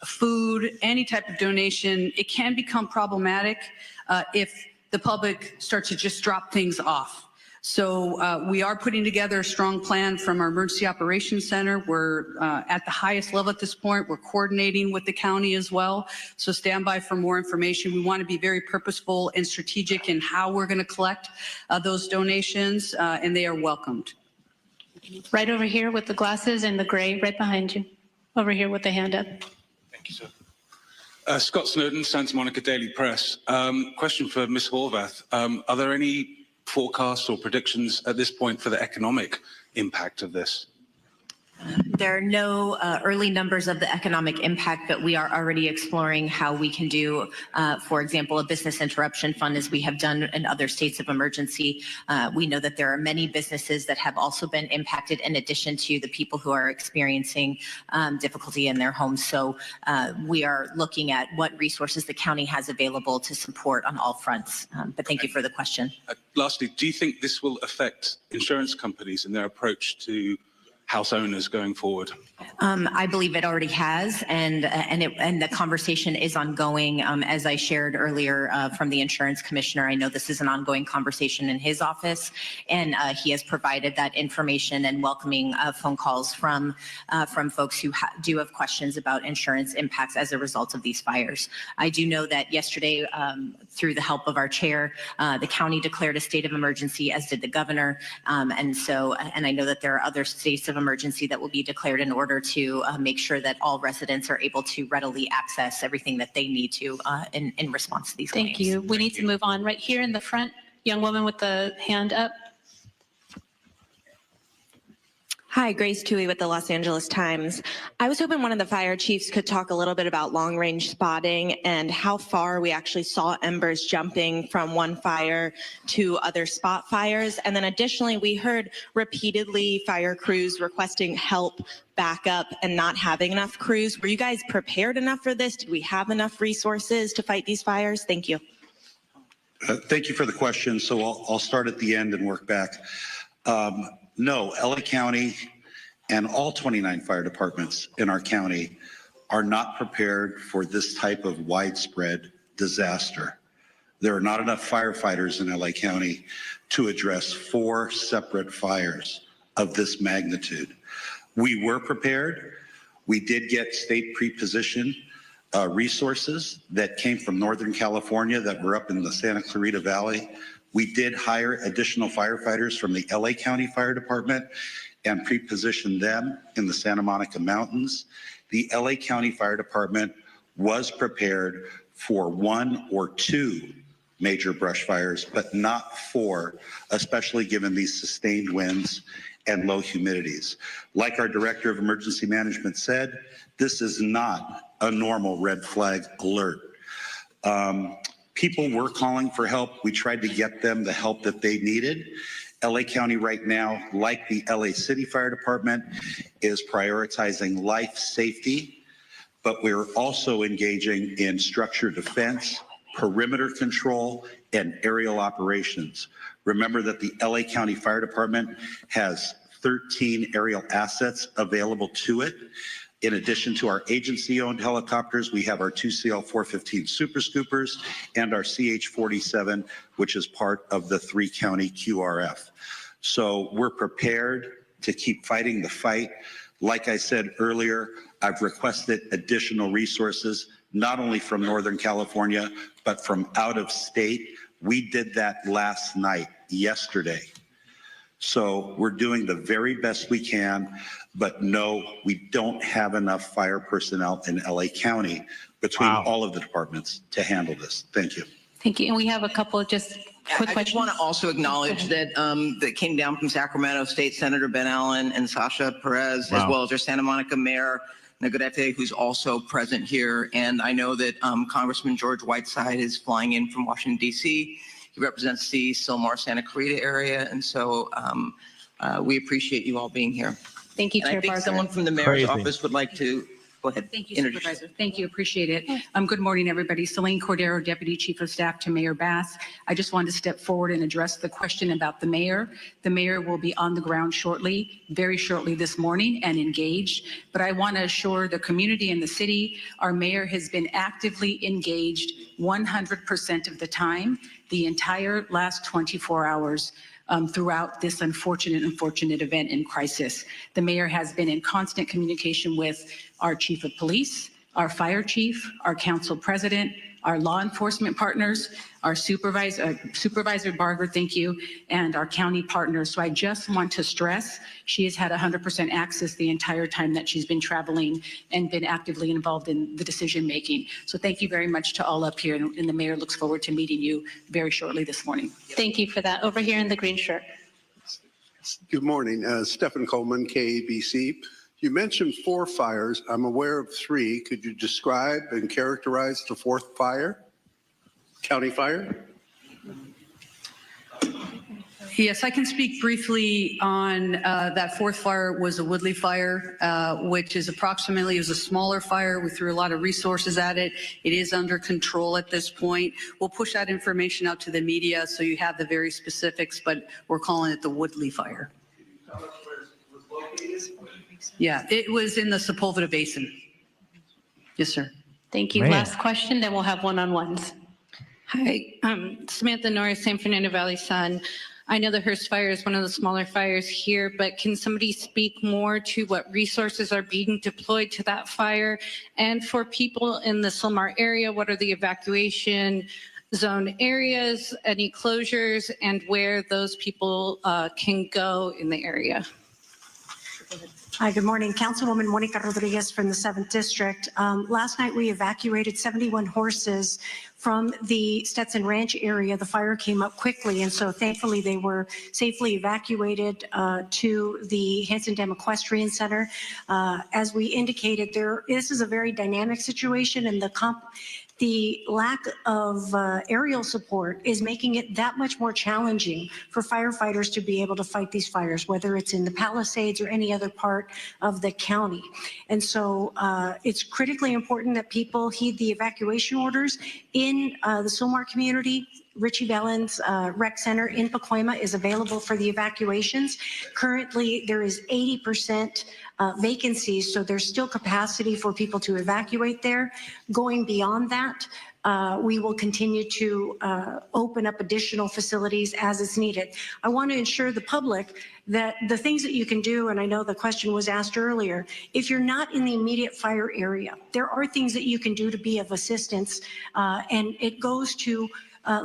food, any type of donation, it can become problematic if the public starts to just drop things off. So we are putting together a strong plan from our Emergency Operations Center. We're at the highest level at this point. We're coordinating with the county as well. So stand by for more information. We want to be very purposeful and strategic in how we're going to collect those donations, and they are welcomed. Right over here with the glasses and the gray, right behind you. Over here with the hand up. Thank you, sir. Scott Snowden, Santa Monica Daily Press. Question for Ms. Horvath. Are there any forecasts or predictions at this point for the economic impact of this? There are no early numbers of the economic impact, but we are already exploring how we can do, for example, a business interruption fund, as we have done in other states of emergency. We know that there are many businesses that have also been impacted in addition to the people who are experiencing difficulty in their homes. So we are looking at what resources the county has available to support on all fronts. But thank you for the question. Lastly, do you think this will affect insurance companies in their approach to house owners going forward? I believe it already has, and the conversation is ongoing. As I shared earlier from the insurance commissioner, I know this is an ongoing conversation in his office, and he has provided that information and welcoming phone calls from folks who do have questions about insurance impacts as a result of these fires. I do know that yesterday, through the help of our chair, the county declared a state of emergency, as did the governor, and I know that there are other states of emergency that will be declared in order to make sure that all residents are able to readily access everything that they need to in response to these claims. Thank you. We need to move on. Right here in the front, young woman with the hand up. Hi, Grace Tui with the Los Angeles Times. I was hoping one of the fire chiefs could talk a little bit about long-range spotting and how far we actually saw embers jumping from one fire to other spot fires. And then additionally, we heard repeatedly fire crews requesting help, backup, and not having enough crews. Were you guys prepared enough for this? Did we have enough resources to fight these fires? Thank you. Thank you for the question. So I'll start at the end and work back. No, LA County and all 29 fire departments in our county are not prepared for this type of widespread disaster. There are not enough firefighters in LA County to address 4 separate fires of this magnitude. We were prepared. We did get state pre-position resources that came from Northern California that were up in the Santa Clarita Valley. We did hire additional firefighters from the LA County Fire Department and pre-position them in the Santa Monica Mountains. The LA County Fire Department was prepared for 1 or 2 major brush fires, but not 4, especially given these sustained winds and low humidities. Like our Director of Emergency Management said, this is not a normal red flag alert. People were calling for help. We tried to get them the help that they needed. LA County right now, like the LA City Fire Department, is prioritizing life safety, but we're also engaging in structured defense, perimeter control, and aerial operations. Remember that the LA County Fire Department has 13 aerial assets available to it. In addition to our agency-owned helicopters, we have our 2 CL-415 Super Scoopers and our CH-47, which is part of the 3-county QRF. So we're prepared, to keep fighting the fight. Like I said earlier, I've requested additional resources, not only from Northern California, but from out of state. We did that last night, yesterday. So we're doing the very best we can, but no, we don't have enough fire personnel in LA County between all of the departments to handle this. Thank you. Thank you. And we have a couple of just quick I just questions. want to also acknowledge that that came down from Sacramento State Senator Ben Allen and Sasha Perez, as well as our Santa Monica Mayor Negrete, who's also present here. And I know that Congressman George Whiteside is flying in from Washington, D.C. He represents the Sylmar Santa Clarita area. And so we appreciate you all being here. Thank you, And Chair I think Barker. someone from the mayor's office would like to go ahead. Thank you, introduce. Supervisor. Thank you. Appreciate it. Good morning, everybody. Celine Cordero, Deputy Chief of Staff to Mayor Bass. I just wanted to step forward and address the question about the mayor. The mayor will be on the ground shortly, very shortly this morning, and engaged. But I want to assure the community and the city, our mayor has been actively engaged 100% of the time, the entire last 24 hours. Throughout this unfortunate event and crisis. The mayor has been in constant communication with our chief of police, our fire chief, our council president, our law enforcement partners, our Supervisor Barger, thank you, and our county partners. So I just want to stress, she has had 100% access the entire time that she's been traveling and been actively involved in the decision making. So thank you very much to all up here, and the mayor looks forward to meeting you very shortly this morning. Thank you for that. Over here in the green shirt. Good morning, Stephen Coleman, KABC. You mentioned 4 fires. I'm aware of 3. Could you describe and characterize the 4th fire? County fire? Yes, I can speak briefly on that 4th fire. Was a Woodley fire, which is approximately, it was a smaller fire. We threw a lot of resources at it. It is under control at this point. We'll push that information out to the media so you have the very specifics, but we're calling it the Woodley fire. Yeah, it was in the Sepulveda Basin. Yes, sir. Thank you. Last question, then we'll have one-on-ones. Hi, Samantha Norris, San Fernando Valley Sun. I know the Hearst fire is one of the smaller fires here, but can somebody speak more to what resources are being deployed to that fire? And for people in the Sylmar area, what are the evacuation zone areas, any closures, and where those people can go in the area? Hi, good morning. Councilwoman Monica Rodriguez from the 7th District. Last night we evacuated 71 horses from the Stetson Ranch area. The fire came up quickly, and so thankfully they were safely evacuated to the Hanson Dam Equestrian Center. As we indicated, this is a very dynamic situation, and the lack of aerial support is making it that much more challenging for firefighters to be able to fight these fires, whether it's in the Palisades or any other part of the county. And so it's critically important that people heed the evacuation orders in the Sylmar community. Richie Bellin's rec center in Pacoima is available for the evacuations. Currently, there is 80% vacancies, so there's still capacity for people to evacuate there. Going beyond that, we will continue to open up additional facilities as it's needed. I want to assure the public that the things that you can do, and I know the question was asked earlier, if you're not in the immediate fire area, there are things that you can do to be of assistance, and it goes to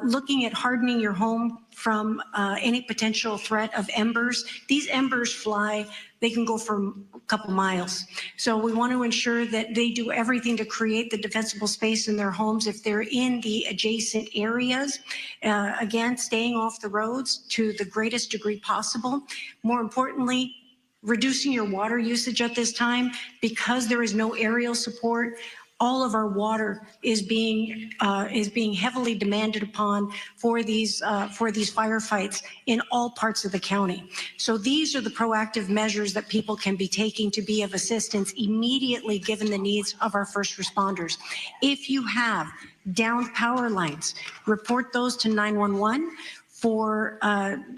looking at hardening your home from any potential threat of embers. These embers fly, they can go for a couple miles. So we want to ensure that they do everything to create the defensible space in their homes if they're in the adjacent areas. Again, staying off the roads to the greatest degree possible. More importantly, reducing your water usage at this time because there is no aerial support. All of our water is being heavily demanded upon for these firefights in all parts of the county. So these are the proactive measures that people can be taking to be of assistance immediately given the needs of our first responders. If you have downed power lines, report those to 911.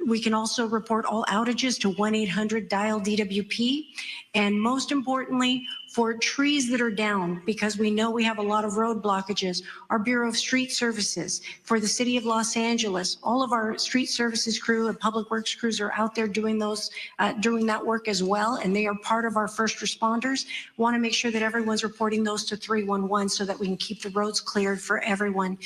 We can also report all outages to 1-800-DIAL-DWP. And most importantly, for trees that are down, because we know we have a lot of road blockages. Our Bureau of Street Services, for the city of Los Angeles, all of our street services crew and public works crews are out there doing that work as well, and they are part of our first responders. Want to make sure that everyone's reporting those to 311 so that we can keep the roads cleared for everyone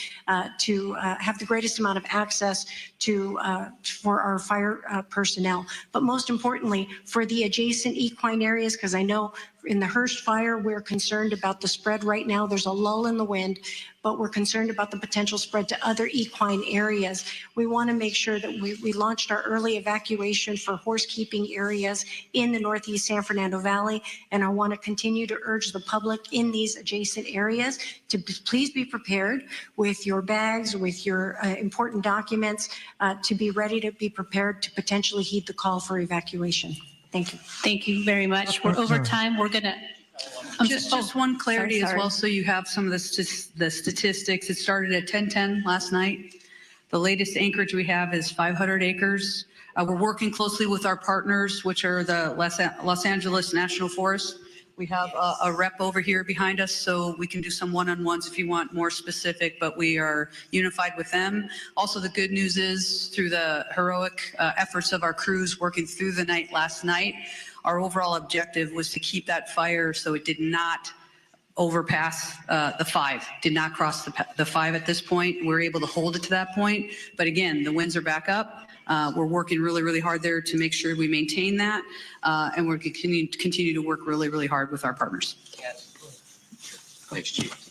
to have the greatest amount of access to for our fire personnel. But most importantly, for the adjacent equine areas, because I know in the Hearst fire, we're concerned about the spread right now. There's a lull in the wind, but we're concerned about the potential spread to other equine areas. We want to make sure that we launched our early evacuation for horse keeping areas in the Northeast San Fernando Valley. And I want to continue to urge the public in these adjacent areas to please be prepared with your bags, with your important documents, to be ready to be prepared to potentially heed the call for evacuation. Thank you. Thank you very much. We're over time. We're going to... Just one clarity sorry. as well, so you have some of the statistics. It started at 1010 last night. The latest acreage we have is 500 acres. We're working closely with our partners, which are the Los Angeles National Forest. We have a rep over here behind us, so we can do some one-on-ones if you want more specific, but we are unified with them. Also, the good news is through the heroic efforts of our crews working through the night last night, our overall objective was to keep that fire so it did not overpass the 5, did not cross the 5 at this point. We're able to hold it to that point. But again, the winds are back up. We're working really, really hard there to make sure we maintain that. And we're continue to work really, really hard with our partners. Thanks, Chief.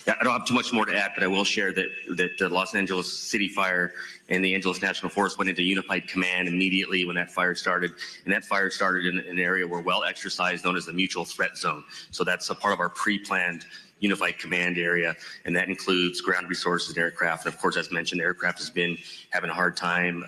Yeah, I don't have too much more to add, but I will share that the Los Angeles City Fire and the Angeles National Forest went into unified command immediately when that fire started. And that fire started in an area we're well exercised, known as the mutual threat zone. So that's a part of our pre-planned unified command area, and that includes ground resources and aircraft. And of course, as mentioned, the aircraft has been having a hard time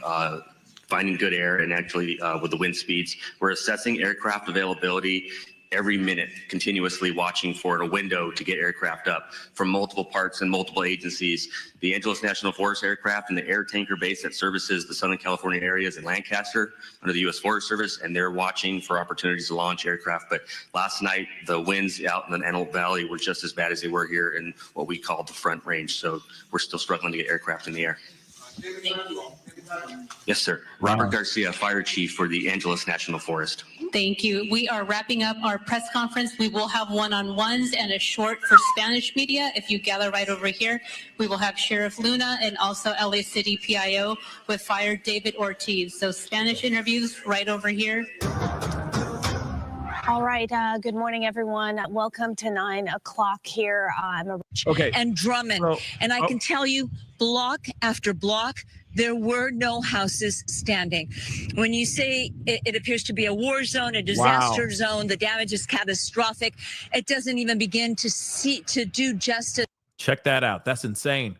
finding good air, and actually with the wind speeds. We're assessing aircraft availability every minute, continuously watching for a window to get aircraft up from multiple parts and multiple agencies. The Angeles National Forest aircraft and the air tanker base that services the Southern California areas in Lancaster under the U.S. Forest Service, and they're watching for opportunities to launch aircraft. But last night, the winds out in the Antelope Valley were just as bad as they were here in what we call the Front Range. So we're still struggling to get aircraft in the air. Yes, sir. Robert Garcia, Fire Chief for the Angeles National Forest. Thank you. We are wrapping up our press conference. We will have one-on-ones and a short for Spanish media. If you gather right over here, we will have Sheriff Luna and also LA City PIO with Fire David Ortiz. So Spanish interviews right over here. All right. Good morning, everyone. Welcome to 9 o'clock here. And Drummond. And I can tell you, block after block, there were no houses standing. When you say it appears to be a war zone, a disaster zone, the damage is catastrophic, it doesn't even begin to do justice. Check that out. That's insane.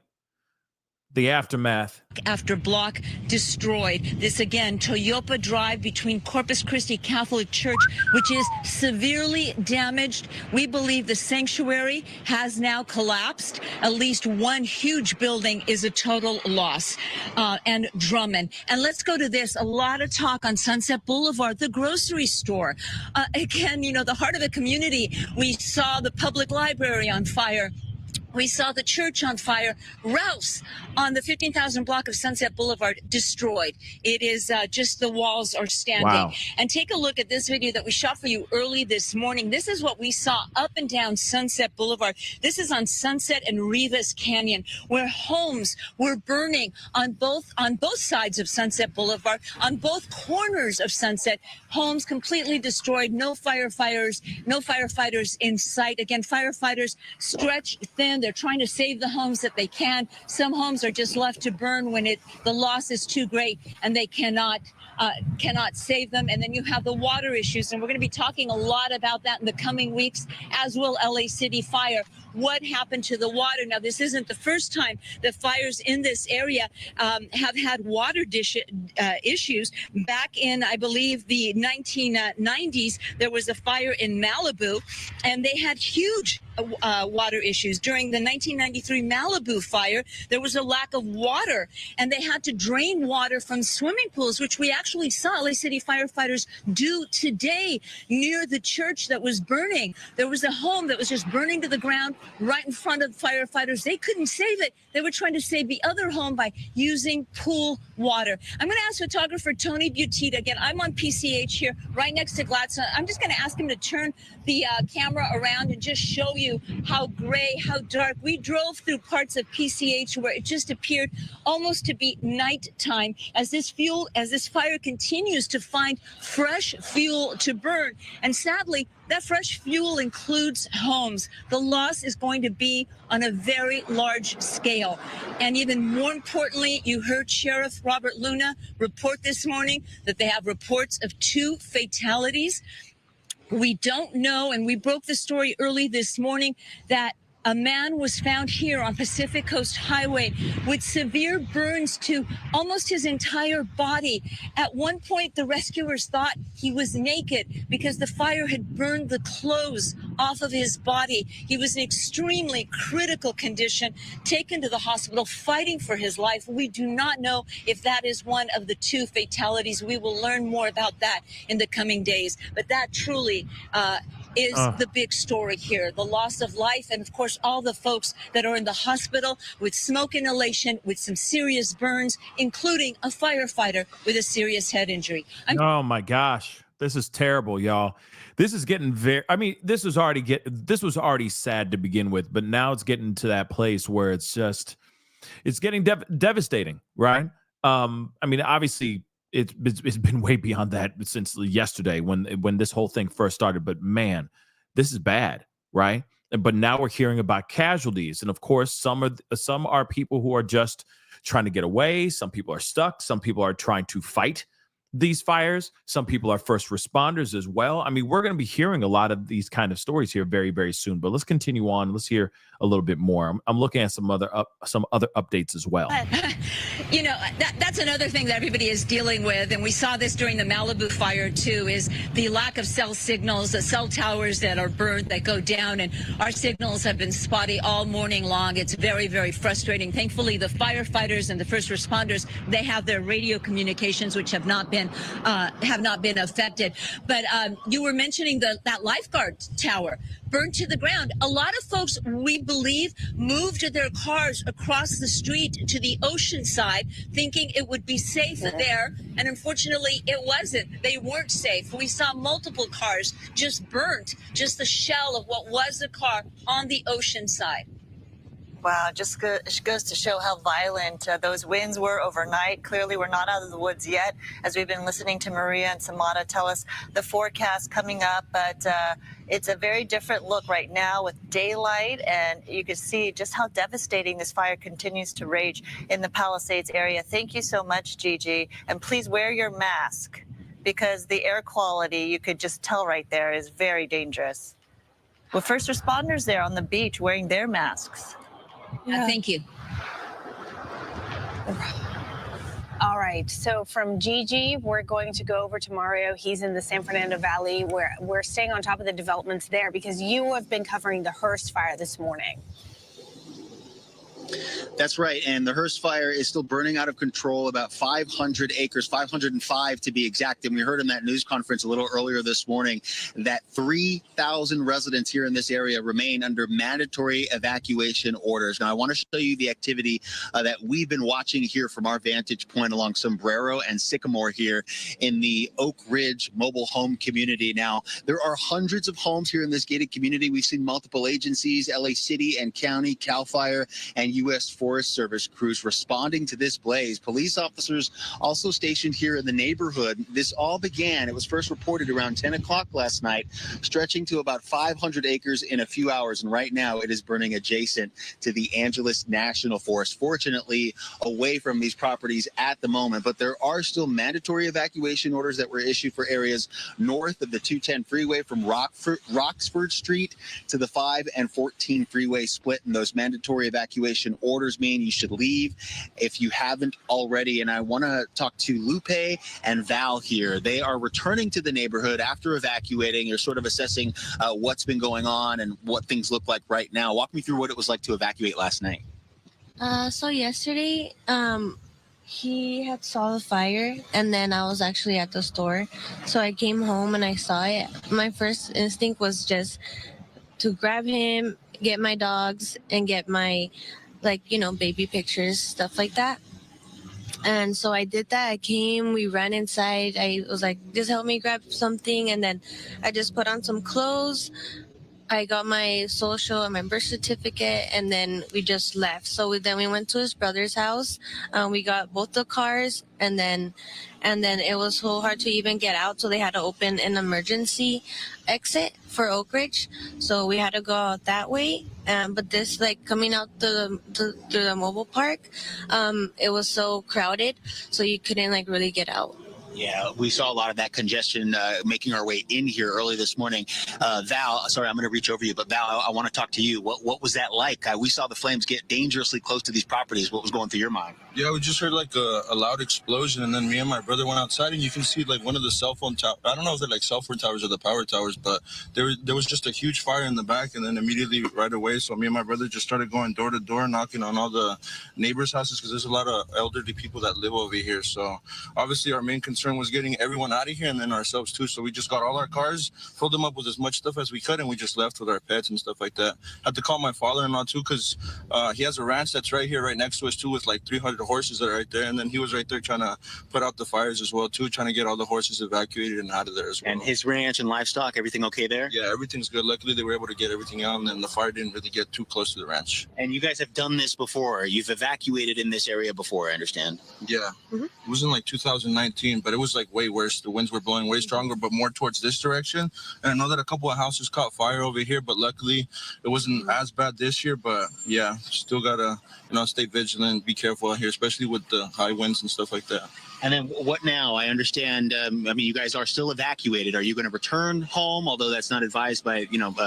The aftermath. After block destroyed. This again, Toyopa Drive between Corpus Christi Catholic Church, which is severely damaged. We believe the sanctuary has now collapsed. At least one huge building is a total loss. And Drummond. And let's go to this. A lot of talk on Sunset Boulevard, the grocery store. Again, you know, the heart of the community. We saw the public library on fire. We saw the church on fire. Rouse on the 15,000 block of Sunset Boulevard destroyed. It is just the walls are standing. Wow. And take a look at this video that we shot for you early this morning. This is what we saw up and down Sunset Boulevard. This is on Sunset and Rivas Canyon, where homes were burning on both sides of Sunset Boulevard, on both corners of Sunset. Homes completely destroyed. No firefighters in sight. Again, firefighters stretched thin. They're trying to save the homes that they can. Some homes are just left to burn when the loss is too great and they cannot save them. And then you have the water issues, and we're going to be talking a lot about that in the coming weeks, as will LA City Fire. What happened to the water? Now, this isn't the first time that fires in this area have had water issues. Back in, I believe, the 1990s, there was a fire in Malibu, and they had huge water issues. During the 1993 Malibu fire, there was a lack of water, and they had to drain water from swimming pools, which we actually actually saw LA City firefighters do today near the church that was burning. There was a home that was just burning to the ground right in front of firefighters. They couldn't save it. They were trying to save the other home by using pool water. I'm going to ask photographer Tony Butita again. I'm on PCH here right next to Gladstone. I'm just going to ask him to turn the camera around and just show you how gray, how dark. We drove through parts of PCH where it just appeared almost to be nighttime as this fire continues to find fresh fuel to burn. And sadly, that fresh fuel includes homes. The loss is going to be on a very large scale. And even more importantly, you heard Sheriff Robert Luna report this morning that they have reports of 2 fatalities. We don't know, and we broke the story early this morning, that a man was found here on Pacific Coast Highway with severe burns to almost his entire body. At one point, the rescuers thought he was naked because the fire had burned the clothes off of his body. He was in extremely critical condition, taken to the hospital, fighting for his life. We do not know if that is one of the 2 fatalities. We will learn more about that in the coming days. But that truly is the big story here, the loss of life, and of course all the folks that are in the hospital with smoke inhalation, with some serious burns, including a firefighter with a serious head injury. Oh my gosh, this is terrible, y'all. This is getting this was already sad to begin with, but now it's getting to that place where it's getting devastating, right? Obviously it's been way beyond that since yesterday when this whole thing first started. But man, this is bad, right? But now we're hearing about casualties, and of course, some are people who are just trying to get away. Some people are stuck. Some people are trying to fight these fires. Some people are first responders as well. I mean, we're going to be hearing a lot of these kind of stories here very, very soon. But let's continue on. Let's hear a little bit more. I'm looking at some other updates as well. You know, that's another thing that everybody is dealing with, and we saw this during the Malibu fire too, is the lack of cell signals, the cell towers that are burned, that go down, and our signals have been spotty all morning long. It's very, very frustrating. Thankfully, the firefighters and the first responders, they have their radio communications, which have not been affected. But you were mentioning that lifeguard tower burned to the ground. A lot of folks, we believe, moved their cars across the street to the ocean side, thinking it would be safe there. And unfortunately, it wasn't. They weren't safe. We saw multiple cars just burnt, just the shell of what was a car on the ocean side. Wow, just goes to show how violent those winds were overnight. Clearly, we're not out of the woods yet, as we've been listening to Maria and Samara tell us the forecast coming up. But it's a very different look right now with daylight, and you can see just how devastating this fire continues to rage in the Palisades area. Thank you so much, Gigi, and please wear your mask, because the air quality, you could just tell right there, is very dangerous. With first responders there on the beach wearing their masks. Thank you. All right, so from Gigi, we're going to go over to Mario. He's in the San Fernando Valley, where we're staying on top of the developments there because you have been covering the Hearst fire this morning. That's right, and the Hearst fire is still burning out of control, about 500 acres, 505 to be exact. And we heard in that news conference a little earlier this morning that 3,000 residents here in this area remain under mandatory evacuation orders. Now, I want to show you the activity that we've been watching here from our vantage point along Sombrero and Sycamore here in the Oak Ridge mobile home community. Now, there are hundreds of homes here in this gated community. We've seen multiple agencies, LA City and County, CAL FIRE, and U.S. Forest Service crews responding to this blaze. Police officers also stationed here in the neighborhood. This all began, it was first reported around 10 o'clock last night, stretching to about 500 acres in a few hours. And right now it is burning adjacent to the Angeles National Forest, fortunately away from these properties at the moment. But there are still mandatory evacuation orders that were issued for areas north of the 210 freeway from Roxford Street to the 5 and 14 freeway split. And those mandatory evacuation orders mean you should leave if you haven't already. And I want to talk to Lupe and Val here. They are returning to the neighborhood after evacuating. You're sort of assessing what's been going on and what things look like right now. Walk me through what it was like to evacuate last night. So yesterday, He had saw the fire, and then I was actually at the store. So I came home and I saw it. My first instinct was just to grab him, get my dogs, and get my, like, you know, baby pictures, stuff like that. And so I did that. I came, we ran inside. I was like, just help me grab something. And then I just put on some clothes. I got my social and my birth certificate, and then we just left. So then we went to his brother's house. We got both the cars, and then it was so hard to even get out. So they had to open an emergency exit for Oak Ridge. So we had to go out that way. But this, like, coming out through the mobile park, it was so crowded, so you couldn't like really get out. Yeah, we saw a lot of that congestion making our way in here early this morning. Val, sorry, I'm going to reach over you, but Val, I want to talk to you. What was that like? We saw the flames get dangerously close to these properties. What was going through your mind? Yeah, we just heard like a loud explosion, and then me and my brother went outside, and you can see like one of the cell phone towers. I don't know if they're like cell phone towers or the power towers, but there was just a huge fire in the back, and then immediately right away, so me and my brother just started going door to door, knocking on all the neighbors' houses, because there's a lot of elderly people that live over here. So obviously our main concern was getting everyone out of here, and then ourselves too. So we just got all our cars, filled them up with as much stuff as we could, and we just left with our pets and stuff like that. Had to call my father-in-law too, because he has a ranch that's right here, right next to us too, with like 300 horses that are right there. And then he was right there trying to put out the fires as well too, trying to get all the horses evacuated and out of there as well. And his ranch and livestock, everything okay there? Yeah, everything's good. Luckily, they were able to get everything out, and then the fire didn't really get too close to the ranch. And you guys have done this before. You've evacuated in this area before, I understand. Yeah, It was in like 2019, but it was like way worse. The winds were blowing way stronger, but more towards this direction. And I know that a couple of houses caught fire over here, but luckily it wasn't as bad this year. But yeah, still gotta, stay vigilant, be careful out here, especially with the high winds and stuff like that. And then what now? I understand, you guys are still evacuated. Are you going to return home, although that's not advised by,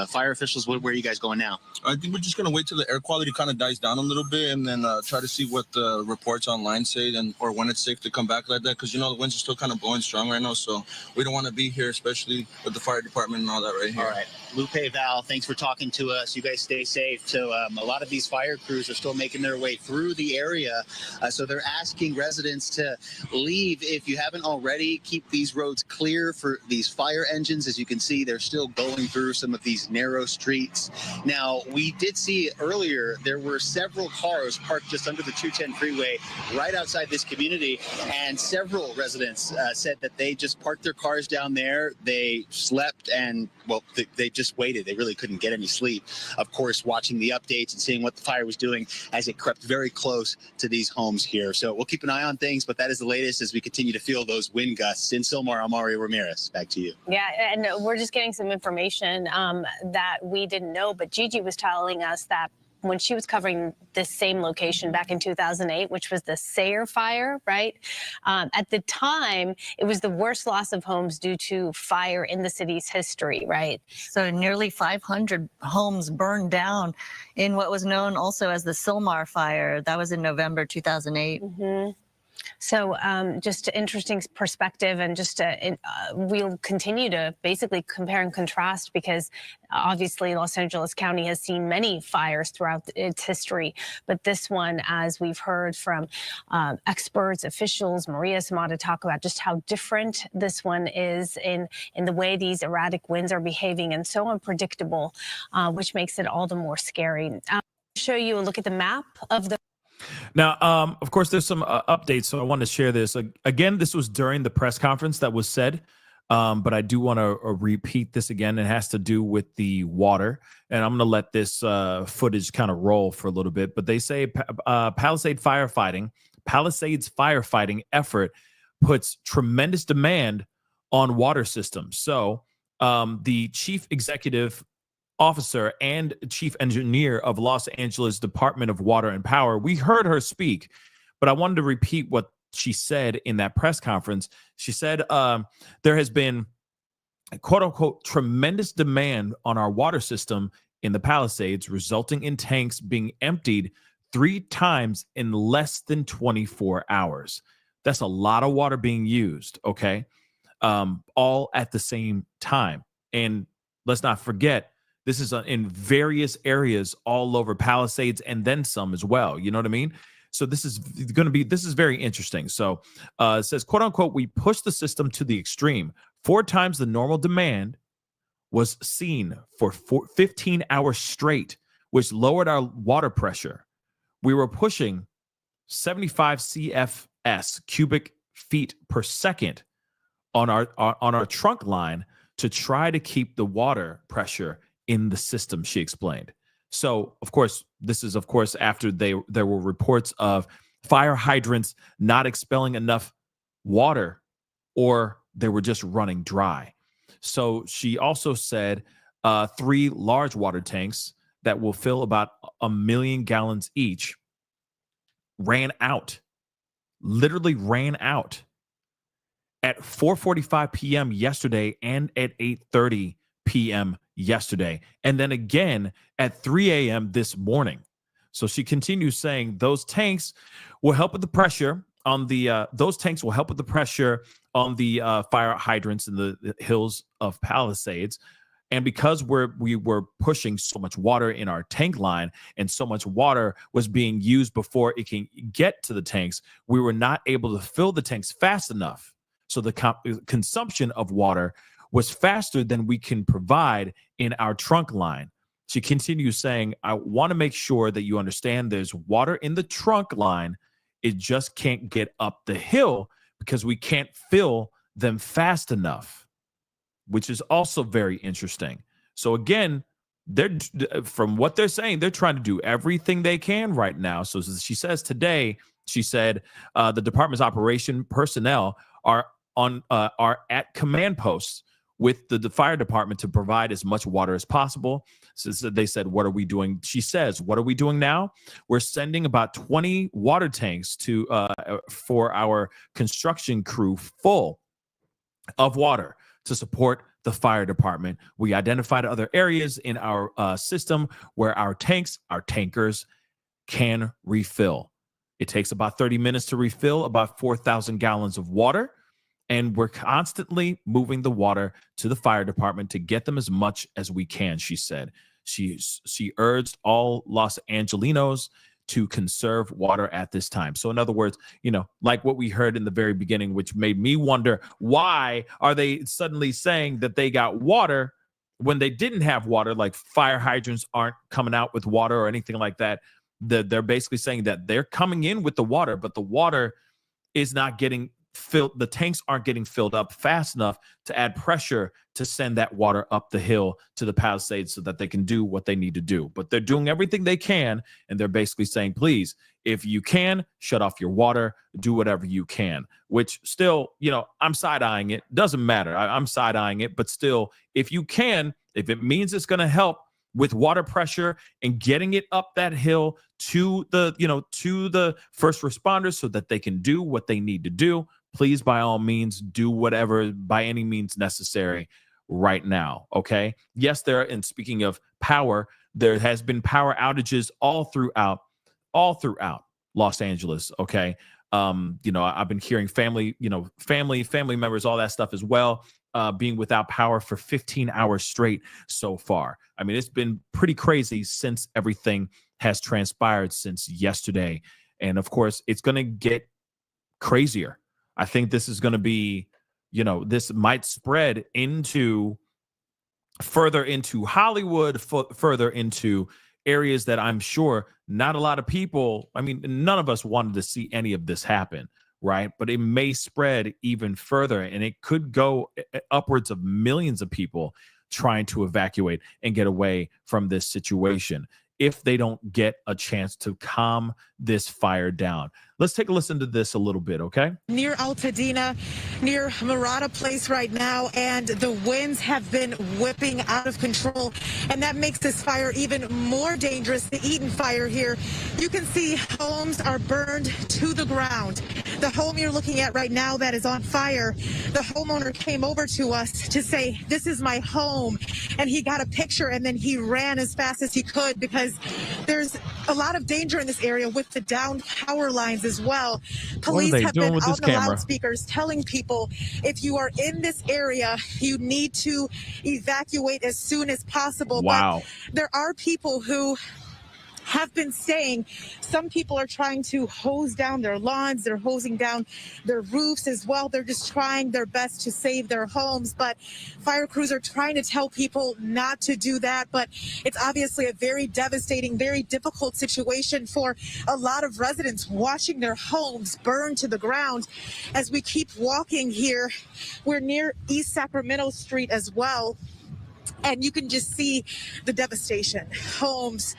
fire officials? Where are you guys going now? I think we're just going to wait till the air quality kind of dies down a little bit, and then try to see what the reports online say, or when it's safe to come back like that, because, the winds are still kind of blowing strong right now, so we don't want to be here, especially with the fire department and all that right here. All right. Lupe, Val, thanks for talking to us. You guys stay safe. So a lot of these fire crews are still making their way through the area, so they're asking residents to leave if you haven't already. Keep these roads clear for these fire engines. As you can see, they're still going through some of these narrow streets. Now, we did see earlier there were several cars parked just under the 210 freeway right outside this community, and several residents said that they just parked their cars down there. They slept and, well, they just waited. They really couldn't get any sleep. Of course, watching the updates and seeing what the fire was doing as it crept very close to these homes here. So we'll keep an eye on things, but that is the latest as we continue to feel those wind gusts. In Sylmar, I'm Mario Ramirez. Back to you. Yeah, and we're just getting some information that we didn't know, but Gigi was telling us that when she was covering this same location back in 2008, which was the Sayre fire, right? At the time, it was the worst loss of homes due to fire in the city's history, right? So nearly 500 homes burned down in what was known also as the Sylmar fire. That was in November 2008. So just interesting perspective, and just we'll continue to basically compare and contrast, because obviously Los Angeles County has seen many fires throughout its history. But this one, as we've heard from experts, officials, Maria Samada talk about just how different this one is in the way these erratic winds are behaving, and so unpredictable, which makes it all the more scary. I'll show you a look at the map of the Now, of course, there's some updates, so I want to share this. Again, this was during the press conference that was said, but I do want to repeat this again. It has to do with the water, and I'm going to let this footage kind of roll for a little bit. But they say Palisades firefighting effort puts tremendous demand on water systems. So the chief executive officer and chief engineer of Los Angeles Department of Water and Power, we heard her speak, but I wanted to repeat what she said in that press conference. She said there has been, quote unquote, tremendous demand on our water system in the Palisades, resulting in tanks being emptied 3 times in less than 24 hours. That's a lot of water being used, okay? All at the same time. And let's not forget, this is in various areas all over Palisades and then some as well. You know what I mean? So this is very interesting. So it says, quote unquote, we pushed the system to the extreme. 4 times the normal demand was seen for 15 hours straight, which lowered our water pressure. We were pushing 75 CFS, cubic feet per second, on our trunk line to try to keep the water pressure in the system, she explained. So, of course, this is, of course, after there were reports of fire hydrants not expelling enough water, or they were just running dry. So she also said 3 large water tanks that will fill about 1 million gallons each ran out, literally ran out at 4:45 p.m. yesterday and at 8:30 p.m. yesterday, and then again at 3 a.m. this morning. So she continues saying those tanks will help with the pressure on the fire hydrants in the hills of Palisades. And because we were pushing so much water in our tank line and so much water was being used before it can get to the tanks, we were not able to fill the tanks fast enough. So the consumption of water was faster than we can provide in our trunk line. She continues saying, I want to make sure that you understand there's water in the trunk line. It just can't get up the hill because we can't fill them fast enough, which is also very interesting. So again, from what they're saying, they're trying to do everything they can right now. So she says today, she said the department's operation personnel are at command posts with the fire department to provide as much water as possible. So they said, what are we doing? She says, what are we doing now? We're sending about 20 water tanks for our construction crew full of water to support the fire department. We identified other areas in our system where our tankers can refill. It takes about 30 minutes to refill about 4,000 gallons of water. And we're constantly moving the water to the fire department to get them as much as we can, she said. She urged all Los Angelinos to conserve water at this time. So in other words, like what we heard in the very beginning, which made me wonder, why are they suddenly saying that they got water when they didn't have water? Like fire hydrants aren't coming out with water or anything like that. They're basically saying that they're coming in with the water, but the water is not getting filled. The tanks aren't getting filled up fast enough to add pressure to send that water up the hill to the Palisades so that they can do what they need to do. But they're doing everything they can, and they're basically saying, please, if you can, shut off your water, do whatever you can, which still, I'm side-eyeing it. Doesn't matter. I'm side-eyeing it, but still, if you can, if it means it's going to help with water pressure and getting it up that hill to the first responders so that they can do what they need to do, please, by all means, do whatever by any means necessary right now. Okay. Yes, and speaking of power, there has been power outages all throughout Los Angeles. Okay. I've been hearing family members, all that stuff as well, being without power for 15 hours straight so far. I mean, it's been pretty crazy since everything has transpired since yesterday. And of course, it's going to get crazier. I think this is going to be, this might spread further into Hollywood, further into areas that I'm sure not a lot of people, none of us wanted to see any of this happen, right? But it may spread even further, and it could go upwards of millions of people trying to evacuate and get away from this situation if they don't get a chance to calm this fire down. Let's take a listen to this a little bit, okay? Near Altadena, near Murata Place right now, and the winds have been whipping out of control, and that makes this fire even more dangerous. The Eaton fire here, you can see homes are burned to the ground. The home you're looking at right now that is on fire, the homeowner came over to us to say, this is my home, and he got a picture, and then he ran as fast as he could because there's a lot of danger in this area with the downed power lines as well. Police have been on the loudspeakers telling people, if you are in this area, you need to evacuate as soon as possible. Wow. But there are people who have been staying. Some people are trying to hose down their lawns. They're hosing down their roofs as well. They're just trying their best to save their homes. But fire crews are trying to tell people not to do that. But it's obviously a very devastating, very difficult situation for a lot of residents watching their homes burn to the ground. As we keep walking here, we're near East Sacramento Street as well. And you can just see the devastation. Homes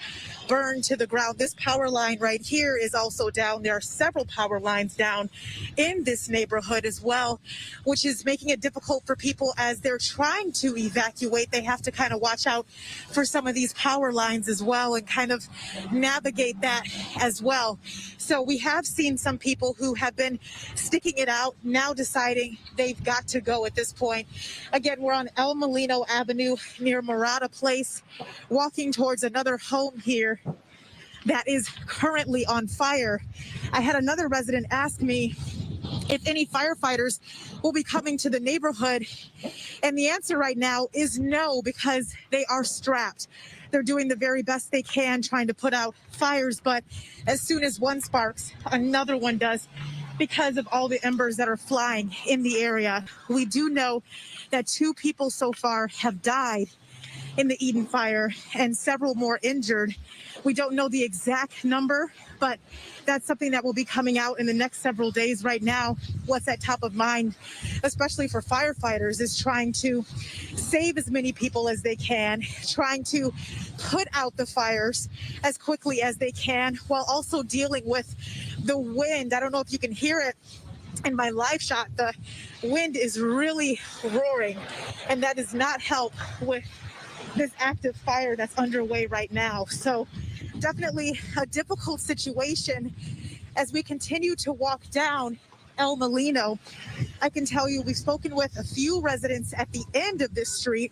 burned to the ground. This power line right here is also down. There are several power lines down in this neighborhood as well, which is making it difficult for people as they're trying to evacuate. They have to kind of watch out for some of these power lines as well and kind of navigate that as well. So we have seen some people who have been sticking it out, now deciding they've got to go at this point. Again, we're on El Molino Avenue near Murata Place, walking towards another home here that is currently on fire. I had another resident ask me if any firefighters will be coming to the neighborhood, and the answer right now is no, because they are strapped. They're doing the very best they can trying to put out fires, but as soon as one sparks, another one does, because of all the embers that are flying in the area. We do know that 2 people so far have died in the Eden fire and several more injured. We don't know the exact number, but that's something that will be coming out in the next several days. Right now, what's at top of mind, especially for firefighters, is trying to save as many people as they can, trying to put out the fires as quickly as they can, while also dealing with the wind. I don't know if you can hear it in my live shot. The wind is really roaring, and that does not help with this active fire that's underway right now. So definitely a difficult situation as we continue to walk down El Molino. I can tell you we've spoken with a few residents at the end of this street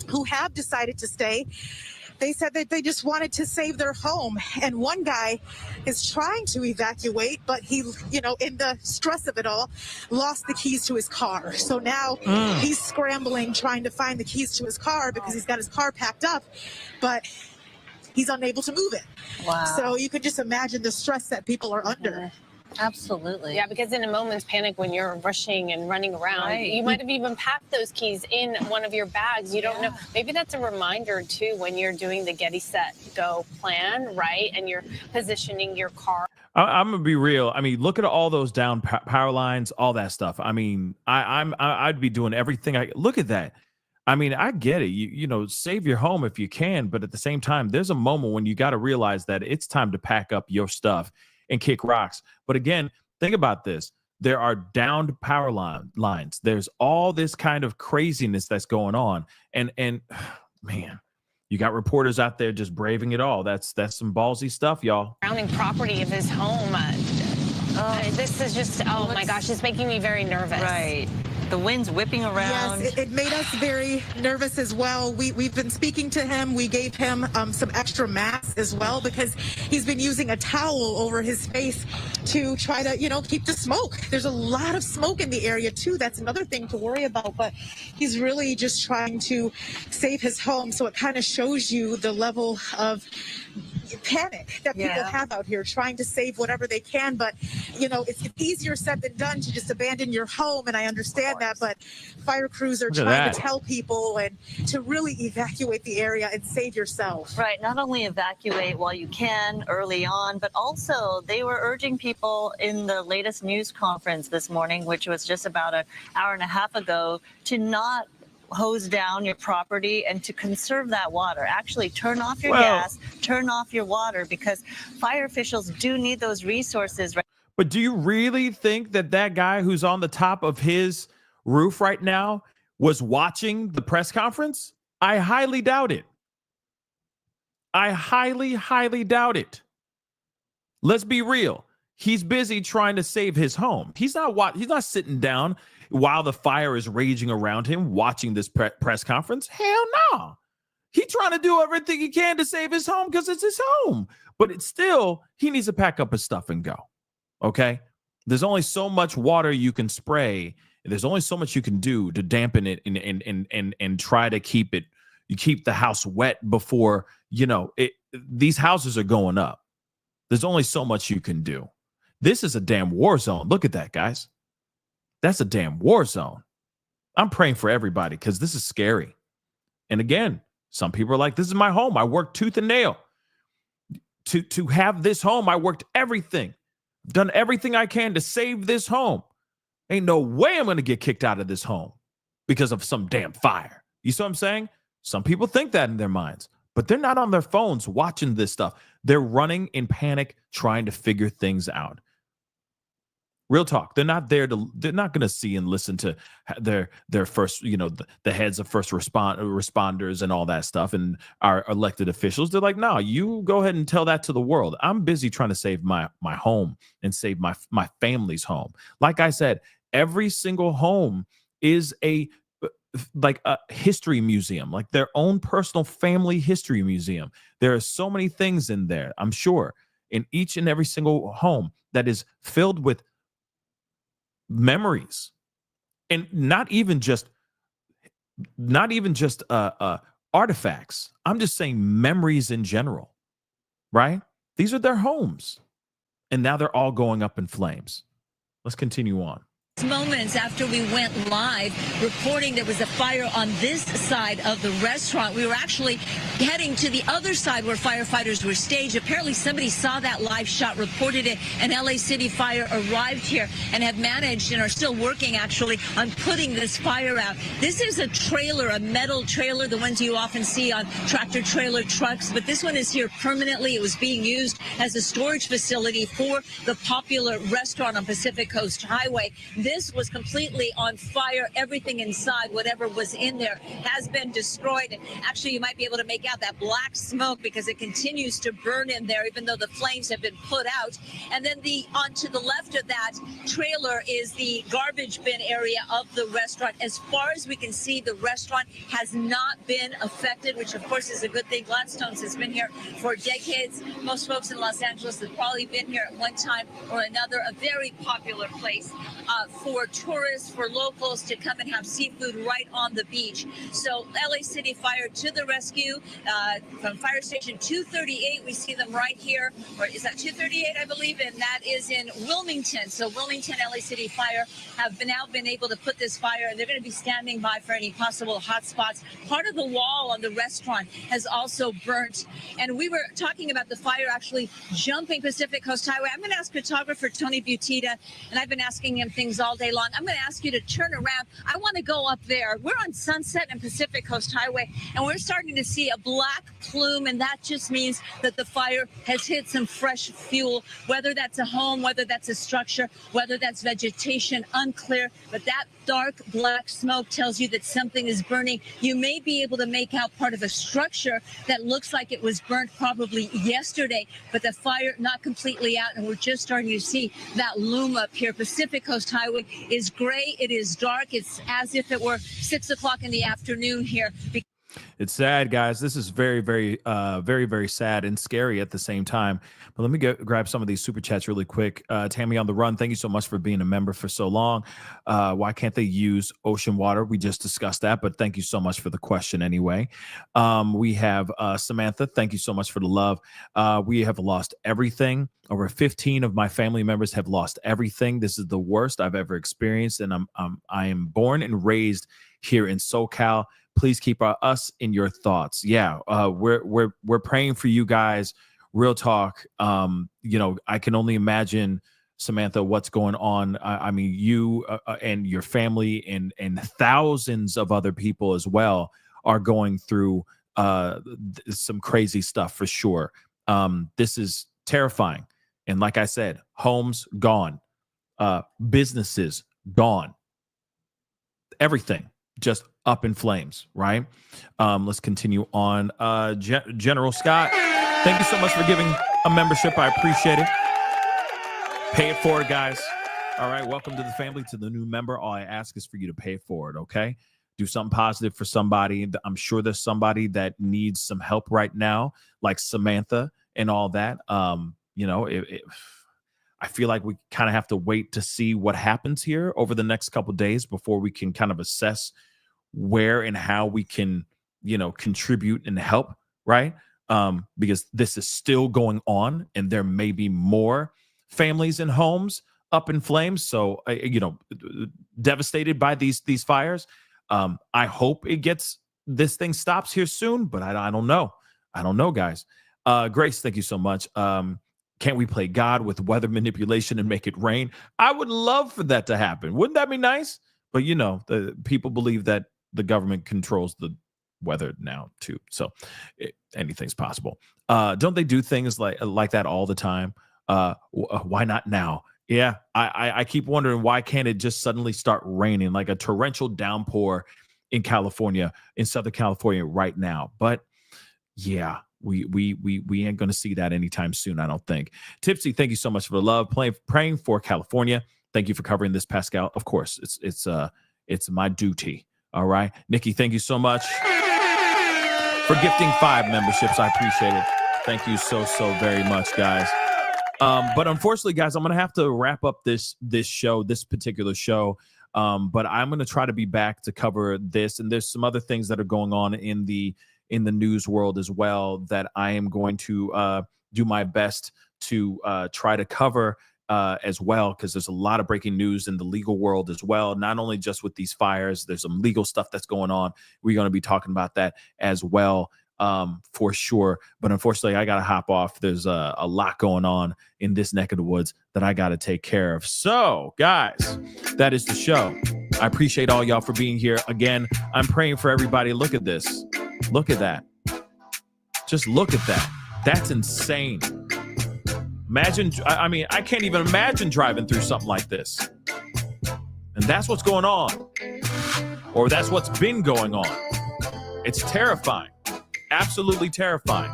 who have decided to stay. They said that they just wanted to save their home. And one guy is trying to evacuate, but he, in the stress of it all, lost the keys to his car. So now he's scrambling, trying to find the keys to his car because he's got his car packed up, but he's unable to move it. Wow. So you could just imagine the stress that people are under. Absolutely. Yeah, because in a moment's panic, when you're rushing and running around, you might have even packed those keys in one of your bags. You don't know. Maybe that's a reminder, too, when you're doing the Getty Set Go plan, right? And you're positioning your car. I'm gonna be real. I mean, look at all those down power lines, all that stuff. I mean, I'd be doing everything. Look at that. I mean, I get it. You save your home if you can, but at the same time, there's a moment when you got to realize that it's time to pack up your stuff and kick rocks. But again, think about this. There are downed power lines. There's all this kind of craziness that's going on. And man, you got reporters out there just braving it all. That's some ballsy stuff, y'all. Surrounding property of his home. This is just, oh my gosh, it's making me very nervous. Right. The wind's whipping around. Yes, it made us very nervous as well. We've been speaking to him. We gave him some extra masks as well because he's been using a towel over his face to try to, keep the smoke. There's a lot of smoke in the area too. That's another thing to worry about, but he's really just trying to save his home. So it kind of shows you the level of panic that people have out here trying to save whatever they can. But, it's easier said than done to just abandon your home. And I understand that, but fire crews are trying to tell people and to really evacuate the area and save yourself. Right. Not only evacuate while you can early on, but also they were urging people in the latest news conference this morning, which was just about an hour and a half ago, to not hose down your property and to conserve that water. Actually turn off your gas, turn off your water, because fire officials do need those resources. Right? But do you really think that guy who's on the top of his roof right now was watching the press conference? I highly doubt it. I highly, highly doubt it. Let's be real. He's busy trying to save his home. He's not sitting down while the fire is raging around him watching this press conference. Hell no. He's trying to do everything he can to save his home because it's his home. But it's still, he needs to pack up his stuff and go. Okay? There's only so much water you can spray. There's only so much you can do to dampen it and try to keep the house wet before, these houses are going up. There's only so much you can do. This is a damn war zone. Look at that, guys. That's a damn war zone. I'm praying for everybody because this is scary. And again, some people are like, this is my home. I worked tooth and nail to have this home. I worked everything, done everything I can to save this home. Ain't no way I'm going to get kicked out of this home because of some damn fire. You see what I'm saying? Some people think that in their minds, but they're not on their phones watching this stuff. They're running in panic, trying to figure things out. Real talk. They're not going to see and listen to their first, the heads of first responders and all that stuff and our elected officials. They're like, no, you go ahead and tell that to the world. I'm busy trying to save my home and save my family's home. Like I said, every single home is like a history museum, like their own personal family history museum. There are so many things in there, I'm sure, in each and every single home that is filled with memories, and not even just artifacts. I'm just saying memories in general, right? These are their homes, and now they're all going up in flames. Let's continue on. Moments after we went live reporting there was a fire on this side of the restaurant, we were actually heading to the other side where firefighters were staged. Apparently somebody saw that live shot, reported it, and LA City Fire arrived here and have managed and are still working actually on putting this fire out. This is a trailer, a metal trailer, the ones you often see on tractor trailer trucks, but this one is here permanently. It was being used as a storage facility for the popular restaurant on Pacific Coast Highway. This was completely on fire. Everything inside, whatever was in there, has been destroyed. And actually, you might be able to make out that black smoke because it continues to burn in there, even though the flames have been put out. And then onto the left of that trailer is the garbage bin area of the restaurant. As far as we can see, the restaurant has not been affected, which of course is a good thing. Gladstone's has been here for decades. Most folks in Los Angeles have probably been here at one time or another. A very popular place for tourists, for locals to come and have seafood right on the beach. So LA City Fire to the rescue from Fire Station 238. We see them right here, or is that 238, I believe, and that is in Wilmington. So Wilmington, LA City Fire have now been able to put this fire, and they're going to be standing by for any possible hot spots. Part of the wall on the restaurant has also burnt, and we were talking about the fire actually jumping Pacific Coast Highway. I'm going to ask photographer Tony Butita, and I've been asking him things all day long. I'm going to ask you to turn around. I want to go up there. We're on Sunset and Pacific Coast Highway, and we're starting to see a black plume, and that just means that the fire has hit some fresh fuel, whether that's a home, whether that's a structure, whether that's vegetation, unclear, but that dark black smoke tells you that something is burning. You may be able to make out part of a structure that looks like it was burnt probably yesterday, but the fire not completely out, and we're just starting to see that loom up here. Pacific Coast Highway is gray. It is dark. It's as if it were 6 o'clock in the afternoon here. It's sad, guys. This is very, very, very sad and scary at the same time. But let me grab some of these super chats really quick. Tammy on the Run, thank you so much for being a member for so long. Why can't they use ocean water? We just discussed that, but thank you so much for the question anyway. We have Samantha. Thank you so much for the love. We have lost everything. Over 15 of my family members have lost everything. This is the worst I've ever experienced, and I am born and raised here in SoCal. Please keep us in your thoughts. Yeah, we're praying for you guys. Real talk. I can only imagine, Samantha, what's going on. I mean, you and your family and thousands of other people as well are going through some crazy stuff for sure. This is terrifying. And like I said, homes gone, businesses gone, everything just up in flames, right? Let's continue on. General Scott, thank you so much for giving a membership. I appreciate it. Pay it forward, guys. All right, welcome to the family, to the new member. All I ask is for you to pay it forward, okay? Do something positive for somebody. I'm sure there's somebody that needs some help right now, like Samantha and all that. I feel like we kind of have to wait to see what happens here over the next couple of days before we can kind of assess where and how we can, contribute and help, right? because this is still going on and there may be more families and homes up in flames. So, devastated by these fires. I hope this thing stops here soon, but I don't know. I don't know, guys. Grace, thank you so much. Can't we play God with weather manipulation and make it rain? I would love for that to happen. Wouldn't that be nice? But the people believe that the government controls the weather now too. So anything's possible. Don't they do things like that all the time? Why not now? Yeah, I keep wondering, why can't it just suddenly start raining, like a torrential downpour in California, in Southern California right now? But yeah, we ain't going to see that anytime soon, I don't think. Tipsy, thank you so much for the love. Praying for California. Thank you for covering this, Pascal. Of course, it's my duty. All right. Nikki, thank you so much for gifting 5 memberships. I appreciate it. Thank you so very much, guys. But unfortunately, guys, I'm going to have to wrap up this particular show. But I'm going to try to be back to cover this. And there's some other things that are going on in the news world as well that I am going to do my best to try to cover as well, because there's a lot of breaking news in the legal world as well, not only just with these fires. There's some legal stuff that's going on. We're going to be talking about that as well, for sure. But unfortunately, I got to hop off. There's a lot going on in this neck of the woods that I got to take care of. So, guys, that is the show. I appreciate all y'all for being here. Again, I'm praying for everybody. Look at this. Look at that. Just look at that. That's insane. Imagine, I can't even imagine driving through something like this. And that's what's going on. Or that's what's been going on. It's terrifying. Absolutely terrifying.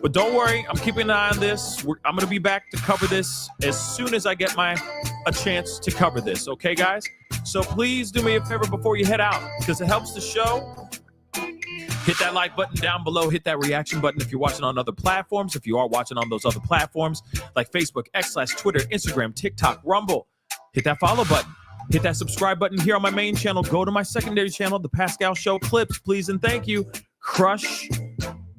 But don't worry, I'm keeping an eye on this. I'm going to be back to cover this as soon as I get a chance to cover this. Okay, guys? So please do me a favor before you head out, because it helps the show. Hit that like button down below. Hit that reaction button if you're watching on other platforms. If you are watching on those other platforms like Facebook, X/Twitter, Instagram, TikTok, Rumble, hit that follow button. Hit that subscribe button here on my main channel. Go to my secondary channel, The Pascal Show Clips, please and thank you. Crush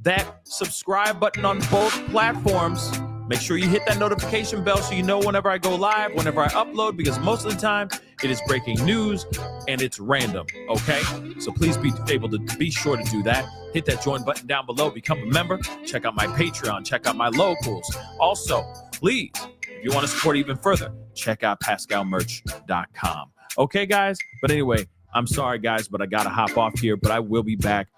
that subscribe button on both platforms. Make sure you hit that notification bell so you know whenever I go live, whenever I upload, because most of the time it is breaking news and it's random, okay? So please be able to be sure to do that. Hit that join button down below, become a member, check out my Patreon, check out my locals. Also, please, if you want to support even further, check out PascalMerch.com. Okay, guys? But anyway, I'm sorry, guys, but I got to hop off here, but I will be back.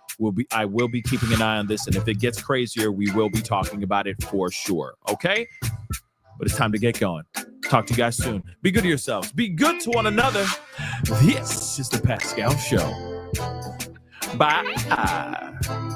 I will be keeping an eye on this, and if it gets crazier, we will be talking about it for sure, okay? But it's time to get going. Talk to you guys soon. Be good to yourselves. Be good to one another. This is The Pascal Show. Bye.